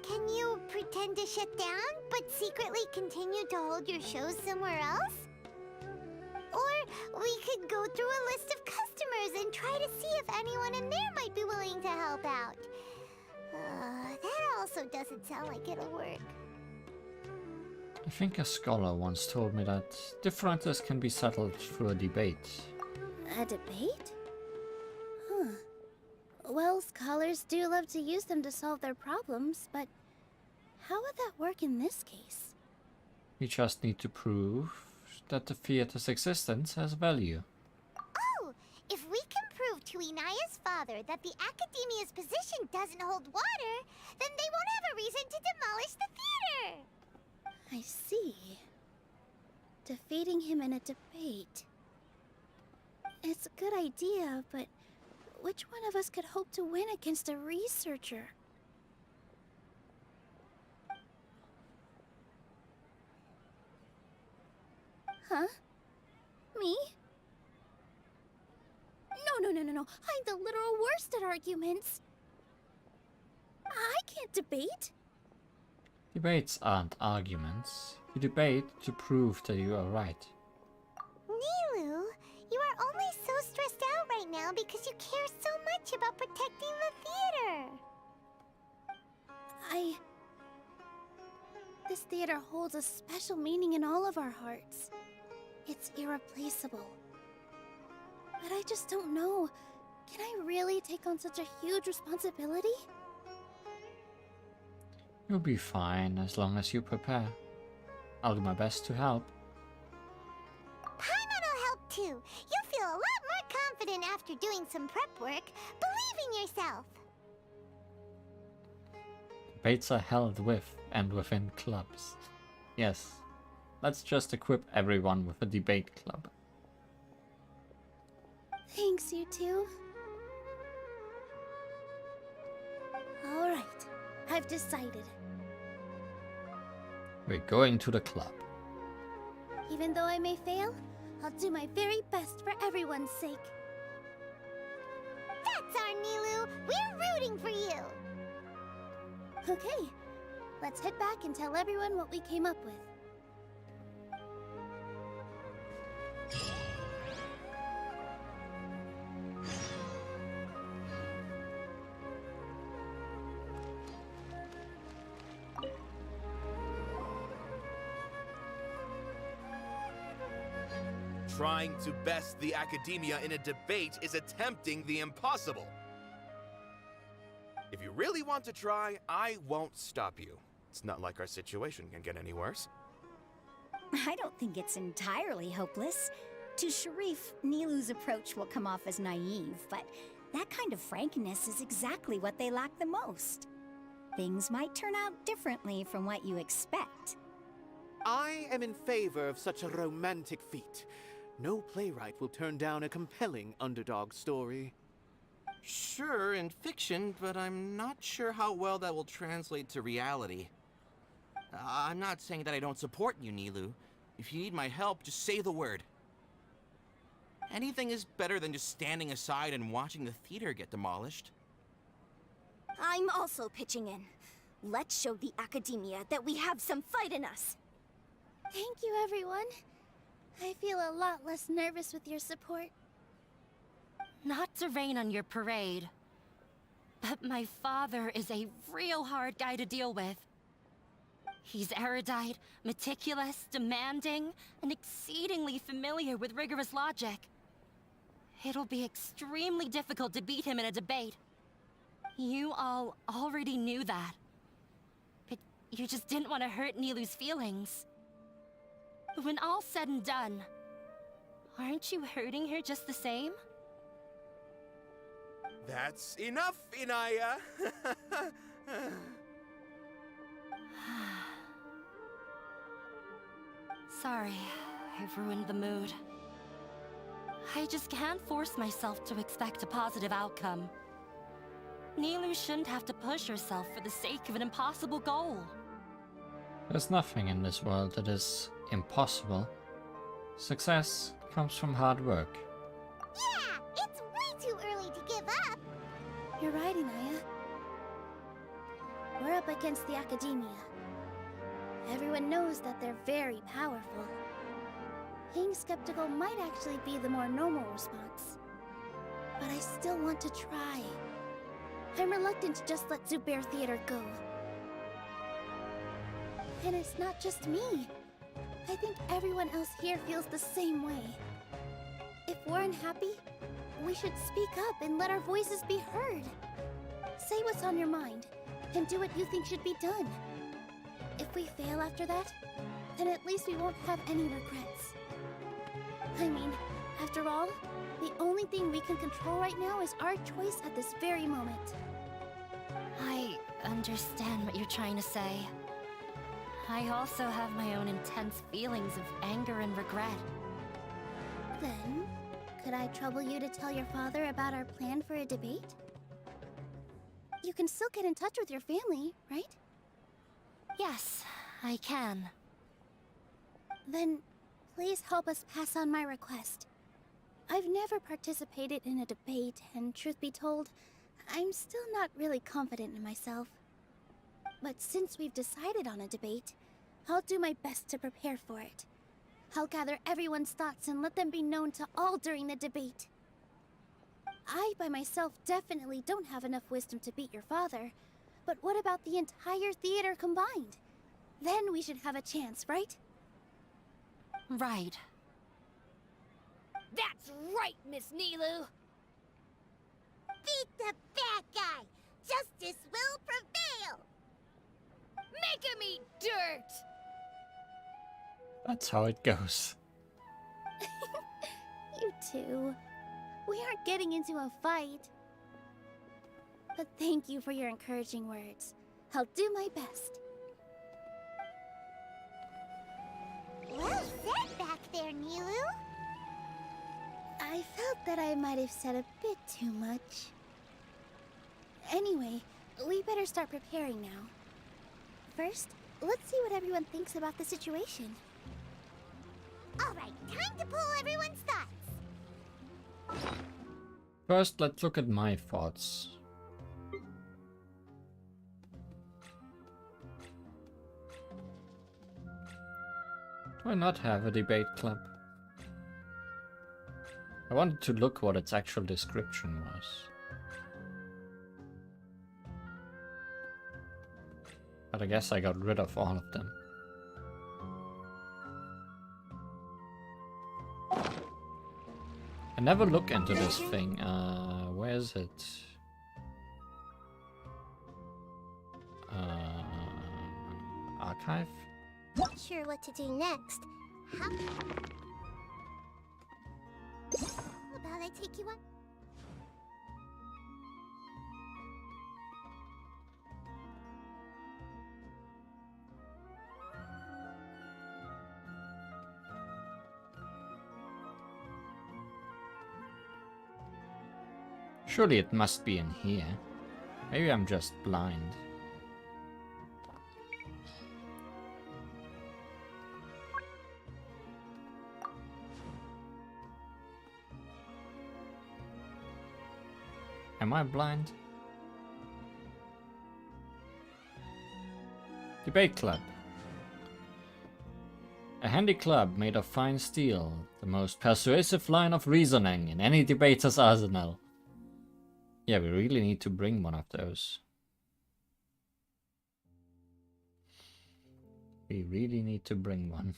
Can you pretend to shut down, but secretly continue to hold your shows somewhere else? Or we could go through a list of customers and try to see if anyone in there might be willing to help out. That also doesn't sound like it'll work. I think a scholar once told me that differences can be settled through a debate. A debate? Huh. Well, scholars do love to use them to solve their problems, but how would that work in this case? We just need to prove that the theater's existence has value. Oh! If we can prove to Inaya's father that the Academia's position doesn't hold water, then they won't have a reason to demolish the theater! I see. Defeating him in a debate. It's a good idea, but which one of us could hope to win against a researcher? Huh? Me? No. I'm the literal worst at arguments. I can't debate. Debates aren't arguments. You debate to prove that you are right. Nilou, you are only so stressed out right now because you care so much about protecting the theater. This theater holds a special meaning in all of our hearts. It's irreplaceable. But I just don't know. Can I really take on such a huge responsibility? You'll be fine as long as you prepare. I'll do my best to help. Paimon'll help too. You'll feel a lot more confident after doing some prep work. Believe in yourself. Debates are held with and within clubs. Yes, let's just equip everyone with a debate club. Thanks, you two. Alright, I've decided. We're going to the club. Even though I may fail, I'll do my very best for everyone's sake. That's our Nilou! We're rooting for you! Okay, let's head back and tell everyone what we came up with. Trying to best the Academia in a debate is attempting the impossible. If you really want to try, I won't stop you. It's not like our situation can get any worse. I don't think it's entirely hopeless. To Sharif, Nilou's approach will come off as naive, but that kind of frankness is exactly what they lack the most. Things might turn out differently from what you expect. I am in favor of such a romantic feat. No playwright will turn down a compelling underdog story. Sure, in fiction, but I'm not sure how well that will translate to reality. I'm not saying that I don't support you, Nilou. If you need my help, just say the word. Anything is better than just standing aside and watching the theater get demolished. I'm also pitching in. Let's show the Academia that we have some fight in us. Thank you, everyone. I feel a lot less nervous with your support. Not to rain on your parade, but my father is a real hard guy to deal with. He's erudite, meticulous, demanding, and exceedingly familiar with rigorous logic. It'll be extremely difficult to beat him in a debate. You all already knew that. But you just didn't want to hurt Nilou's feelings. When all's said and done, aren't you hurting her just the same? That's enough, Inaya! Sorry, I've ruined the mood. I just can't force myself to expect a positive outcome. Nilou shouldn't have to push herself for the sake of an impossible goal. There's nothing in this world that is impossible. Success comes from hard work. Yeah, it's way too early to give up. You're right, Inaya. We're up against the Academia. Everyone knows that they're very powerful. Being skeptical might actually be the more normal response. But I still want to try. I'm reluctant to just let Zubair Theater go. And it's not just me. I think everyone else here feels the same way. If we're unhappy, we should speak up and let our voices be heard. Say what's on your mind, and do what you think should be done. If we fail after that, then at least we won't have any regrets. I mean, after all, the only thing we can control right now is our choice at this very moment. I understand what you're trying to say. I also have my own intense feelings of anger and regret. Then, could I trouble you to tell your father about our plan for a debate? You can still get in touch with your family, right? Yes, I can. Then, please help us pass on my request. I've never participated in a debate, and truth be told, I'm still not really confident in myself. But since we've decided on a debate, I'll do my best to prepare for it. I'll gather everyone's thoughts and let them be known to all during the debate. I, by myself, definitely don't have enough wisdom to beat your father. But what about the entire theater combined? Then we should have a chance, right? Right. That's right, Miss Nilou! Beat the bad guy! Justice will prevail! Make him eat dirt! That's how it goes. You two. We aren't getting into a fight. But thank you for your encouraging words. I'll do my best. Well said back there, Nilou. I felt that I might have said a bit too much. Anyway, we better start preparing now. First, let's see what everyone thinks about the situation. Alright, time to pull everyone's thoughts. First, let's look at my thoughts. Do I not have a debate club? I wanted to look what its actual description was. But I guess I got rid of all of them. I never look into this thing. Where is it? Archive? Not sure what to do next. How about I take you on? Surely it must be in here. Maybe I'm just blind. Am I blind? Debate club. A handy club made of fine steel, the most persuasive line of reasoning in any debater's arsenal. Yeah, we really need to bring one of those. We really need to bring one.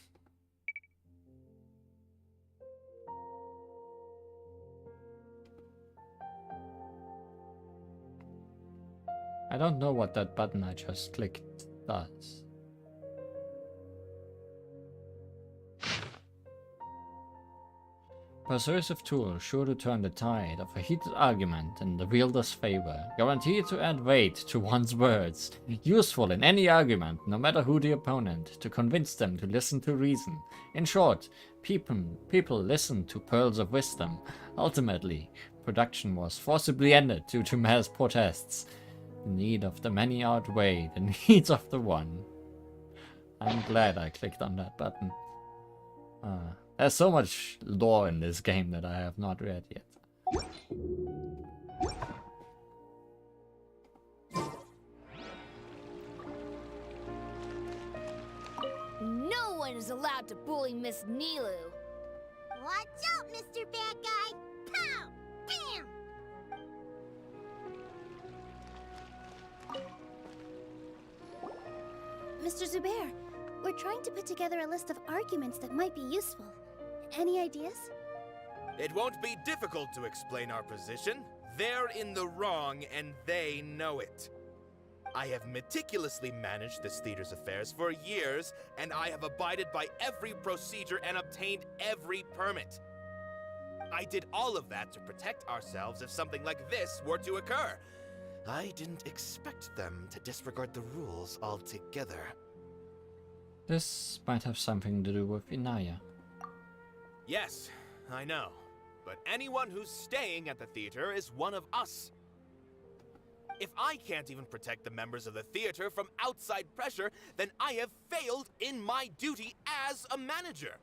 I don't know what that button I just clicked does. Persuasive tool sure to turn the tide of a heated argument in the wielder's favor, guaranteed to add weight to one's words, useful in any argument, no matter who the opponent, to convince them to listen to reason. In short, people listen to pearls of wisdom. Ultimately, production was forcibly ended due to mass protests. The need of the many outweigh the needs of the one. I'm glad I clicked on that button. There's so much lore in this game that I have not read yet. No one is allowed to bully Miss Nilou. Watch out, Mr. Bad Guy! Pow! Bam! Mr. Zubair, we're trying to put together a list of arguments that might be useful. Any ideas? It won't be difficult to explain our position. They're in the wrong, and they know it. I have meticulously managed this theater's affairs for years, and I have abided by every procedure and obtained every permit. I did all of that to protect ourselves if something like this were to occur. I didn't expect them to disregard the rules altogether. This might have something to do with Inaya. Yes, I know. But anyone who's staying at the theater is one of us. If I can't even protect the members of the theater from outside pressure, then I have failed in my duty as a manager.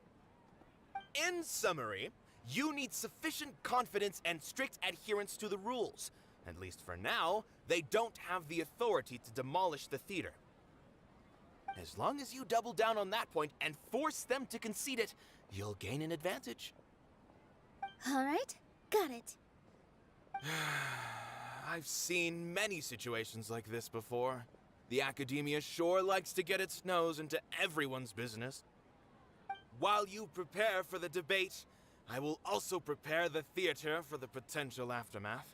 In summary, you need sufficient confidence and strict adherence to the rules. At least for now, they don't have the authority to demolish the theater. As long as you double down on that point and force them to concede it, you'll gain an advantage. All right, got it. I've seen many situations like this before. The academia sure likes to get its nose into everyone's business. While you prepare for the debate, I will also prepare the theater for the potential aftermath.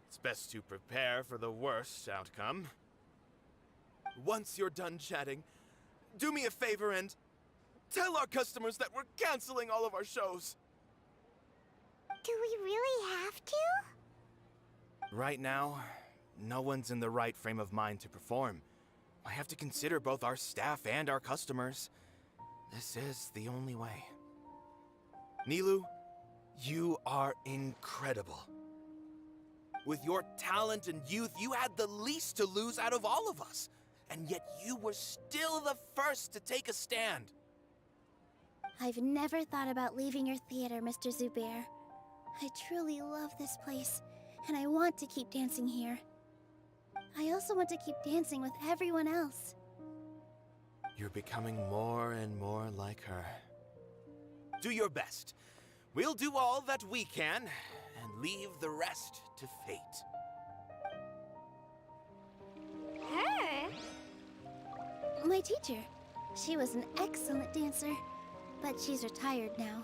It's best to prepare for the worst outcome. Once you're done chatting, do me a favor and tell our customers that we're canceling all of our shows. Do we really have to? Right now, no one's in the right frame of mind to perform. I have to consider both our staff and our customers. This is the only way. Nilou, you are incredible. With your talent and youth, you had the least to lose out of all of us. And yet you were still the first to take a stand. I've never thought about leaving your theater, Mr. Zubair. I truly love this place, and I want to keep dancing here. I also want to keep dancing with everyone else. You're becoming more and more like her. Do your best. We'll do all that we can, and leave the rest to fate. Her? My teacher. She was an excellent dancer, but she's retired now.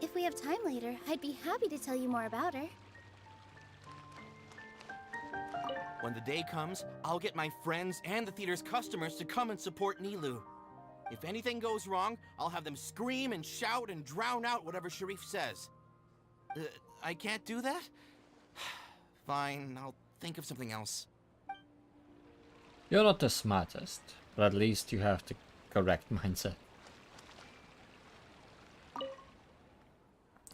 If we have time later, I'd be happy to tell you more about her. When the day comes, I'll get my friends and the theater's customers to come and support Nilou. If anything goes wrong, I'll have them scream and shout and drown out whatever Sharif says. I can't do that? Fine, I'll think of something else. You're not the smartest, but at least you have the correct mindset.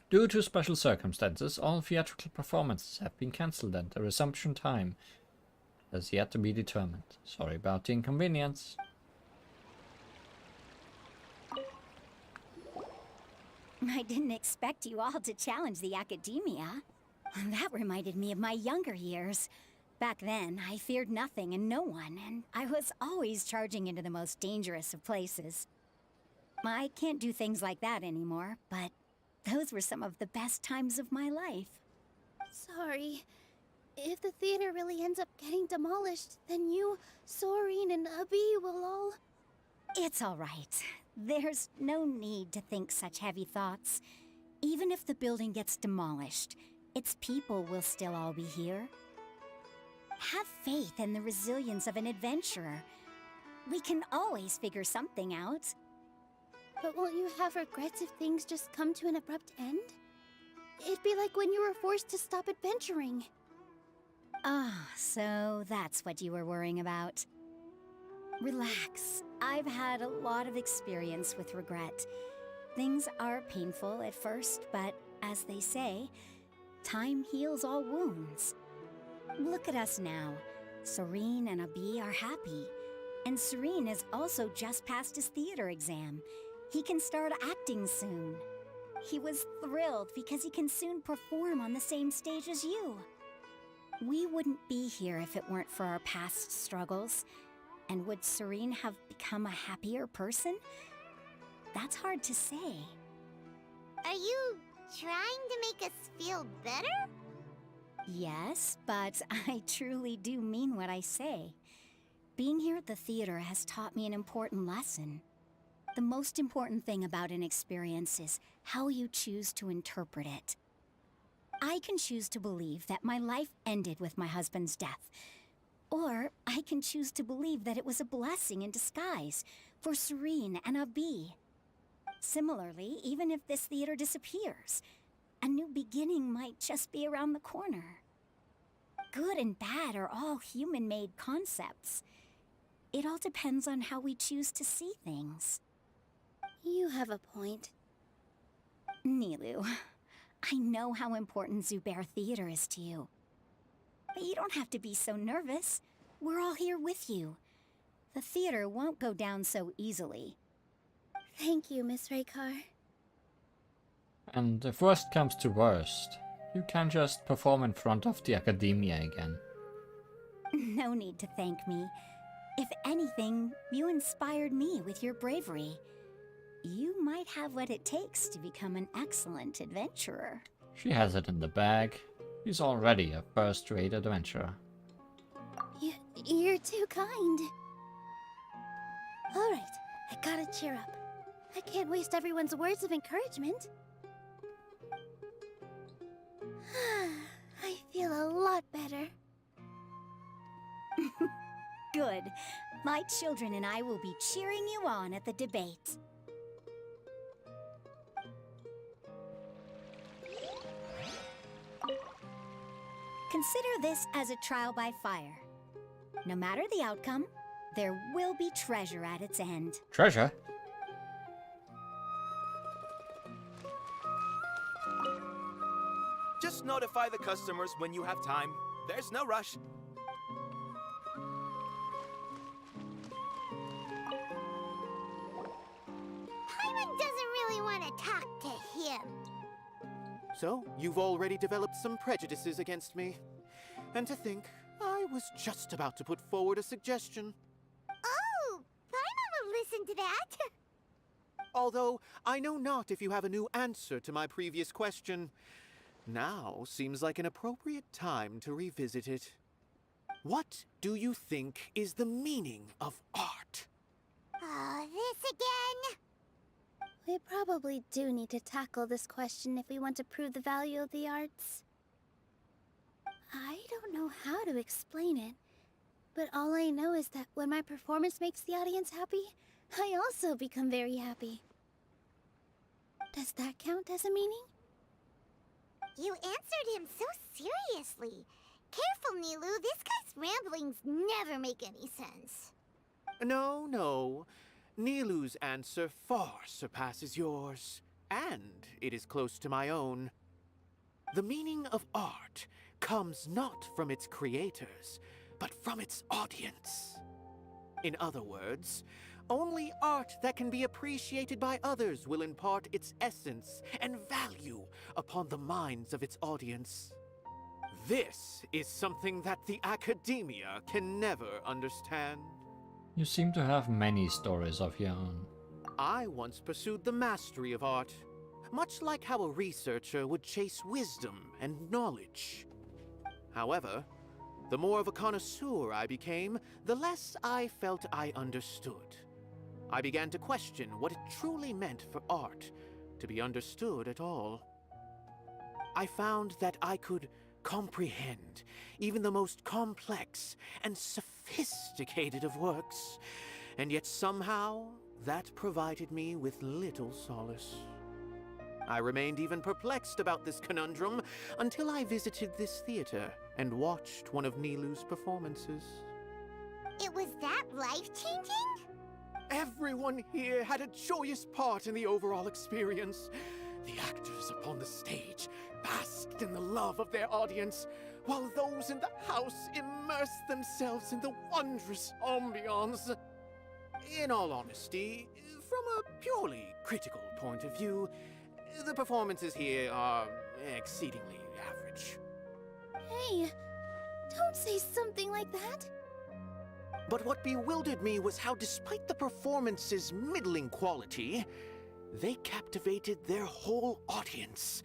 Due to special circumstances, all theatrical performances have been cancelled and the resumption time has yet to be determined. Sorry about the inconvenience. I didn't expect you all to challenge the academia. That reminded me of my younger years. Back then, I feared nothing and no one, and I was always charging into the most dangerous of places. I can't do things like that anymore, but those were some of the best times of my life. Sorry. If the theater really ends up getting demolished, then you, Sorin, and Abi will all... It's all right. There's no need to think such heavy thoughts. Even if the building gets demolished, its people will still all be here. Have faith in the resilience of an adventurer. We can always figure something out. But won't you have regrets if things just come to an abrupt end? It'd be like when you were forced to stop adventuring. Ah, so that's what you were worrying about. Relax. I've had a lot of experience with regret. Things are painful at first, but as they say, time heals all wounds. Look at us now. Serene and Abi are happy. And Serene has also just passed his theater exam. He can start acting soon. He was thrilled because he can soon perform on the same stage as you. We wouldn't be here if it weren't for our past struggles. And would Serene have become a happier person? That's hard to say. Are you trying to make us feel better? Yes, but I truly do mean what I say. Being here at the theater has taught me an important lesson. The most important thing about an experience is how you choose to interpret it. I can choose to believe that my life ended with my husband's death. Or I can choose to believe that it was a blessing in disguise for Serene and Abi. Similarly, even if this theater disappears, a new beginning might just be around the corner. Good and bad are all human-made concepts. It all depends on how we choose to see things. You have a point. Nilou, I know how important Zubair Theater is to you. But you don't have to be so nervous. We're all here with you. The theater won't go down so easily. Thank you, Miss Raykar. And if worst comes to worst, you can just perform in front of the Academia again. No need to thank me. If anything, you inspired me with your bravery. You might have what it takes to become an excellent adventurer. She has it in the bag. He's already a first-rate adventurer. You're too kind. All right, I gotta cheer up. I can't waste everyone's words of encouragement. I feel a lot better. Good. My children and I will be cheering you on at the debate. Consider this as a trial by fire. No matter the outcome, there will be treasure at its end. Treasure? Just notify the customers when you have time. There's no rush. Paimon doesn't really want to talk to him. So, you've already developed some prejudices against me. And to think, I was just about to put forward a suggestion. Oh, Paimon will listen to that. Although, I know not if you have a new answer to my previous question. Now seems like an appropriate time to revisit it. What do you think is the meaning of art? Oh, this again? We probably do need to tackle this question if we want to prove the value of the arts. I don't know how to explain it, but all I know is that when my performance makes the audience happy, I also become very happy. Does that count as a meaning? You answered him so seriously. Careful, Nilou. This guy's ramblings never make any sense. No. Nilou's answer far surpasses yours, and it is close to my own. The meaning of art comes not from its creators, but from its audience. In other words, only art that can be appreciated by others will impart its essence and value upon the minds of its audience. This is something that the Academia can never understand. You seem to have many stories of your own. I once pursued the mastery of art, much like how a researcher would chase wisdom and knowledge. However, the more of a connoisseur I became, the less I felt I understood. I began to question what it truly meant for art to be understood at all. I found that I could comprehend even the most complex and sophisticated of works, and yet somehow that provided me with little solace. I remained even perplexed about this conundrum until I visited this theater and watched one of Nilou's performances. It was that life-changing? Everyone here had a joyous part in the overall experience. The actors upon the stage basked in the love of their audience, while those in the house immersed themselves in the wondrous ambiance. In all honesty, from a purely critical point of view, the performances here are exceedingly average. Hey, don't say something like that. But what bewildered me was how, despite the performance's middling quality, they captivated their whole audience.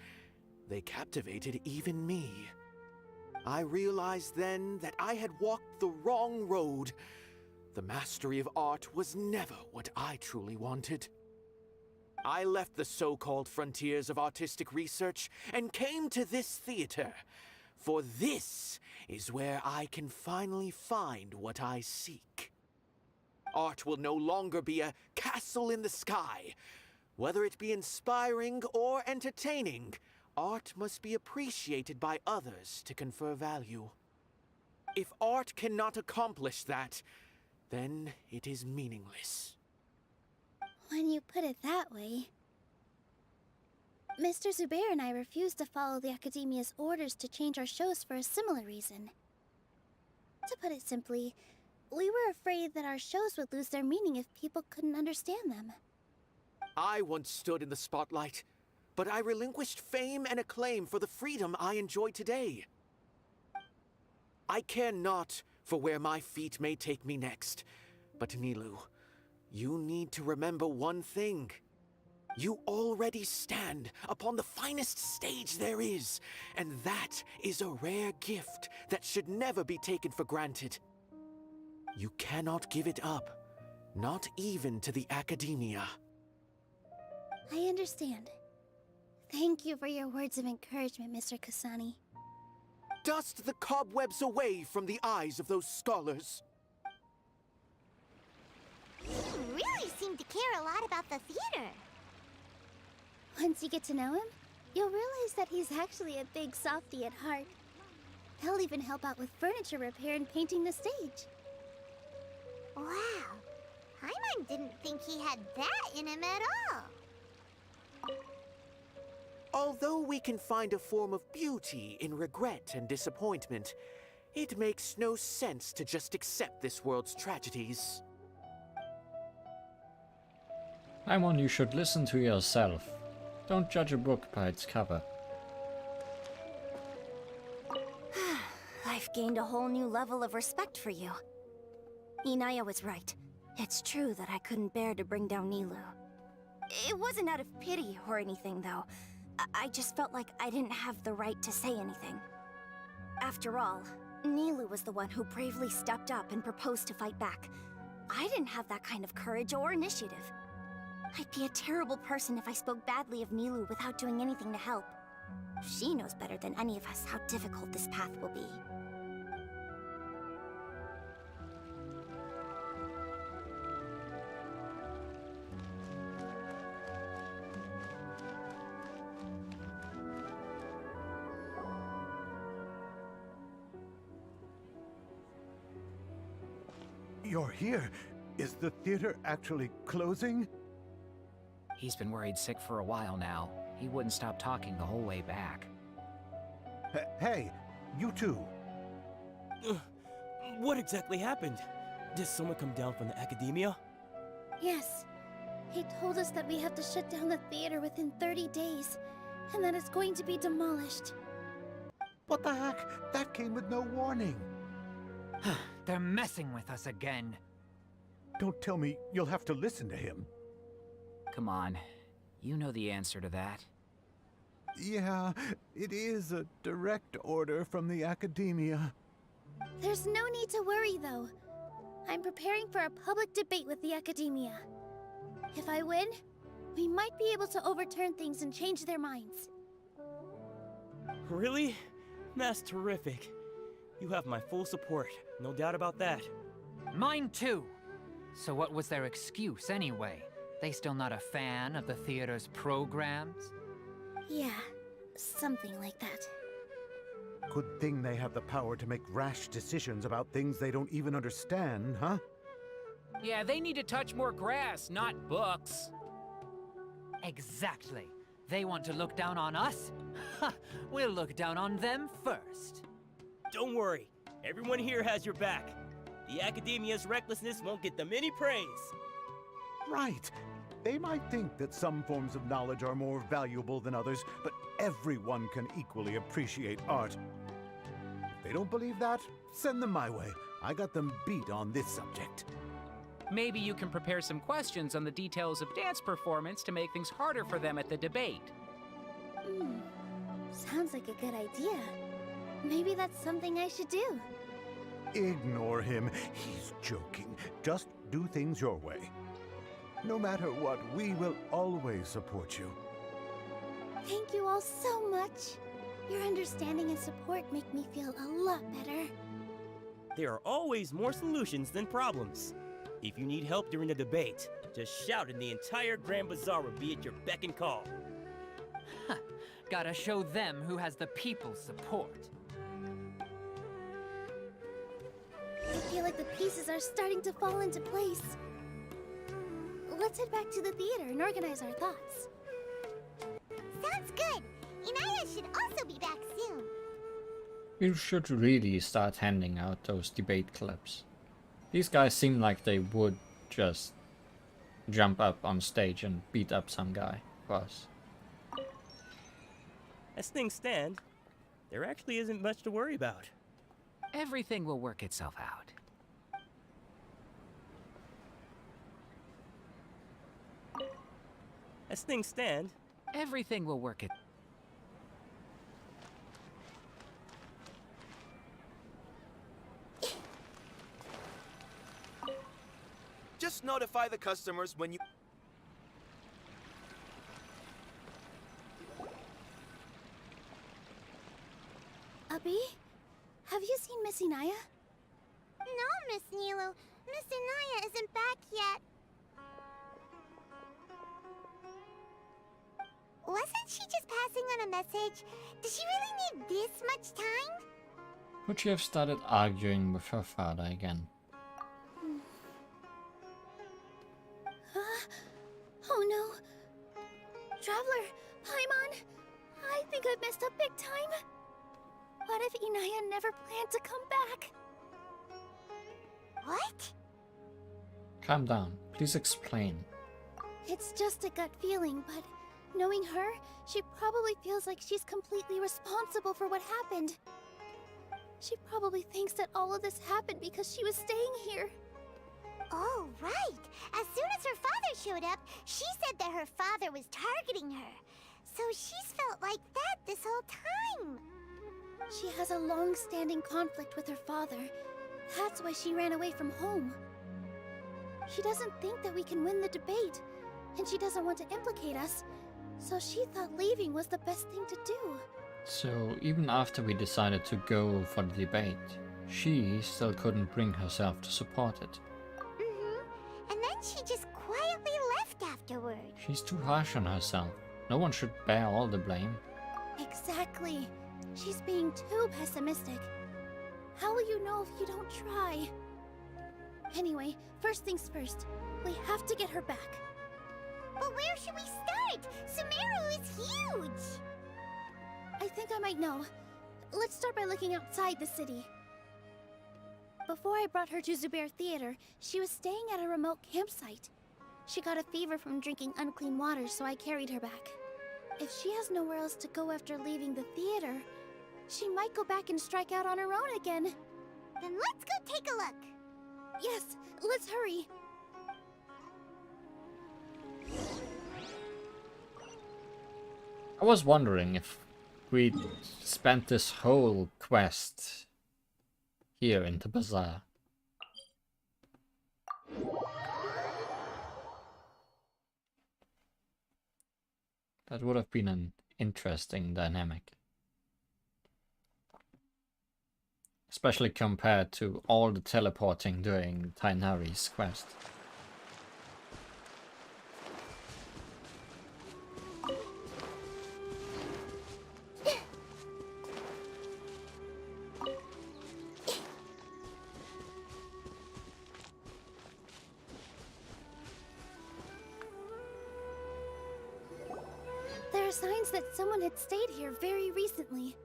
They captivated even me. I realized then that I had walked the wrong road. The mastery of art was never what I truly wanted. I left the so-called frontiers of artistic research and came to this theater, for this is where I can finally find what I seek. Art will no longer be a castle in the sky. Whether it be inspiring or entertaining, art must be appreciated by others to confer value. If art cannot accomplish that, then it is meaningless. When you put it that way... Mr. Zubair and I refused to follow the Academia's orders to change our shows for a similar reason. To put it simply, we were afraid that our shows would lose their meaning if people couldn't understand them. I once stood in the spotlight, but I relinquished fame and acclaim for the freedom I enjoy today. I care not for where my feet may take me next, but Nilou, you need to remember one thing. You already stand upon the finest stage there is, and that is a rare gift that should never be taken for granted. You cannot give it up, not even to the Academia. I understand. Thank you for your words of encouragement, Mr. Kasani. Dust the cobwebs away from the eyes of those scholars. You really seem to care a lot about the theater. Once you get to know him, you'll realize that he's actually a big softie at heart. He'll even help out with furniture repair and painting the stage. Wow. Paimon didn't think he had that in him at all. Although we can find a form of beauty in regret and disappointment, it makes no sense to just accept this world's tragedies. Paimon, you should listen to yourself. Don't judge a book by its cover. I've gained a whole new level of respect for you. Inaya was right. It's true that I couldn't bear to bring down Nilou. It wasn't out of pity or anything, though. I just felt like I didn't have the right to say anything. After all, Nilou was the one who bravely stepped up and proposed to fight back. I didn't have that kind of courage or initiative. I'd be a terrible person if I spoke badly of Nilou without doing anything to help. She knows better than any of us how difficult this path will be. You're here. Is the theater actually closing? He's been worried sick for a while now. He wouldn't stop talking the whole way back. Hey, you two. What exactly happened? Did someone come down from the Academia? Yes. He told us that we have to shut down the theater within 30 days, and that it's going to be demolished. What the heck? That came with no warning. They're messing with us again. Don't tell me you'll have to listen to him. Come on. You know the answer to that. Yeah, it is a direct order from the Academia. There's no need to worry, though. I'm preparing for a public debate with the Academia. If I win, we might be able to overturn things and change their minds. Really? That's terrific. You have my full support, no doubt about that. Mine too. So what was their excuse anyway? They still not a fan of the theater's programs? Yeah, something like that. Good thing they have the power to make rash decisions about things they don't even understand, huh? Yeah, they need to touch more grass, not books. Exactly. They want to look down on us? Ha! We'll look down on them first. Don't worry, everyone here has your back. The Academia's recklessness won't get them any praise. Right. They might think that some forms of knowledge are more valuable than others, but everyone can equally appreciate art. If they don't believe that, send them my way. I got them beat on this subject. Maybe you can prepare some questions on the details of dance performance to make things harder for them at the debate. Sounds like a good idea. Maybe that's something I should do. Ignore him. He's joking. Just do things your way. No matter what, we will always support you. Thank you all so much. Your understanding and support make me feel a lot better. There are always more solutions than problems. If you need help during the debate, just shout and the entire Grand Bazaar will be at your beck and call. Gotta show them who has the people's support. I feel like the pieces are starting to fall into place. Let's head back to the theater and organize our thoughts. Sounds good. Inaya should also be back soon. We should really start handing out those debate clips. These guys seem like they would just jump up on stage and beat up some guy for us. As things stand, there actually isn't much to worry about. Everything will work itself out. As things stand, everything will work it. Just notify the customers when you... Abby? Have you seen Miss Inaya? No, Miss Nilou. Miss Inaya isn't back yet. Wasn't she just passing on a message? Does she really need this much time? Could she have started arguing with her father again? Oh no. Traveler, Paimon, I think I've messed up big time. What if Inaya never planned to come back? What? Calm down. Please explain. It's just a gut feeling, but knowing her, she probably feels like she's completely responsible for what happened. She probably thinks that all of this happened because she was staying here. Oh, right. As soon as her father showed up, she said that her father was targeting her. So she's felt like that this whole time. She has a long-standing conflict with her father. That's why she ran away from home. She doesn't think that we can win the debate, and she doesn't want to implicate us, so she thought leaving was the best thing to do. So even after we decided to go for the debate, she still couldn't bring herself to support it. And then she just quietly left afterward. She's too harsh on herself. No one should bear all the blame. Exactly. She's being too pessimistic. How will you know if you don't try? Anyway, first things first. We have to get her back. But where should we start? Sumeru is huge! I think I might know. Let's start by looking outside the city. Before I brought her to Zubair Theater, she was staying at a remote campsite. She got a fever from drinking unclean water, so I carried her back. If she has nowhere else to go after leaving the theater, she might go back and strike out on her own again. Then let's go take a look. Yes, let's hurry. I was wondering if we'd spent this whole quest here in the bazaar. That would have been an interesting dynamic. especially compared to all the teleporting during Tighnari's quest. There are signs that someone had stayed here very recently.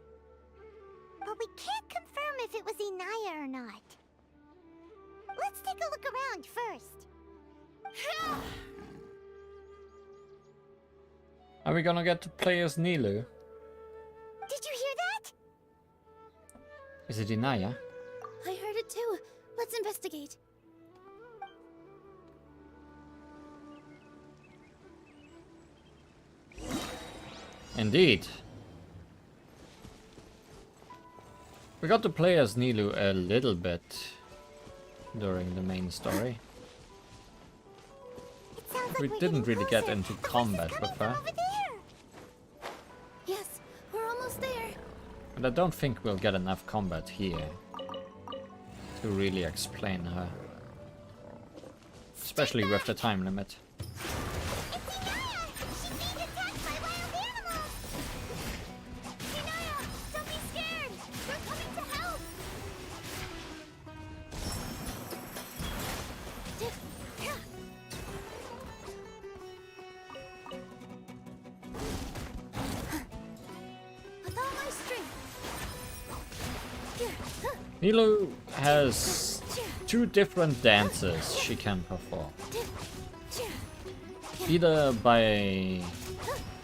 But we can't confirm if it was Inaya or not. Let's take a look around first. Are we gonna get to play as Nilou? Did you hear that? Is it Inaya? I heard it too. Let's investigate. Indeed. We got to play as Nilou a little bit during the main story. We didn't really get into combat with her. Yes, we're almost there. But I don't think we'll get enough combat here to really explain her. Especially with the time limit. Nilou has two different dances she can perform. Either by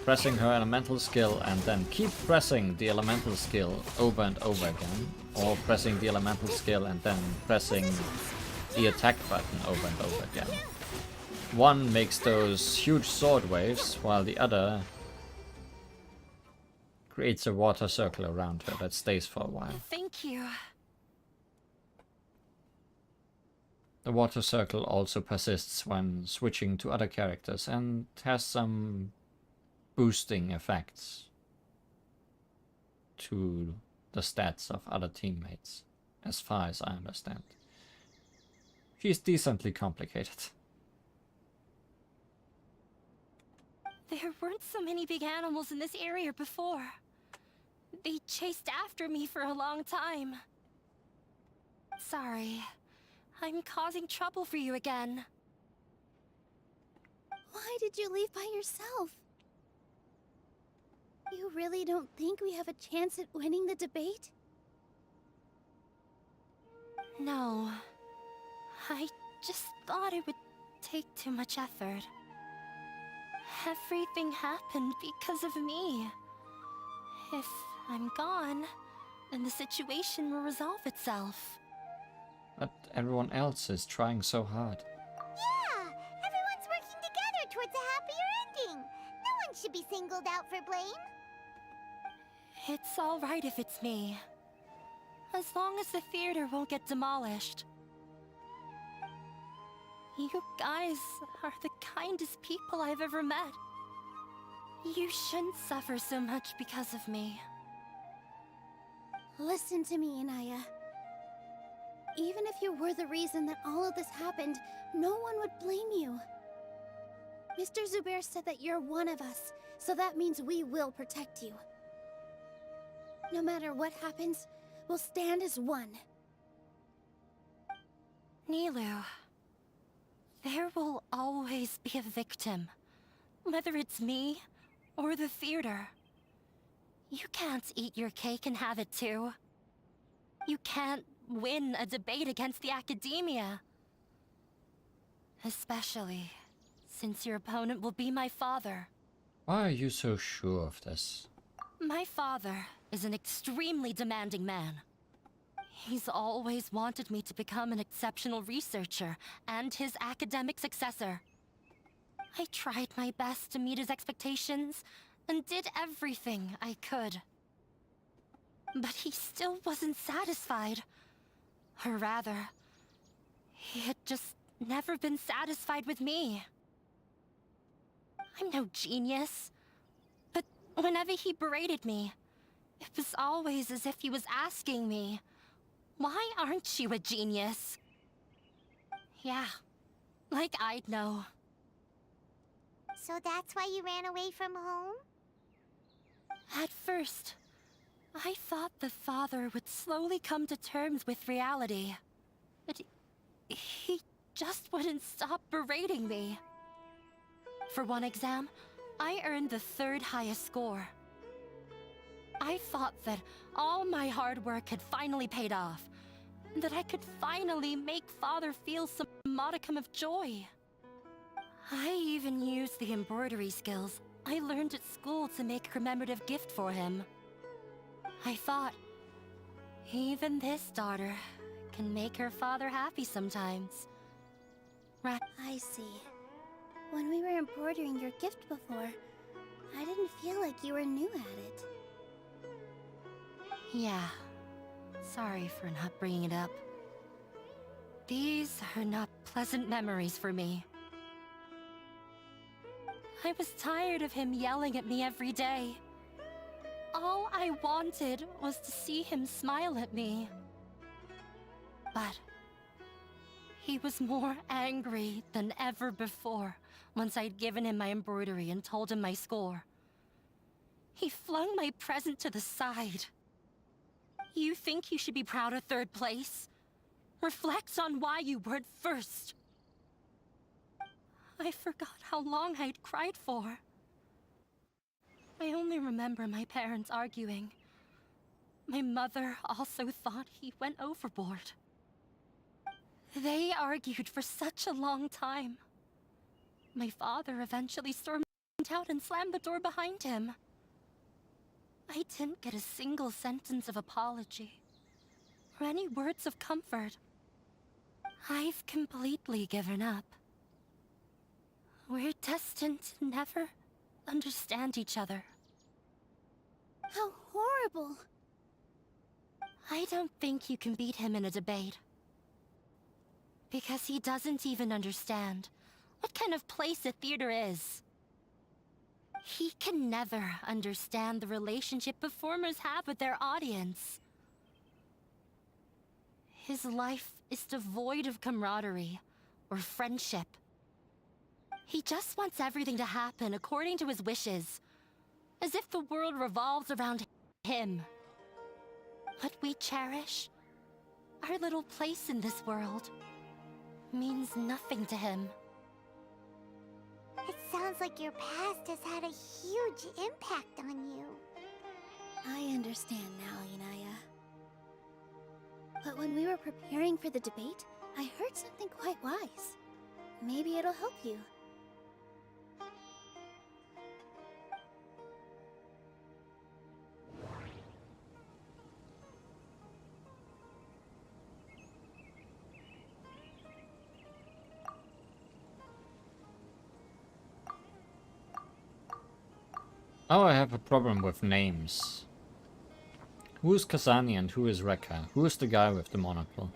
pressing her elemental skill and then keep pressing the elemental skill over and over again, or pressing the elemental skill and then pressing the attack button over and over again. One makes those huge sword waves, while the other creates a water circle around her that stays for a while. Thank you. The water circle also persists when switching to other characters and has some boosting effects to the stats of other teammates, as far as I understand. She's decently complicated. There weren't so many big animals in this area before. They chased after me for a long time. Sorry. I'm causing trouble for you again. Why did you leave by yourself? You really don't think we have a chance at winning the debate? No. I just thought it would take too much effort. Everything happened because of me. If I'm gone, then the situation will resolve itself. But everyone else is trying so hard. Yeah! Everyone's working together towards a happier ending. No one should be singled out for blame. It's alright if it's me. As long as the theater won't get demolished. You guys are the kindest people I've ever met. You shouldn't suffer so much because of me. Listen to me, Inaya. Even if you were the reason that all of this happened, no one would blame you. Mr. Zubair said that you're one of us, so that means we will protect you. No matter what happens, we'll stand as one. Nilou, there will always be a victim. Whether it's me or the theater. You can't eat your cake and have it too. You can't win a debate against the academia. Especially since your opponent will be my father. Why are you so sure of this? My father is an extremely demanding man. He's always wanted me to become an exceptional researcher and his academic successor. I tried my best to meet his expectations and did everything I could. But he still wasn't satisfied. Or rather, he had just never been satisfied with me. I'm no genius. But whenever he berated me, it was always as if he was asking me, Why aren't you a genius? Yeah, like I'd know. So that's why you ran away from home? At first, I thought the father would slowly come to terms with reality. But he just wouldn't stop berating me. For one exam, I earned the 3rd highest score. I thought that all my hard work had finally paid off, and that I could finally make Father feel some modicum of joy. I even used the embroidery skills I learned at school to make a commemorative gift for him. I thought, even this daughter can make her father happy sometimes. Right? I see. When we were embroidering your gift before, I didn't feel like you were new at it. Yeah. Sorry for not bringing it up. These are not pleasant memories for me. I was tired of him yelling at me every day. All I wanted was to see him smile at me. But he was more angry than ever before once I'd given him my embroidery and told him my score. He flung my present to the side. You think you should be proud of 3rd place? Reflect on why you weren't 1st. I forgot how long I'd cried for. I only remember my parents arguing. My mother also thought he went overboard. They argued for such a long time. My father eventually stormed out and slammed the door behind him. I didn't get a single sentence of apology, or any words of comfort. I've completely given up. We're destined to never understand each other. How horrible! I don't think you can beat him in a debate. Because he doesn't even understand what kind of place a theater is. He can never understand the relationship performers have with their audience. His life is devoid of camaraderie or friendship. He just wants everything to happen according to his wishes, as if the world revolves around him. What we cherish, our little place in this world, means nothing to him. It sounds like your past has had a huge impact on you. I understand now, Inaya. But when we were preparing for the debate, I heard something quite wise. Maybe it'll help you. Oh, I have a problem with names. Who is Kazani and who is Rekka? Who is the guy with the monocle?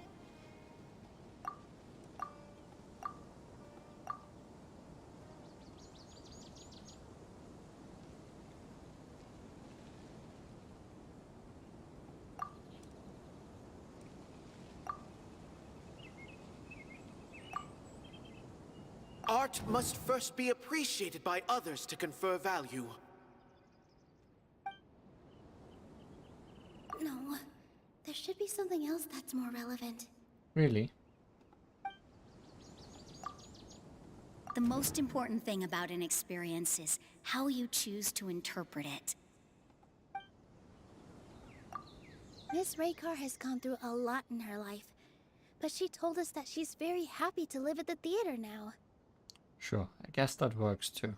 Art must first be appreciated by others to confer value. No, there should be something else that's more relevant. Really? The most important thing about an experience is how you choose to interpret it. Miss Raykar has gone through a lot in her life, but she told us that she's very happy to live at the theater now. Sure, I guess that works too.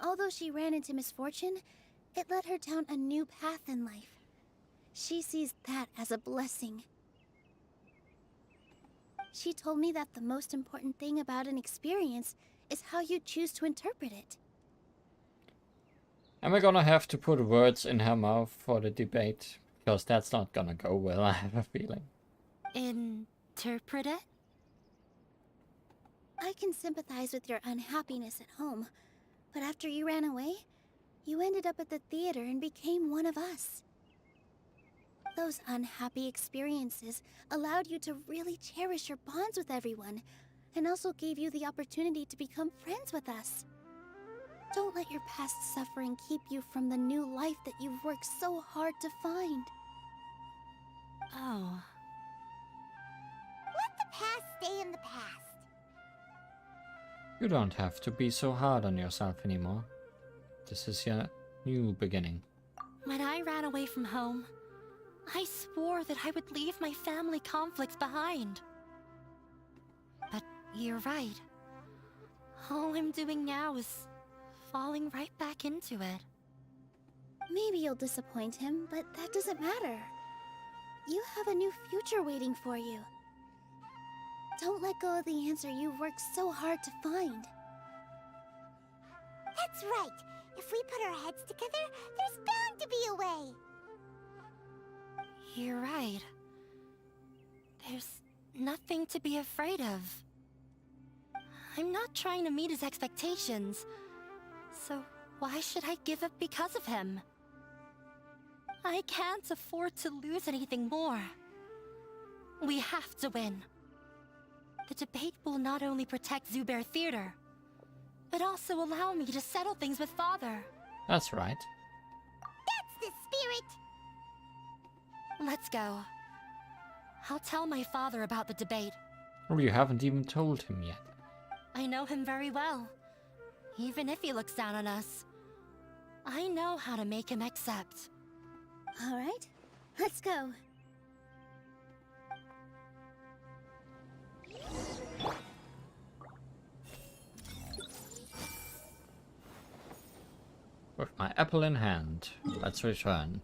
Although she ran into misfortune, it led her down a new path in life. She sees that as a blessing. She told me that the most important thing about an experience is how you choose to interpret it. Am I gonna have to put words in her mouth for the debate? Because that's not gonna go well, I have a feeling. Interpret it? I can sympathize with your unhappiness at home, but after you ran away, you ended up at the theater and became one of us. Those unhappy experiences allowed you to really cherish your bonds with everyone, and also gave you the opportunity to become friends with us. Don't let your past suffering keep you from the new life that you've worked so hard to find. Oh. Let the past stay in the past. You don't have to be so hard on yourself anymore. This is your new beginning. When I ran away from home, I swore that I would leave my family conflicts behind. But you're right. All I'm doing now is falling right back into it. Maybe you'll disappoint him, but that doesn't matter. You have a new future waiting for you. Don't let go of the answer you've worked so hard to find. That's right. If we put our heads together, there's bound to be a way. You're right. There's nothing to be afraid of. I'm not trying to meet his expectations. So why should I give up because of him? I can't afford to lose anything more. We have to win. The debate will not only protect Zubair Theater, but also allow me to settle things with Father. That's right. That's the spirit! Let's go. I'll tell my father about the debate. Or you haven't even told him yet. I know him very well. Even if he looks down on us, I know how to make him accept. All right, let's go. With my apple in hand, let's return.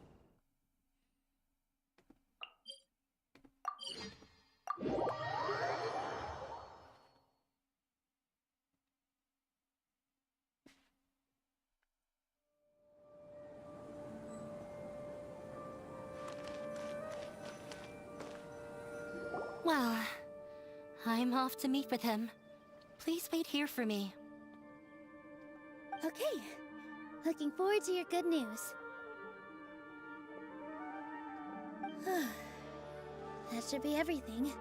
Well, I'm off to meet with him. Please wait here for me. Okay. Looking forward to your good news. That should be everything.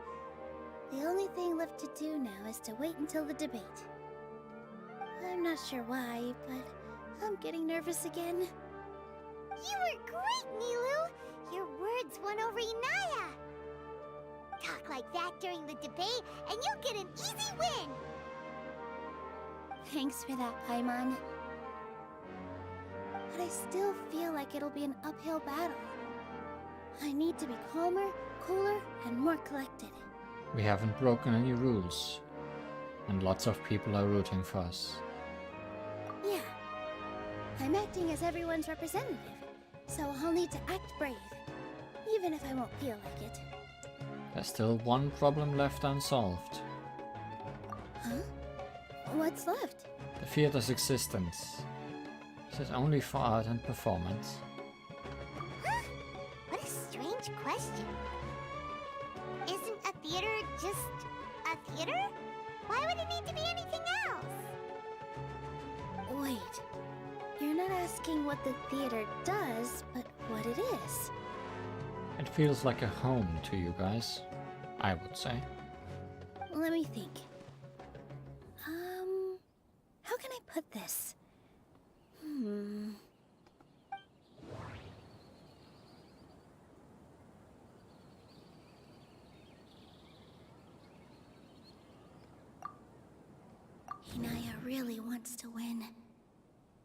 The only thing left to do now is to wait until the debate. I'm not sure why, but I'm getting nervous again. You were great, Nilou! Your words won over Inaya! Talk like that during the debate, and you'll get an easy win! Thanks for that, Paimon. But I still feel like it'll be an uphill battle. I need to be calmer, cooler, and more collected. We haven't broken any rules. And lots of people are rooting for us. Yeah. I'm acting as everyone's representative, so I'll need to act brave. Even if I won't feel like it. There's still one problem left unsolved. Huh? What's left? The theater's existence. Is it only for art and performance? Huh? What a strange question. Isn't a theater just a theater? Why would it need to be anything else? Wait. You're not asking what the theater does, but what it is. It feels like a home to you guys, I would say. Let me think. How can I put this? Inaya really wants to win.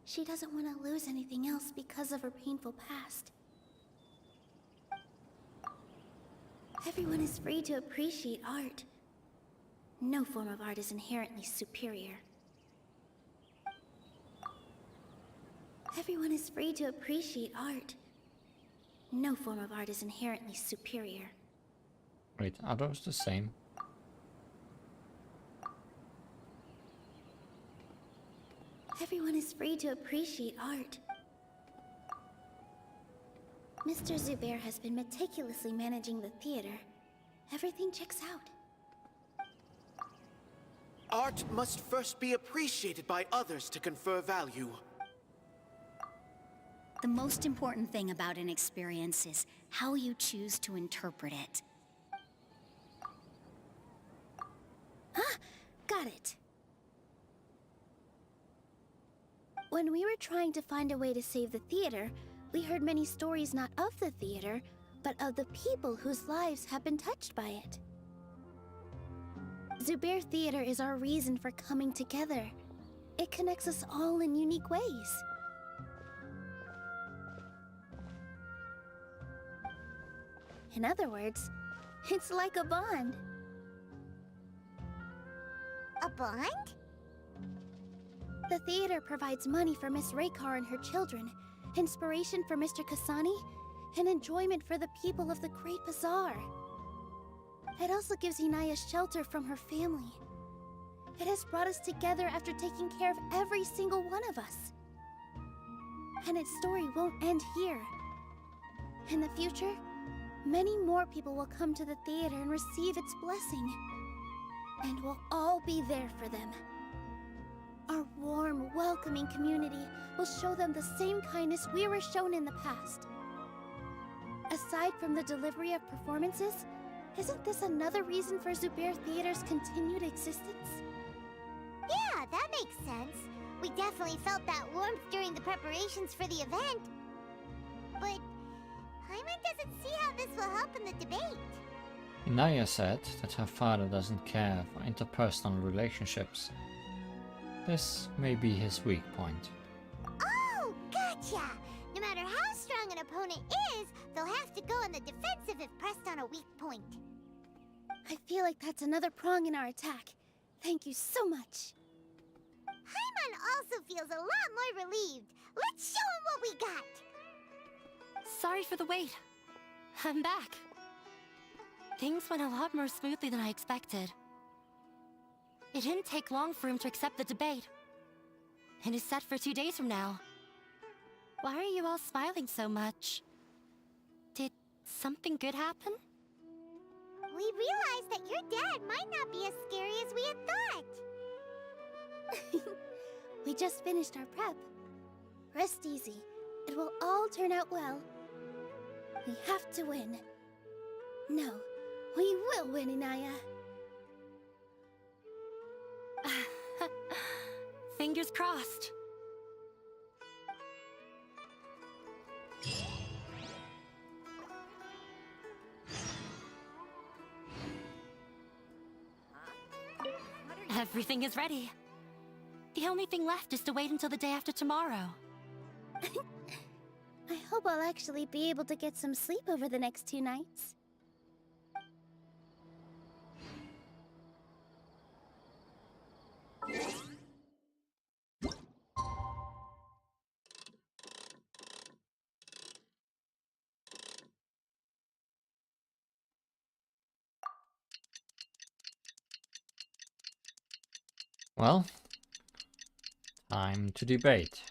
She doesn't want to lose anything else because of her painful past. Everyone is free to appreciate art. No form of art is inherently superior. Everyone is free to appreciate art. No form of art is inherently superior. Wait, are those the same? Everyone is free to appreciate art. Mr. Zubair has been meticulously managing the theater. Everything checks out. Art must first be appreciated by others to confer value. The most important thing about an experience is how you choose to interpret it. Ah, got it. When we were trying to find a way to save the theater, we heard many stories not of the theater, but of the people whose lives have been touched by it. Zubair Theater is our reason for coming together. It connects us all in unique ways. In other words, it's like a bond. A bond? The theater provides money for Miss Raykar and her children, inspiration for Mr. Kasani, and enjoyment for the people of the Great Bazaar. It also gives Inaya shelter from her family. It has brought us together after taking care of every single one of us. And its story won't end here. In the future, many more people will come to the theater and receive its blessing. And we'll all be there for them. Our warm, welcoming community will show them the same kindness we were shown in the past. Aside from the delivery of performances, isn't this another reason for Zubair Theater's continued existence? Yeah, that makes sense. We definitely felt that warmth during the preparations for the event. But Paimon doesn't see how this will help in the debate. Inaya said that her father doesn't care for interpersonal relationships. This may be his weak point. Oh, gotcha! No matter how strong an opponent is, they'll have to go on the defensive if pressed on a weak point. I feel like that's another prong in our attack. Thank you so much. Paimon also feels a lot more relieved. Let's show him what we got! Sorry for the wait. I'm back. Things went a lot more smoothly than I expected. It didn't take long for him to accept the debate. It is set for 2 days from now. Why are you all smiling so much? Did something good happen? We realized that your dad might not be as scary as we had thought. We just finished our prep. Rest easy. It will all turn out well. We have to win. No, we will win, Inaya. Fingers crossed. Everything is ready. The only thing left is to wait until the day after tomorrow. I hope I'll actually be able to get some sleep over the next 2 nights. Well, time to debate.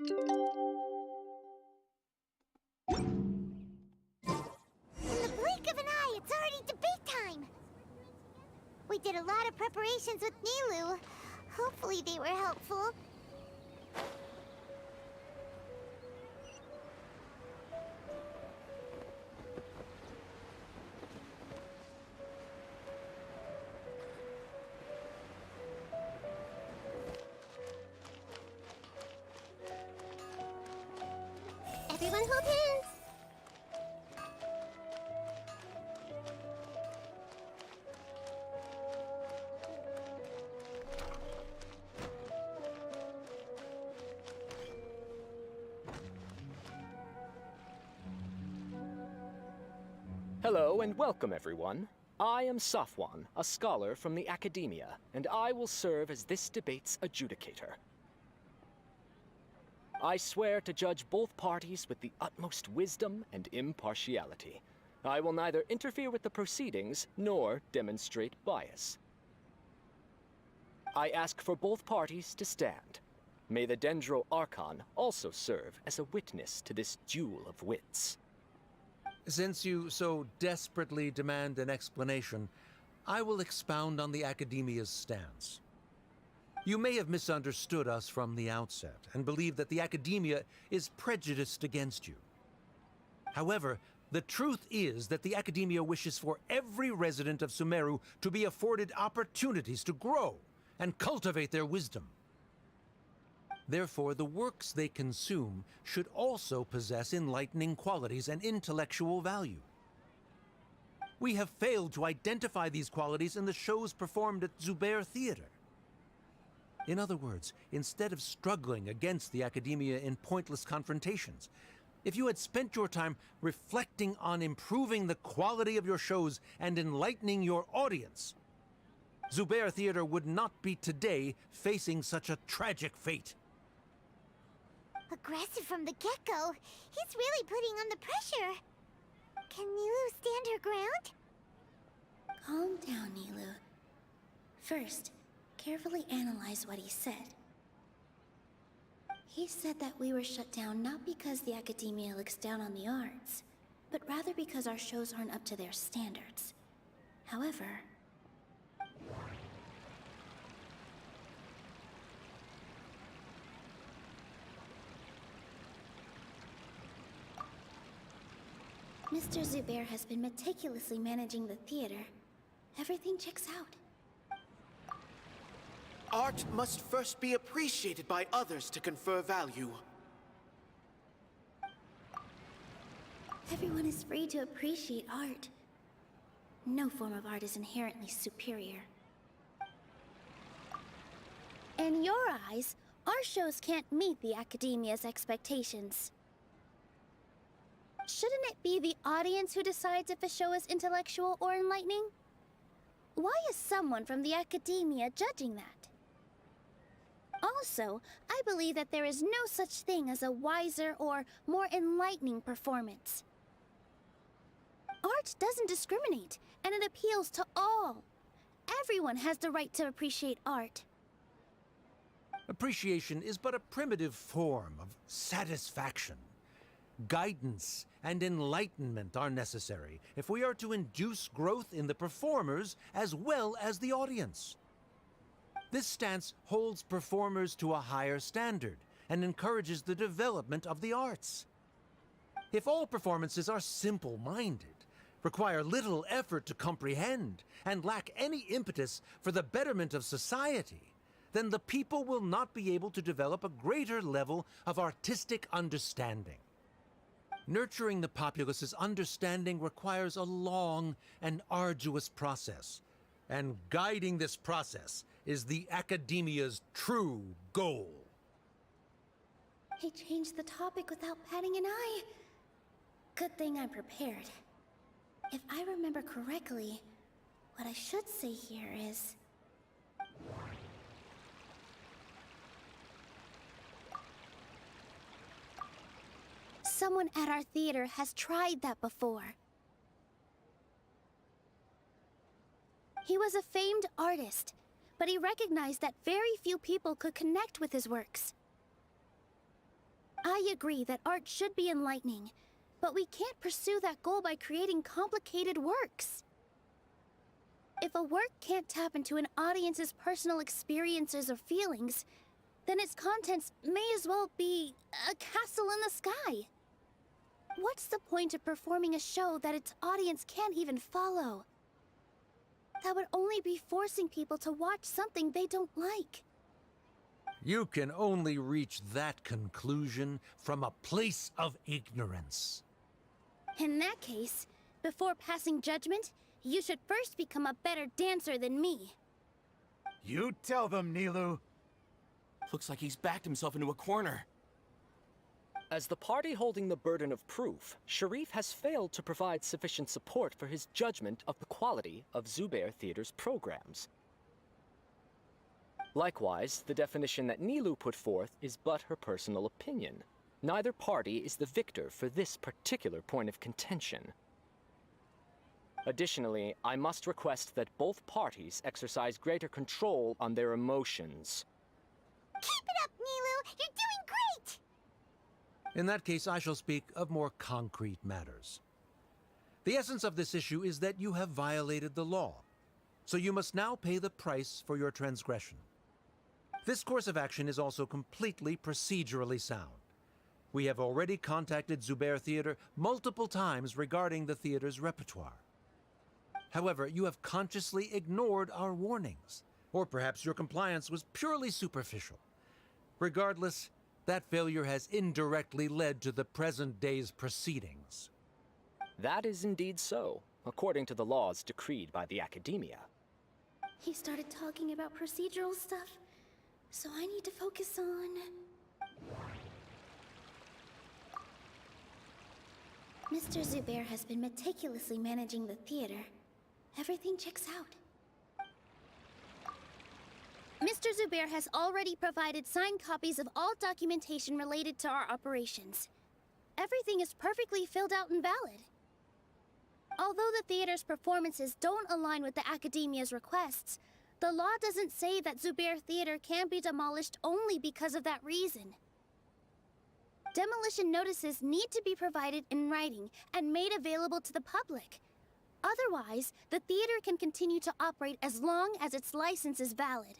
In the blink of an eye, it's already debate time! We did a lot of preparations with Nilou. Hopefully they were helpful. Everyone hold hands! Hello and welcome, everyone. I am Safwan, a scholar from the Academia, and I will serve as this debate's adjudicator. I swear to judge both parties with the utmost wisdom and impartiality. I will neither interfere with the proceedings nor demonstrate bias. I ask for both parties to stand. May the Dendro Archon also serve as a witness to this duel of wits. Since you so desperately demand an explanation, I will expound on the Academia's stance. You may have misunderstood us from the outset and believe that the Academia is prejudiced against you. However, the truth is that the Academia wishes for every resident of Sumeru to be afforded opportunities to grow and cultivate their wisdom. Therefore, the works they consume should also possess enlightening qualities and intellectual value. We have failed to identify these qualities in the shows performed at Zubair Theater. In other words, instead of struggling against the Academia in pointless confrontations, if you had spent your time reflecting on improving the quality of your shows and enlightening your audience, Zubair Theater would not be today facing such a tragic fate. Aggressive from the get-go. He's really putting on the pressure. Can Nilou stand her ground? Calm down, Nilou. First, carefully analyze what he said. He said that we were shut down not because the Academia looks down on the arts, but rather because our shows aren't up to their standards. However, Mr. Zubair has been meticulously managing the theater. Everything checks out. Art must first be appreciated by others to confer value. Everyone is free to appreciate art. No form of art is inherently superior. In your eyes, our shows can't meet the Academia's expectations. Shouldn't it be the audience who decides if a show is intellectual or enlightening? Why is someone from the Academia judging that? Also, I believe that there is no such thing as a wiser or more enlightening performance. Art doesn't discriminate, and it appeals to all. Everyone has the right to appreciate art. Appreciation is but a primitive form of satisfaction. Guidance and enlightenment are necessary if we are to induce growth in the performers as well as the audience. This stance holds performers to a higher standard and encourages the development of the arts. If all performances are simple-minded, require little effort to comprehend, and lack any impetus for the betterment of society, then the people will not be able to develop a greater level of artistic understanding. Nurturing the populace's understanding requires a long and arduous process, and guiding this process is the Academia's true goal. He changed the topic without batting an eye. Good thing I'm prepared. If I remember correctly, what I should say here is... Someone at our theater has tried that before. He was a famed artist, but he recognized that very few people could connect with his works. I agree that art should be enlightening, but we can't pursue that goal by creating complicated works. If a work can't tap into an audience's personal experiences or feelings, then its contents may as well be a castle in the sky. What's the point of performing a show that its audience can't even follow? That would only be forcing people to watch something they don't like. You can only reach that conclusion from a place of ignorance. In that case, before passing judgment, you should first become a better dancer than me. You tell them, Nilou. Looks like he's backed himself into a corner. As the party holding the burden of proof, Sharif has failed to provide sufficient support for his judgment of the quality of Zubair Theater's programs. Likewise, the definition that Nilou put forth is but her personal opinion. Neither party is the victor for this particular point of contention. Additionally, I must request that both parties exercise greater control on their emotions. Keep it up, Nilou! You're doing great! In that case, I shall speak of more concrete matters. The essence of this issue is that you have violated the law, so you must now pay the price for your transgression. This course of action is also completely procedurally sound. We have already contacted Zubair Theater multiple times regarding the theater's repertoire. However, you have consciously ignored our warnings, or perhaps your compliance was purely superficial. Regardless, that failure has indirectly led to the present day's proceedings. That is indeed so, according to the laws decreed by the Academia. He started talking about procedural stuff, so I need to focus on... Mr. Zubair has been meticulously managing the theater. Everything checks out. Mr. Zubair has already provided signed copies of all documentation related to our operations. Everything is perfectly filled out and valid. Although the theater's performances don't align with the Academia's requests, the law doesn't say that Zubair Theater can be demolished only because of that reason. Demolition notices need to be provided in writing and made available to the public. Otherwise, the theater can continue to operate as long as its license is valid.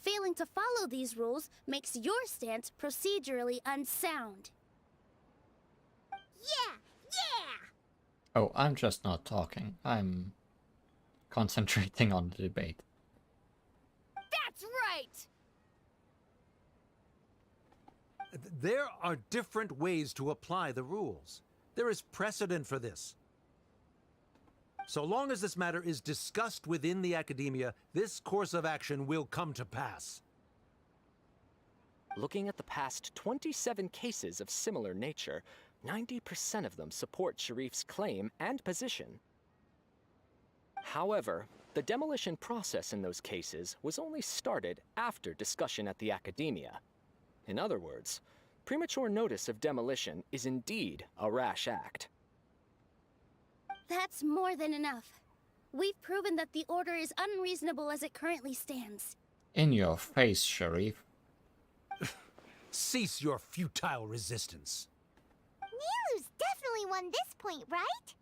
Failing to follow these rules makes your stance procedurally unsound. Yeah! Yeah! Oh, I'm just not talking. I'm concentrating on the debate. That's right! There are different ways to apply the rules. There is precedent for this. So long as this matter is discussed within the Academia, this course of action will come to pass. Looking at the past 27 cases of similar nature, 90% of them support Sharif's claim and position. However, the demolition process in those cases was only started after discussion at the Academia. In other words, premature notice of demolition is indeed a rash act. That's more than enough. We've proven that the order is unreasonable as it currently stands. In your face, Sharif. Cease your futile resistance. Nilou's definitely won this point, right?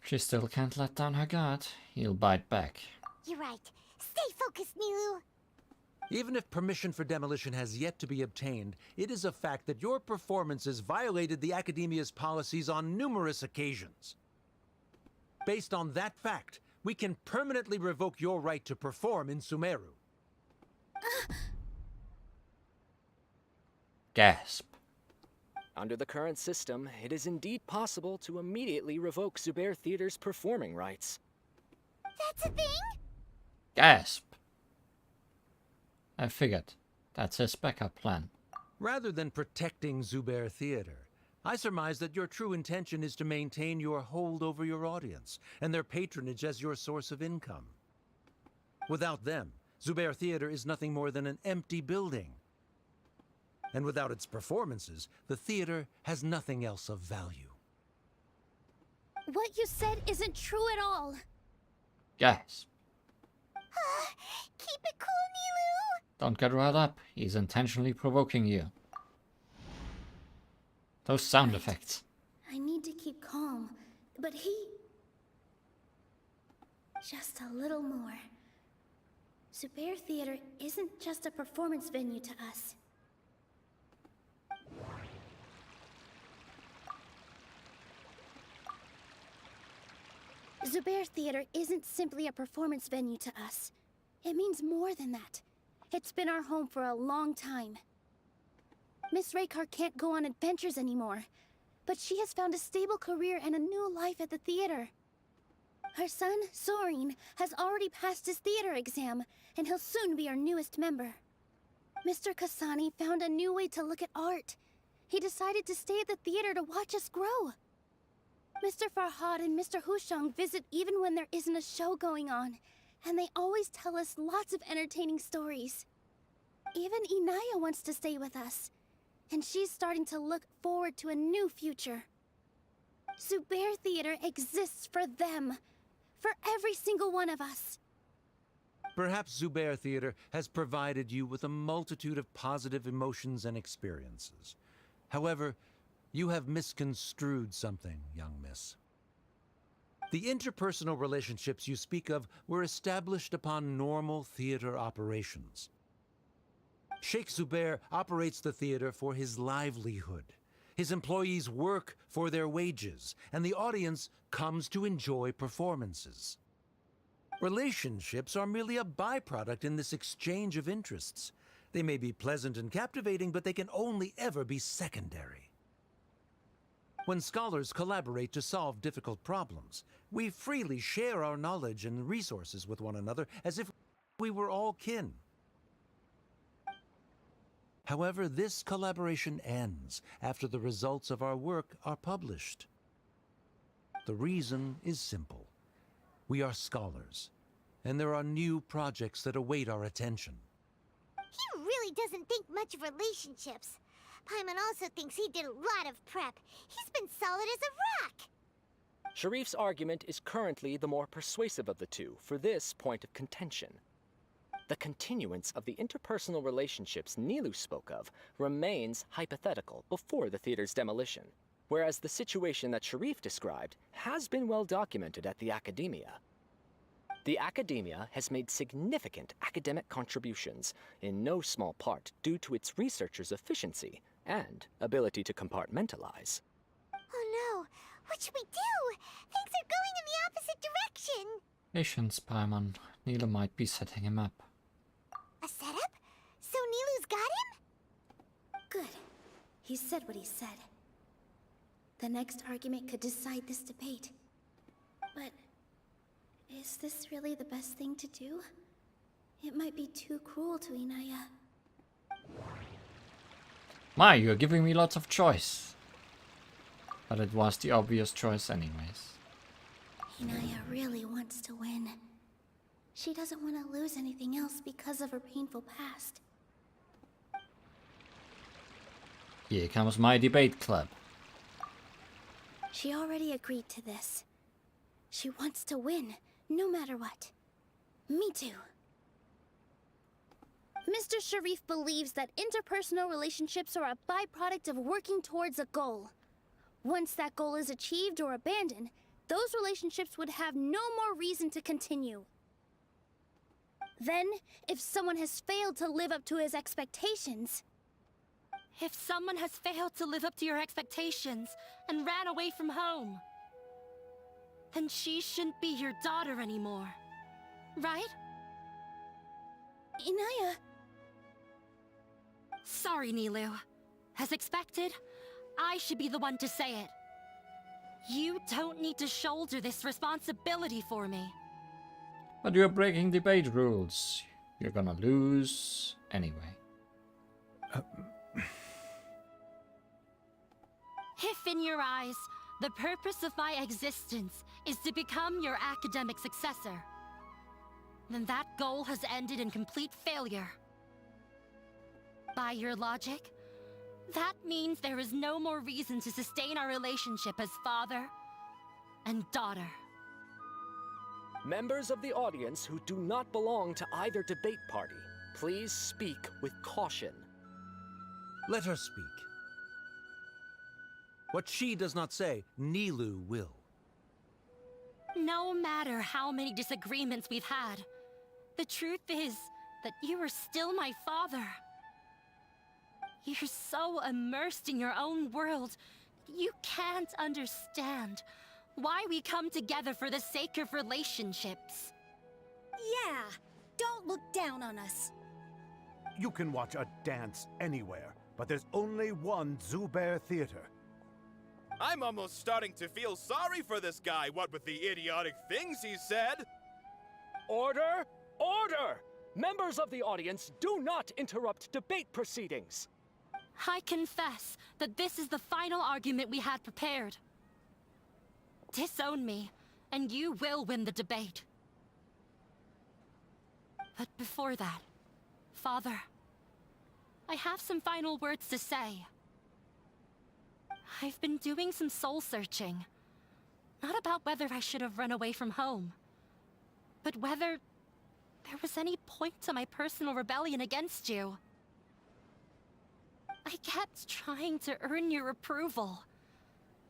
She still can't let down her guard. He'll bite back. You're right. Stay focused, Nilou. Even if permission for demolition has yet to be obtained, it is a fact that your performances violated the Academia's policies on numerous occasions. Based on that fact, we can permanently revoke your right to perform in Sumeru. Gasp. Under the current system, it is indeed possible to immediately revoke Zubair Theater's performing rights. That's a thing? Gasp. I figured. That's his backup plan. Rather than protecting Zubair Theater, I surmise that your true intention is to maintain your hold over your audience and their patronage as your source of income. Without them, Zubair Theater is nothing more than an empty building. And without its performances, the theater has nothing else of value. What you said isn't true at all. Gasp. Keep it cool, Nilou! Don't get riled up. He's intentionally provoking you. Those sound effects. I need to keep calm, but he... Just a little more. Zubair Theater isn't just a performance venue to us. Zubair Theater isn't simply a performance venue to us. It means more than that. It's been our home for a long time. Miss Raykar can't go on adventures anymore, but she has found a stable career and a new life at the theater. Her son, Soren, has already passed his theater exam, and he'll soon be our newest member. Mr. Kasani found a new way to look at art. He decided to stay at the theater to watch us grow. Mr. Farhad and Mr. Hushang visit even when there isn't a show going on, and they always tell us lots of entertaining stories. Even Inaya wants to stay with us, and she's starting to look forward to a new future. Zubair Theater exists for them, for every single one of us. Perhaps Zubair Theater has provided you with a multitude of positive emotions and experiences. However, you have misconstrued something, young miss. The interpersonal relationships you speak of were established upon normal theater operations. Sheikh Zubair operates the theater for his livelihood. His employees work for their wages, and the audience comes to enjoy performances. Relationships are merely a byproduct in this exchange of interests. They may be pleasant and captivating, but they can only ever be secondary. When scholars collaborate to solve difficult problems, we freely share our knowledge and resources with one another as if we were all kin. However, this collaboration ends after the results of our work are published. The reason is simple. We are scholars, and there are new projects that await our attention. He really doesn't think much of relationships. Paimon also thinks he did a lot of prep. He's been solid as a rock. Sharif's argument is currently the more persuasive of the two for this point of contention. The continuance of the interpersonal relationships Nilou spoke of remains hypothetical before the theater's demolition, whereas the situation that Sharif described has been well documented at the Academia. The Academia has made significant academic contributions, in no small part due to its researchers' efficiency and ability to compartmentalize. Oh no, what should we do? Things are going in the opposite direction. Patience, Paimon. Nilou might be setting him up. A setup? So Nilou's got him? Good. He said what he said. The next argument could decide this debate. But is this really the best thing to do? It might be too cruel to Inaya. My, you're giving me lots of choice. But it was the obvious choice anyways. Inaya really wants to win. She doesn't want to lose anything else because of her painful past. Here comes my debate club. She already agreed to this. She wants to win, no matter what. Me too. Mr. Sharif believes that interpersonal relationships are a byproduct of working towards a goal. Once that goal is achieved or abandoned, those relationships would have no more reason to continue. Then, if someone has failed to live up to his expectations... If someone has failed to live up to your expectations and ran away from home, then she shouldn't be your daughter anymore, right? Inaya... Sorry, Nilou. As expected, I should be the one to say it. You don't need to shoulder this responsibility for me. But you're breaking debate rules. You're gonna lose anyway. If in your eyes, the purpose of my existence is to become your academic successor, then that goal has ended in complete failure. By your logic, that means there is no more reason to sustain our relationship as father and daughter. Members of the audience who do not belong to either debate party, please speak with caution. Let her speak. What she does not say, Nilou will. No matter how many disagreements we've had, the truth is that you are still my father. You're so immersed in your own world, you can't understand why we come together for the sake of relationships. Yeah, don't look down on us. You can watch a dance anywhere, but there's only one Zubair Theater. I'm almost starting to feel sorry for this guy, what with the idiotic things he said. Order! Order! Members of the audience, do not interrupt debate proceedings. I confess that this is the final argument we had prepared. Disown me, and you will win the debate. But before that, Father, I have some final words to say. I've been doing some soul-searching. Not about whether I should have run away from home, but whether there was any point to my personal rebellion against you. I kept trying to earn your approval,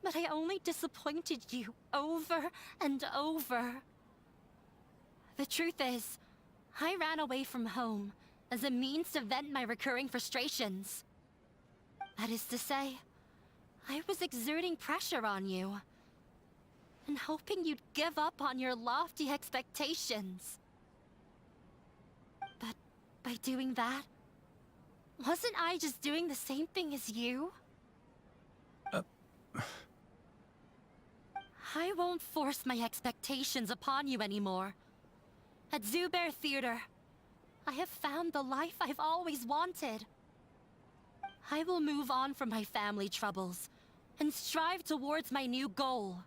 but I only disappointed you over and over. The truth is, I ran away from home as a means to vent my recurring frustrations. That is to say, I was exerting pressure on you, and hoping you'd give up on your lofty expectations. But by doing that, wasn't I just doing the same thing as you? I won't force my expectations upon you anymore. At Zubair Theater, I have found the life I've always wanted. I will move on from my family troubles and strive towards my new goal.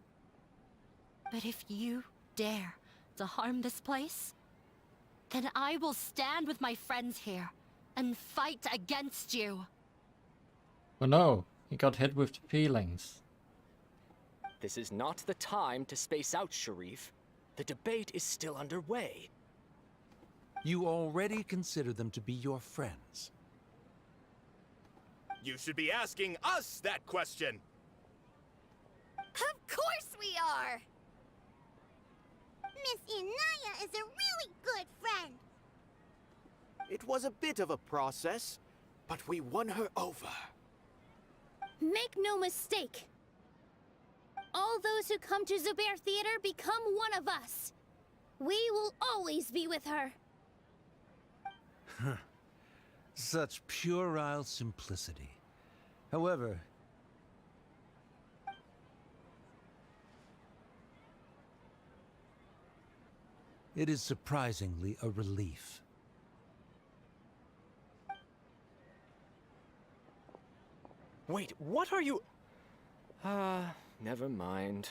But if you dare to harm this place, then I will stand with my friends here and fight against you. Oh no, he got hit with the feelings. This is not the time to space out, Sharif. The debate is still underway. You already consider them to be your friends. You should be asking us that question! Of course we are! Miss Inaya is a really good friend. It was a bit of a process, but we won her over. Make no mistake. All those who come to Zubair Theater become one of us. We will always be with her. Such puerile simplicity. However, it is surprisingly a relief. Wait, what are you... never mind.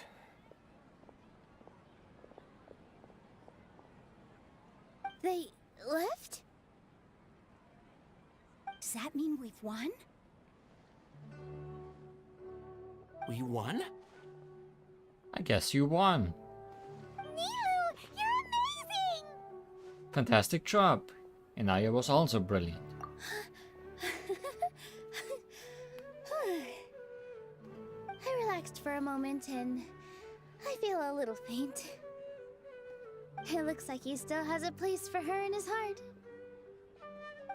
They left? Does that mean we've won? We won? I guess you won. Nilou, you're amazing! Fantastic job. Inaya was also brilliant. I relaxed for a moment and I feel a little faint. It looks like he still has a place for her in his heart.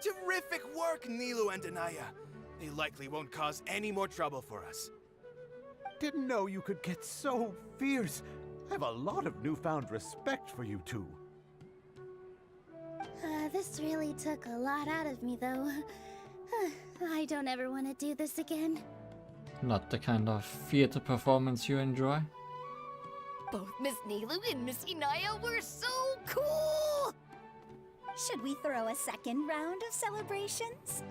Terrific work, Nilou and Inaya. They likely won't cause any more trouble for us. Didn't know you could get so fierce. I have a lot of newfound respect for you two. This really took a lot out of me, though. I don't ever want to do this again. Not the kind of theater performance you enjoy? Both Miss Nilou and Miss Inaya were so cool! Should we throw a second round of celebrations?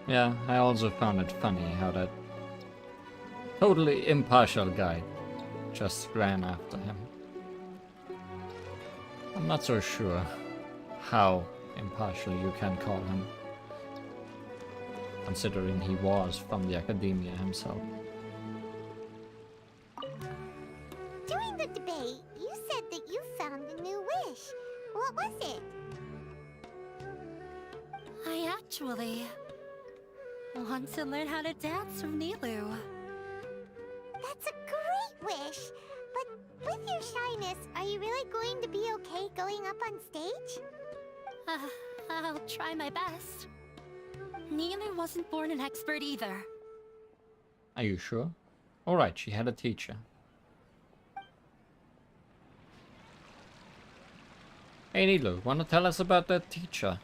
Yeah, I also found it funny how that totally impartial guy just ran after him. I'm not so sure how impartial you can call him, considering he was from the academia himself. During the debate, you said that you found a new wish. What was it? I actually want to learn how to dance from Nilou. That's a great wish. But with your shyness, are you really going to be okay going up on stage? I'll try my best. Nilou wasn't born an expert either. Are you sure? Alright, she had a teacher. Hey Nilou, wanna tell us about that teacher?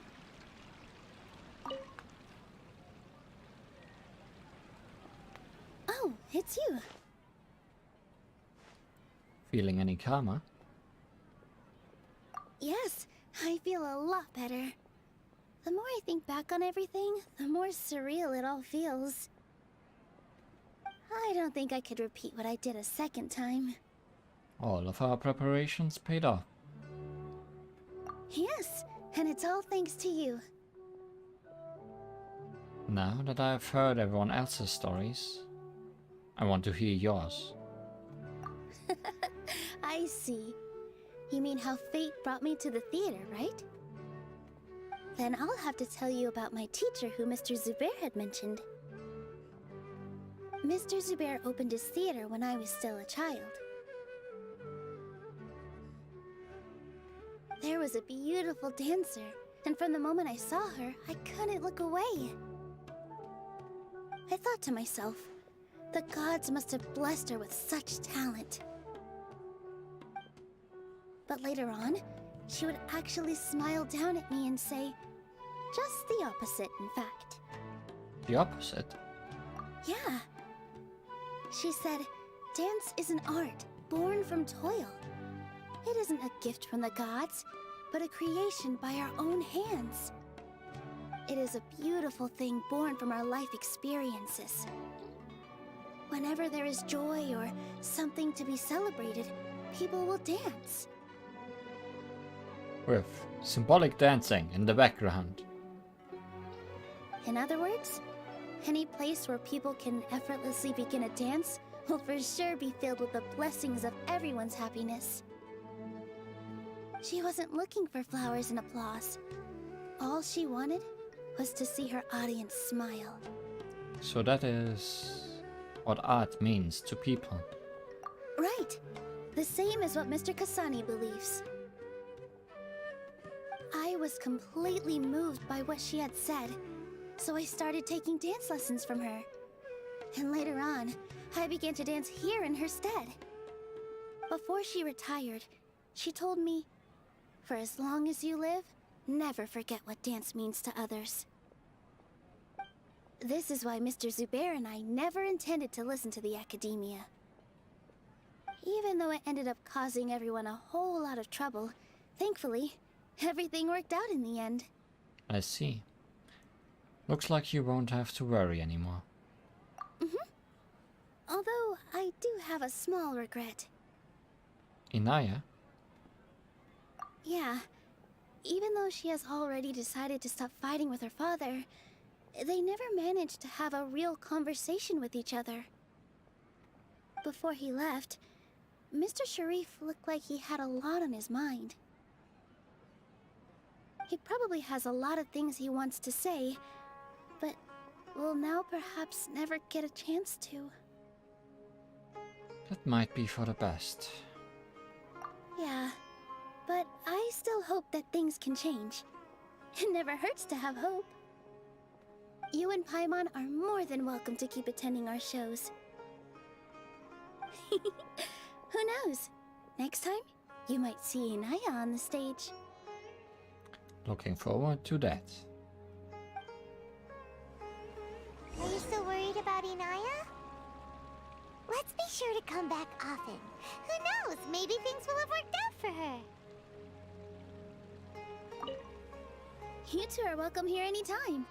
Oh, it's you. Feeling any calmer? Yes, I feel a lot better. The more I think back on everything, the more surreal it all feels. I don't think I could repeat what I did a second time. All of our preparations paid off. Yes, and it's all thanks to you. Now that I've heard everyone else's stories, I want to hear yours. I see. You mean how fate brought me to the theater, right? Then I'll have to tell you about my teacher who Mr. Zubair had mentioned. Mr. Zubair opened his theater when I was still a child. There was a beautiful dancer, and from the moment I saw her, I couldn't look away. I thought to myself, the gods must have blessed her with such talent. But later on, she would actually smile down at me and say, just the opposite, in fact. The opposite? Yeah. She said, dance is an art born from toil. It isn't a gift from the gods, but a creation by our own hands. It is a beautiful thing born from our life experiences. Whenever there is joy or something to be celebrated, people will dance. With symbolic dancing in the background. In other words, any place where people can effortlessly begin a dance will for sure be filled with the blessings of everyone's happiness. She wasn't looking for flowers and applause. All she wanted was to see her audience smile. So that is what art means to people. Right. The same as what Mr. Kasani believes. I was completely moved by what she had said, so I started taking dance lessons from her. And later on, I began to dance here in her stead. Before she retired, she told me, for as long as you live, never forget what dance means to others. This is why Mr. Zubair and I never intended to listen to the academia. Even though it ended up causing everyone a whole lot of trouble, thankfully, everything worked out in the end. I see. Looks like you won't have to worry anymore. Although, I do have a small regret. Inaya? Yeah. Even though she has already decided to stop fighting with her father, they never managed to have a real conversation with each other. Before he left, Mr. Sharif looked like he had a lot on his mind. He probably has a lot of things he wants to say, but will now perhaps never get a chance to. That might be for the best. Yeah, but I still hope that things can change. It never hurts to have hope. You and Paimon are more than welcome to keep attending our shows. Who knows? Next time, you might see Inaya on the stage. Looking forward to that. Are you still worried about Inaya? Let's be sure to come back often. Who knows? Maybe things will have worked out for her. You two are welcome here anytime.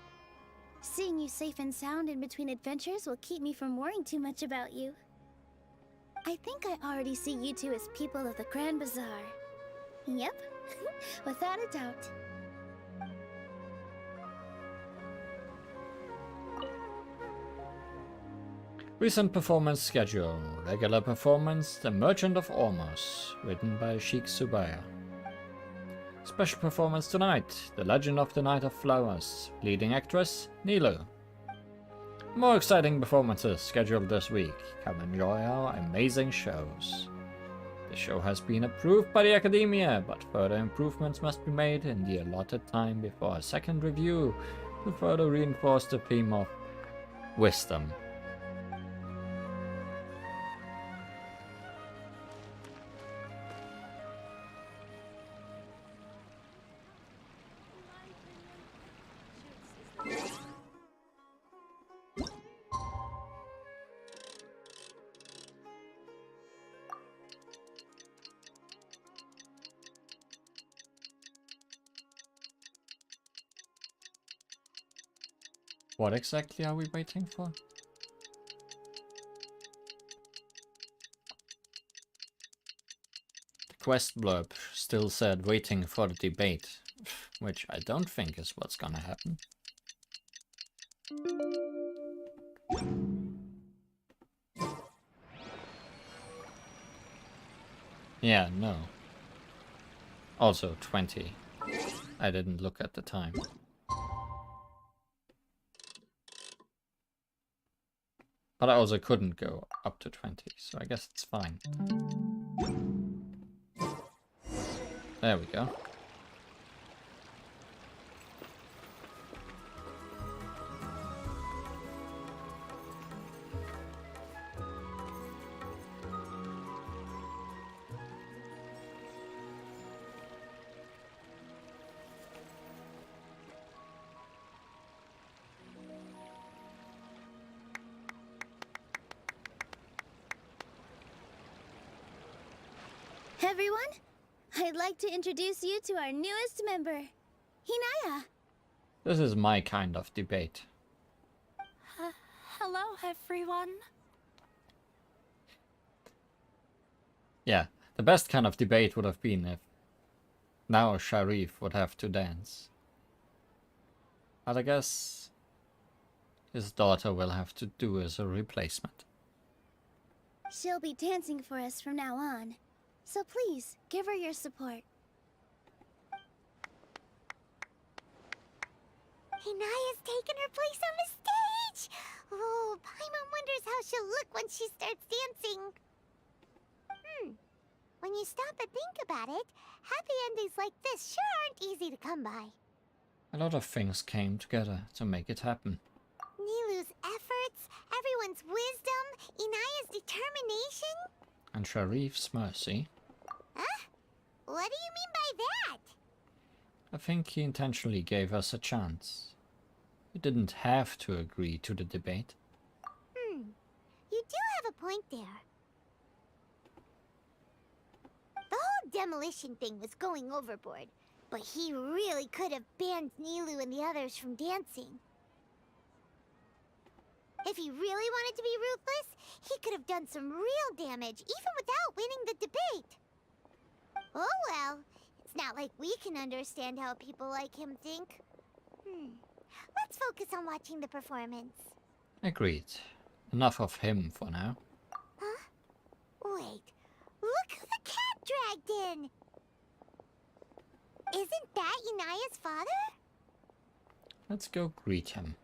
Seeing you safe and sound in between adventures will keep me from worrying too much about you. I think I already see you two as people of the Grand Bazaar. Yep, without a doubt. Recent performance schedule. Regular performance, The Merchant of Ormuz, written by Sheikh Zubair. Special performance tonight, The Legend of the Night of Flowers, leading actress, Nilou. More exciting performances scheduled this week. Come enjoy our amazing shows. The show has been approved by the Academia, but further improvements must be made in the allotted time before a second review to further reinforce the theme of wisdom. What exactly are we waiting for? The quest blurb still said waiting for the debate, which I don't think is what's gonna happen. Yeah, no. Also 20. I didn't look at the time. But I also couldn't go up to 20, so I guess it's fine. There we go. Everyone, I'd like to introduce you to our newest member, Hinaya. This is my kind of debate. Hello, everyone. Yeah, the best kind of debate would have been if now Sharif would have to dance. But I guess his daughter will have to do as a replacement. She'll be dancing for us from now on, so please give her your support. Hinaya's taken her place on the stage! Oh, Paimon wonders how she'll look when she starts dancing. When you stop and think about it, happy endings like this sure aren't easy to come by. A lot of things came together to make it happen. Nilou's efforts, everyone's wisdom, Inaya's determination. And Sharif's mercy. Huh? What do you mean by that? I think he intentionally gave us a chance. He didn't have to agree to the debate. You do have a point there. The whole demolition thing was going overboard, but he really could have banned Nilou and the others from dancing. If he really wanted to be ruthless, he could have done some real damage, even without winning the debate. Oh well, it's not like we can understand how people like him think. Let's focus on watching the performance. Agreed. Enough of him for now. Huh? Wait, look who the cat dragged in! Isn't that Inaya's father? Let's go greet him.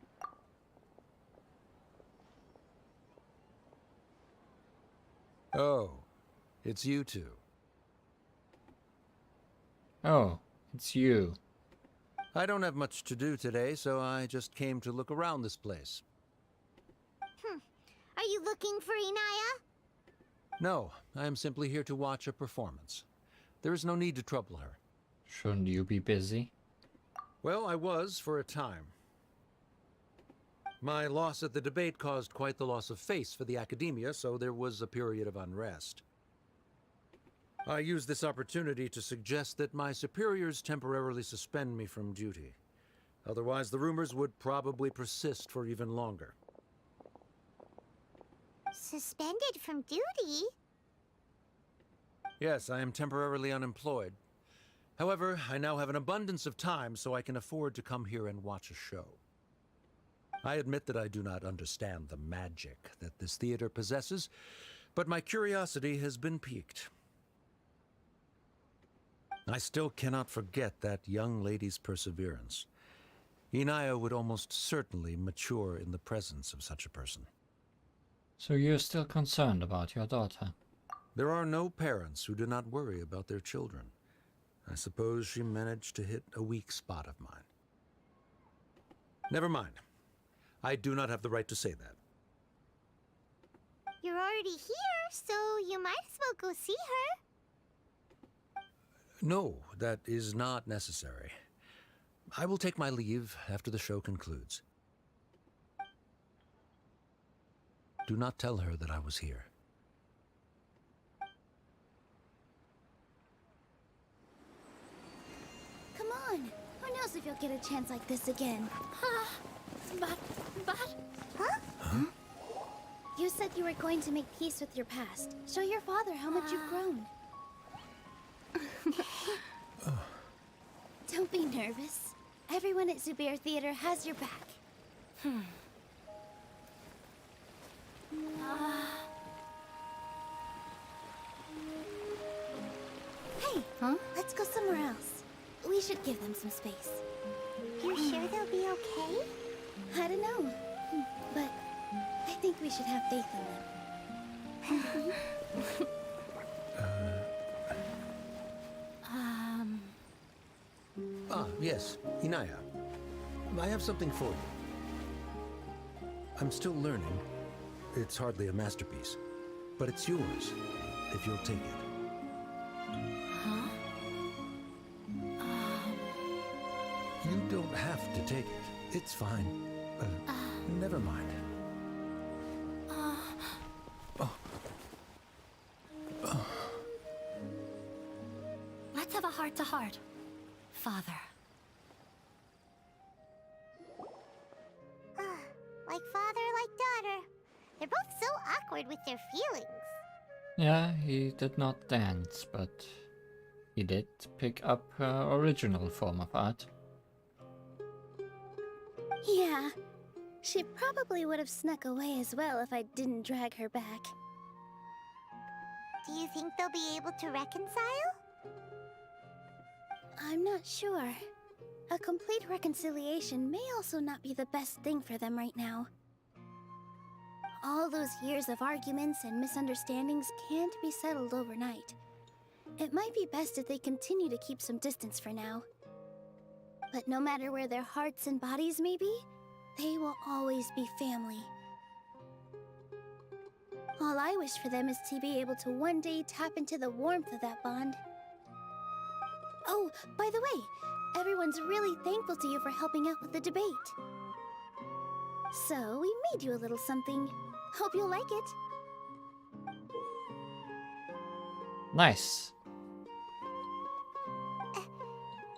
Oh, it's you two. Oh, it's you. I don't have much to do today, so I just came to look around this place. Are you looking for Inaya? No, I am simply here to watch a performance. There is no need to trouble her. Shouldn't you be busy? Well, I was for a time. My loss at the debate caused quite the loss of face for the academia, so there was a period of unrest. I used this opportunity to suggest that my superiors temporarily suspend me from duty. Otherwise, the rumors would probably persist for even longer. Suspended from duty? Yes, I am temporarily unemployed. However, I now have an abundance of time, so I can afford to come here and watch a show. I admit that I do not understand the magic that this theater possesses, but my curiosity has been piqued. I still cannot forget that young lady's perseverance. Inaya would almost certainly mature in the presence of such a person. So you're still concerned about your daughter? There are no parents who do not worry about their children. I suppose she managed to hit a weak spot of mine. Never mind. I do not have the right to say that. You're already here, so you might as well go see her. No, that is not necessary. I will take my leave after the show concludes. Do not tell her that I was here. Come on. Who knows if you'll get a chance like this again? But... Huh? You said you were going to make peace with your past. Show your father how much you've grown. Don't be nervous. Everyone at Zubair Theater has your back. Hey, let's go somewhere else. We should give them some space. You sure they'll be okay? I don't know, but I think we should have faith in them. Ah, yes, Inaya. I have something for you. I'm still learning. It's hardly a masterpiece, but it's yours, if you'll take it. Huh? You don't have to take it. It's fine. Never mind. Let's have a heart-to-heart, Father. Like father, like daughter. They're both so awkward with their feelings. Yeah, he did not dance, but he did pick up her original form of art. Yeah, she probably would have snuck away as well if I didn't drag her back. Do you think they'll be able to reconcile? I'm not sure. A complete reconciliation may also not be the best thing for them right now. All those years of arguments and misunderstandings can't be settled overnight. It might be best if they continue to keep some distance for now. But no matter where their hearts and bodies may be, they will always be family. All I wish for them is to be able to one day tap into the warmth of that bond. Oh, by the way, everyone's really thankful to you for helping out with the debate. So, we made you a little something. Hope you'll like it. Nice.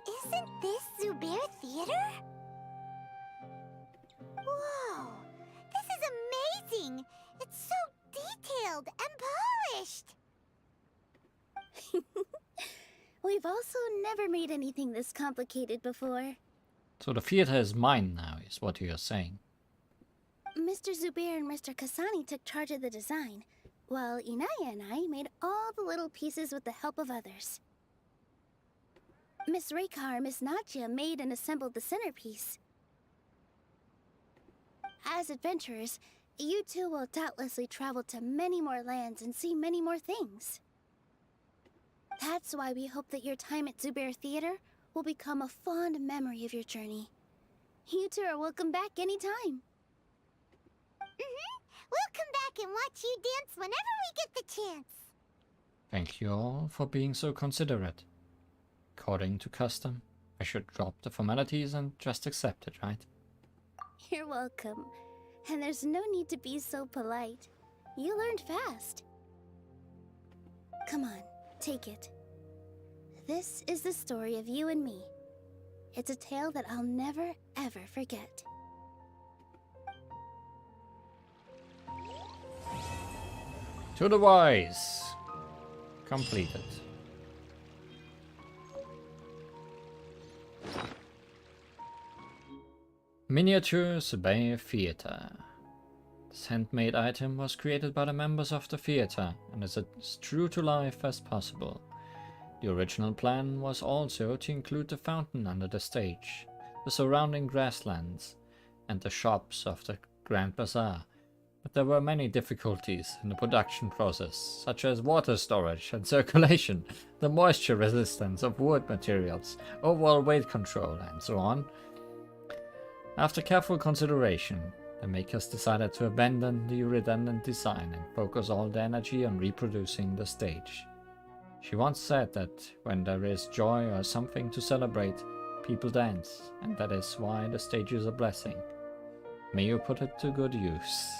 Isn't this Zubair Theater? Whoa! This is amazing! It's so detailed and polished! We've also never made anything this complicated before. So the theater is mine now, is what you're saying. Mr. Zubair and Mr. Kasani took charge of the design, while Inaya and I made all the little pieces with the help of others. Miss Reikar and Miss Nadja made and assembled the centerpiece. As adventurers, you two will doubtlessly travel to many more lands and see many more things. That's why we hope that your time at Zubair Theater will become a fond memory of your journey. You two are welcome back anytime. We'll come back and watch you dance whenever we get the chance. Thank you all for being so considerate. According to custom, I should drop the formalities and just accept it, right? You're welcome. And there's no need to be so polite. You learned fast. Come on, take it. This is the story of you and me. It's a tale that I'll never, ever forget. To the wise. Completed. Miniature Zubair Theater. This handmade item was created by the members of the theater and is as true to life as possible. The original plan was also to include the fountain under the stage, the surrounding grasslands, and the shops of the Grand Bazaar, but there were many difficulties in the production process, such as water storage and circulation, the moisture resistance of wood materials, overall weight control, and so on. After careful consideration, the makers decided to abandon the redundant design and focus all their energy on reproducing the stage. She once said that when there is joy or something to celebrate, people dance, and that is why the stage is a blessing. May you put it to good use.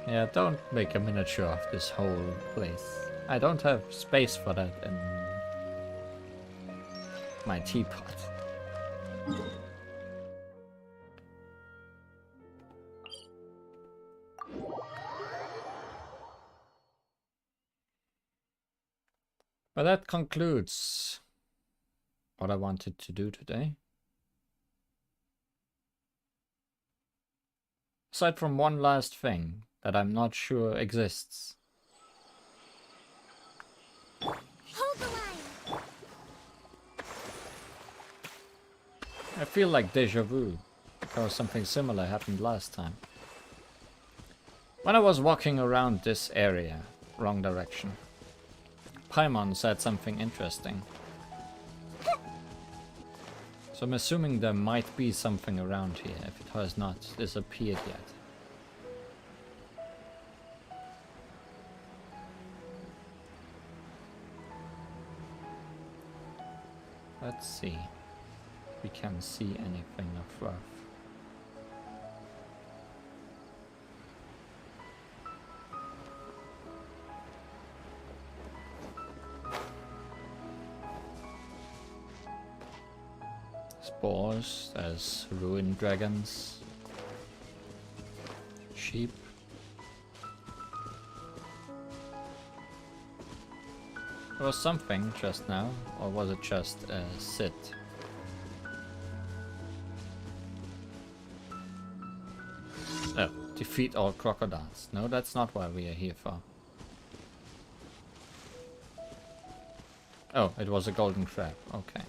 Yeah, don't make a miniature of this whole place. I don't have space for that in my teapot. But that concludes what I wanted to do today. Aside from one last thing that I'm not sure exists. Hold the line! I feel like deja vu, because something similar happened last time. When I was walking around this area, wrong direction, Paimon said something interesting. So I'm assuming there might be something around here, if it has not disappeared yet. Let's see if we can see anything of worth. Spores, there's ruined dragons, sheep. There was something just now, or was it just a sit? Oh, defeat all crocodiles. No, that's not what we are here for. Oh, it was a golden crab. Okay.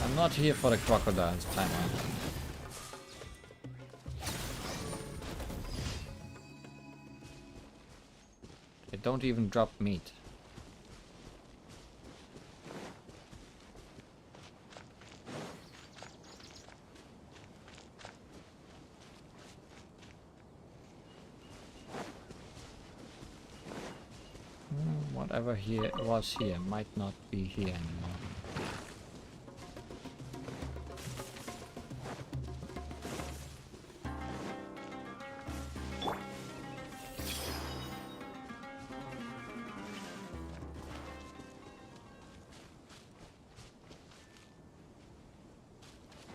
I'm not here for the crocodiles, Paimon. They don't even drop meat. Whatever here was here might not be here anymore.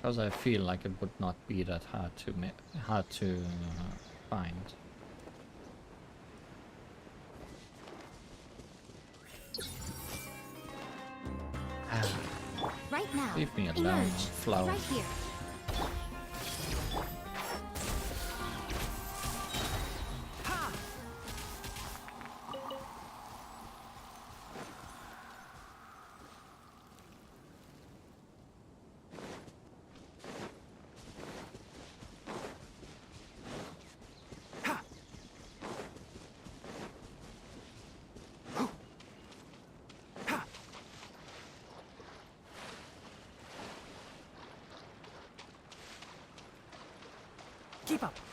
Because I feel like it would not be that hard to find. Right now. Leave me alone, Emerge. flower. Right here.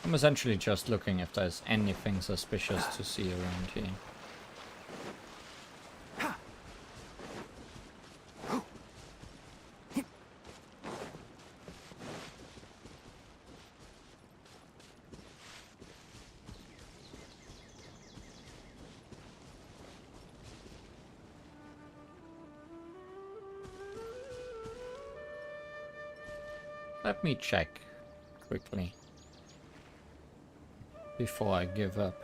I'm essentially just looking if there's anything suspicious to see around here. Let me check quickly before I give up.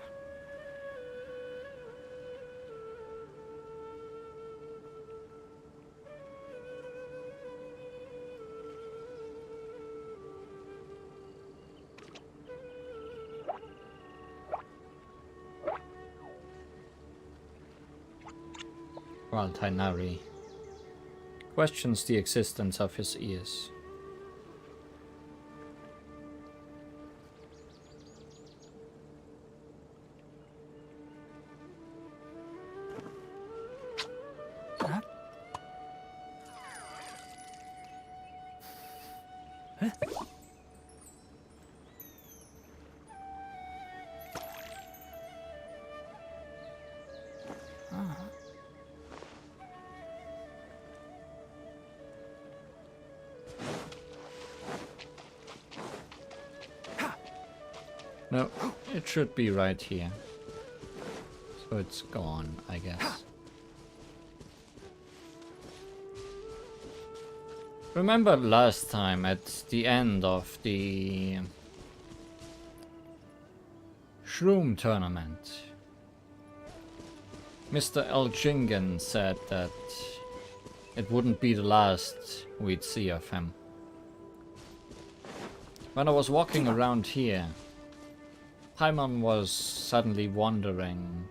While Tighnari questions the existence of his ears. No, it should be right here. So it's gone, I guess. Remember last time at the end of the Shroom tournament, Mr. Elchingen said that it wouldn't be the last we'd see of him. When I was walking around here, Paimon was suddenly wondering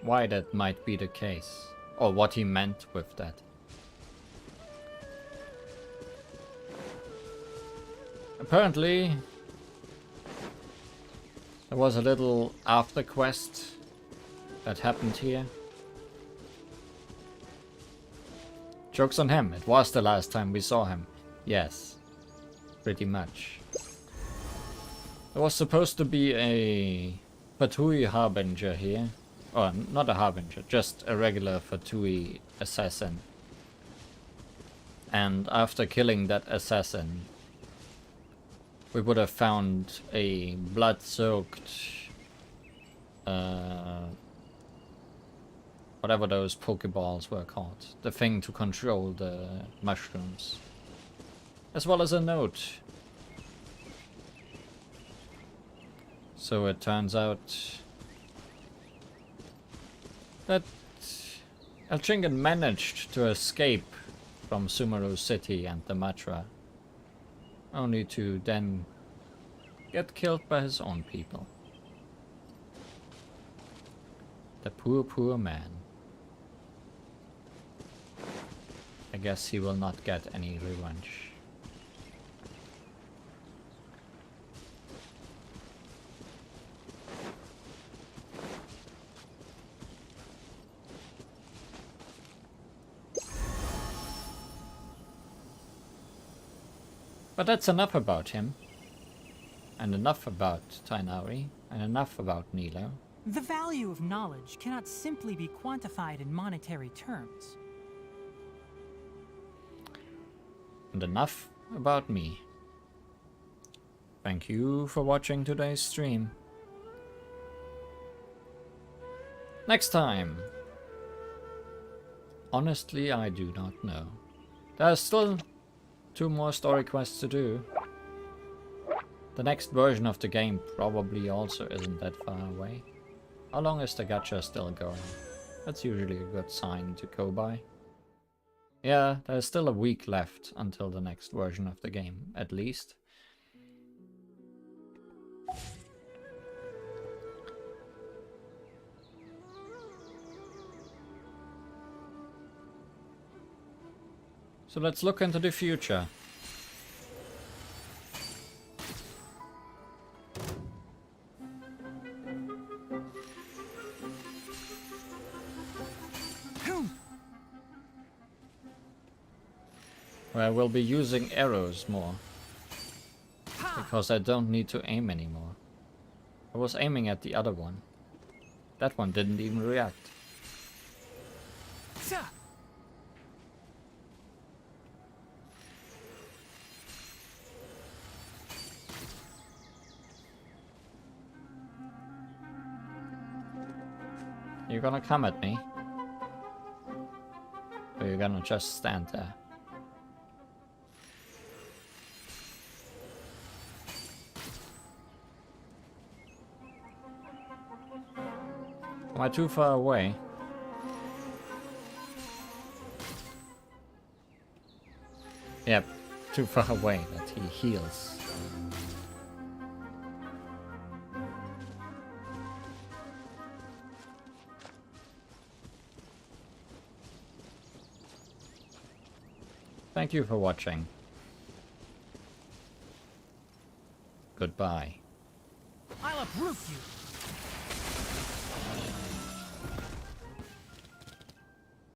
why that might be the case, or what he meant with that. Apparently, there was a little after quest that happened here. Joke's on him, it was the last time we saw him. Yes, pretty much. There was supposed to be a Fatui Harbinger here. Or, not a Harbinger, just a regular Fatui assassin. And after killing that assassin, we would have found a blood-soaked... whatever those Pokeballs were called. The thing to control the mushrooms. As well as a note. So it turns out that Elchingan managed to escape from Sumeru City and the Matra, only to then get killed by his own people. The poor, poor man. I guess he will not get any revenge. But that's enough about him. And enough about Tighnari. And enough about Nilou. The value of knowledge cannot simply be quantified in monetary terms. And enough about me. Thank you for watching today's stream. Next time. Honestly, I do not know. There's still 2 more story quests to do. The next version of the game probably also isn't that far away. How long is the gacha still going? That's usually a good sign to go by. Yeah, there's still a week left until the next version of the game, at least. So let's look into the future. Where I will be using arrows more. Because I don't need to aim anymore. I was aiming at the other one. That one didn't even react. You gonna come at me? Or you gonna just stand there? Am I too far away? Yep, too far away that he heals. Thank you for watching. Goodbye. I'll uproot you!